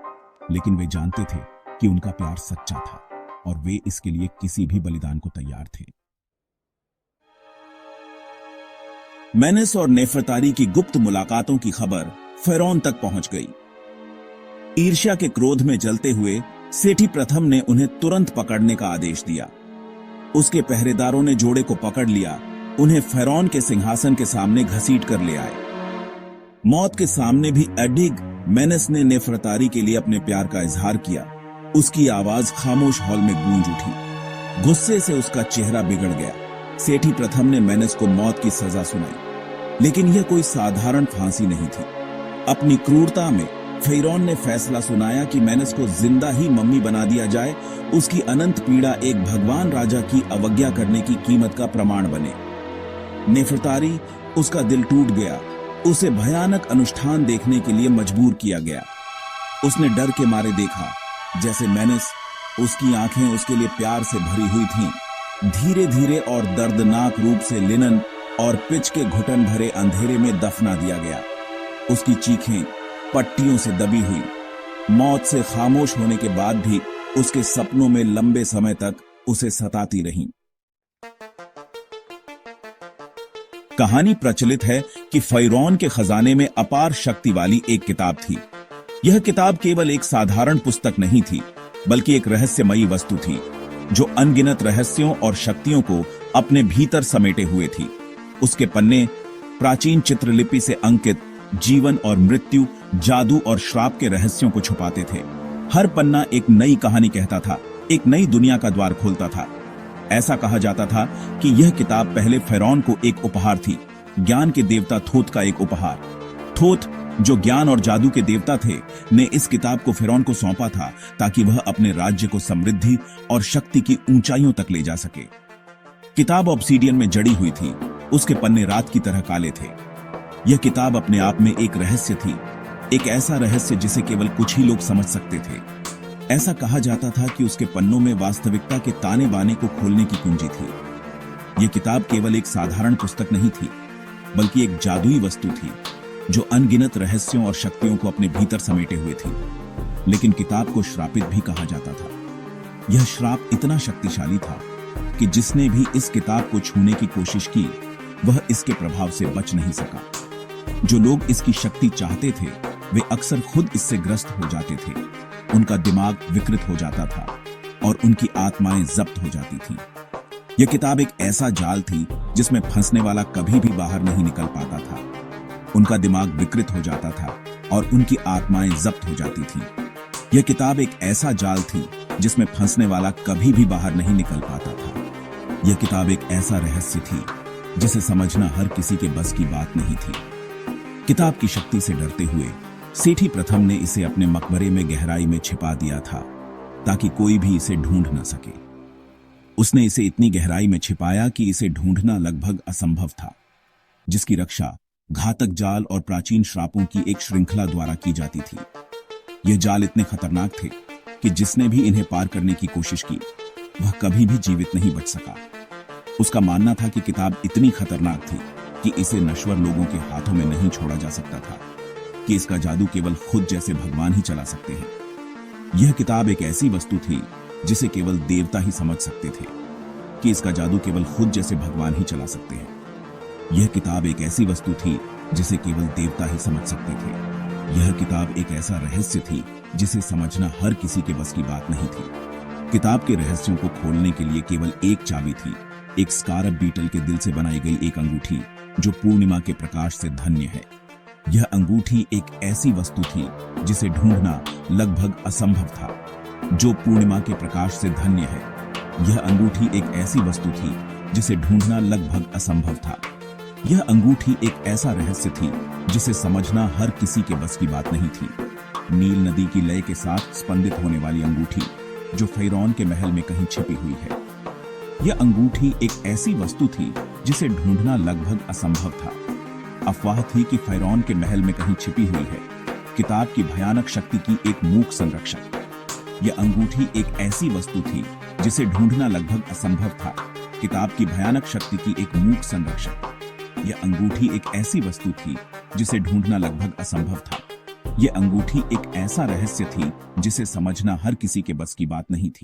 लेकिन वे जानते थे कि उनका प्यार सच्चा था और वे इसके लिए किसी भी बलिदान को तैयार थे। मैनेस और नेफरतारी की गुप्त मुलाकातों की खबर फिरौन तक पहुंच गई। ईर्ष्या के क्रोध में जलते हुए सेठी प्रथम ने उन्हें तुरंत पकड़ने का आदेश दिया। उसके पहरेदारों ने जोड़े को पकड़ लिया, उन्हें फिरौन के सिंहासन के सामने घसीट कर ले आए। मौत के सामने भी अडिग मैनेस ने नेफरतारी के लिए अपने प्यार का इजहार किया। उसकी आवाज खामोश हॉल में गूंज उठी। गुस्से से उसका चेहरा बिगड़ गया। सेठी प्रथम ने मैनेस को मौत की सजा सुनाई, लेकिन यह कोई साधारण फांसी नहीं थी। अपनी क्रूरता में फिरौन ने फैसला सुनाया कि मैनेस को जिंदा ही मम्मी बना दिया जाए। उसकी अनंत पीड़ा एक भगवान राजा की अवज्ञा करने की कीमत का प्रमाण बने। नेफरतारी, उसका दिल टूट गया। उसे भयानक अनुष्ठान देखने के लिए मजबूर किया गया। उसने डर के मारे देखा जैसे मैनेस, उसकी आंखें उसके लिए प्यार से भरी हुई थीं, धीरे धीरे और दर्दनाक रूप से लिनन और पिच के घुटन भरे अंधेरे में दफना दिया गया। उसकी चीखें पट्टियों से दबी हुई। मौत से खामोश होने के बाद भी उसके सपनों में लंबे समय तक उसे सताती रहीं। कहानी प्रचलित है कि फिरौन के खजाने में अपार शक्ति वाली एक किताब थी। यह किताब केवल एक साधारण पुस्तक नहीं थी, बल्कि एक रहस्यमयी वस्तु थी जो अनगिनत रहस्यों और शक्तियों को अपने भीतर समेटे हुए थी। उसके पन्ने प्राचीन चित्रलिपि से अंकित जीवन और मृत्यु, जादू और श्राप के रहस्यों को छुपाते थे। हर पन्ना एक नई कहानी कहता था, एक नई दुनिया का द्वार खोलता था। ऐसा कहा जाता था कि यह किताब पहले फिरौन को एक उपहार थी, ज्ञान के देवता थोथ का एक उपहार। थोथ, जो ज्ञान और जादू के देवता थे, ने इस किताब को फिरौन को सौंपा था ताकि वह अपने राज्य को समृद्धि और शक्ति की ऊंचाइयों तक ले जा सके। किताब ऑब्सीडियन में जड़ी हुई थी, उसके पन्ने रात की तरह काले थे। यह किताब अपने आप में एक रहस्य थी, एक ऐसा रहस्य जिसे केवल कुछ ही लोग समझ सकते थे। ऐसा कहा जाता था कि उसके पन्नों में वास्तविकता के ताने बाने को खोलने की कुंजी थी। यह किताब केवल एक साधारण पुस्तक नहीं थी, बल्कि एक जादुई वस्तु थी जो अनगिनत रहस्यों और शक्तियों को अपने भीतर समेटे हुए थी। लेकिन किताब को श्रापित भी कहा जाता था। यह श्राप इतना शक्तिशाली था कि जिसने भी इस किताब को छूने की कोशिश की, वह इसके प्रभाव से बच नहीं सका। जो लोग इसकी शक्ति चाहते थे, वे अक्सर खुद इससे ग्रस्त हो जाते थे। उनका दिमाग विकृत हो जाता था और उनकी आत्माएं जब्त हो जाती थीं। यह किताब एक ऐसा जाल थी जिसमें फंसने वाला कभी भी बाहर नहीं निकल पाता था। उनका दिमाग विकृत हो जाता था और उनकी आत्माएं जब्त हो जाती थीं। यह किताब एक ऐसा जाल थी जिसमें फंसने वाला कभी भी बाहर नहीं निकल पाता था। यह किताब एक ऐसा रहस्य थी जिसे समझना हर किसी के बस की बात नहीं थी। किताब की शक्ति से डरते हुए सेठी प्रथम ने इसे अपने मकबरे में गहराई में छिपा दिया था ताकि कोई भी इसे ढूंढ न सके। उसने इसे इतनी गहराई में छिपाया कि इसे ढूंढना लगभग असंभव था, जिसकी रक्षा घातक जाल और प्राचीन श्रापों की एक श्रृंखला द्वारा की जाती थी। ये जाल इतने खतरनाक थे कि जिसने भी इन्हें पार करने की कोशिश की वह कभी भी जीवित नहीं बच सका। उसका मानना था कि किताब इतनी खतरनाक थी कि इसे नश्वर लोगों के हाथों में नहीं छोड़ा जा सकता था, कि इसका जादू केवल खुद जैसे भगवान ही चला सकते हैं। यह किताब एक ऐसी वस्तु थी जिसे केवल देवता ही समझ सकते थे, कि इसका जादू केवल खुद जैसे भगवान ही चला सकते हैं। यह किताब एक ऐसी वस्तु थी जिसे केवल देवता ही समझ सकते थे। यह किताब एक ऐसा रहस्य थी जिसे समझना हर किसी के बस की बात नहीं थी। किताब के रहस्यों को खोलने के लिए केवल एक चाबी थी, एक स्कारब बीटल के दिल से बनाई गई एक अंगूठी जो पूर्णिमा के प्रकाश से धन्य है। यह अंगूठी एक ऐसी वस्तु थी जिसे ढूंढना लगभग असंभव था, जो पूर्णिमा के प्रकाश से धन्य है। यह अंगूठी एक ऐसी वस्तु थी जिसे ढूंढना लगभग असंभव था। यह अंगूठी एक ऐसा रहस्य थी जिसे समझना हर किसी के बस की बात नहीं थी। नील नदी की लय के साथ स्पंदित होने वाली अंगूठी जो फ़िरौन के महल में कहीं छिपी हुई है। यह अंगूठी एक ऐसी वस्तु थी जिसे ढूंढना लगभग असंभव था। अफवाह थी कि फ़िरौन के महल में कहीं छिपी हुई है किताब की भयानक शक्ति की एक मूक संरक्षक। यह अंगूठी एक ऐसी वस्तु थी जिसे ढूंढना लगभग असंभव था, किताब की भयानक शक्ति की एक मूक संरक्षक। यह अंगूठी एक ऐसी वस्तु थी जिसे ढूंढना लगभग असंभव था। यह अंगूठी एक ऐसा रहस्य थी जिसे समझना हर किसी के बस की बात नहीं थी।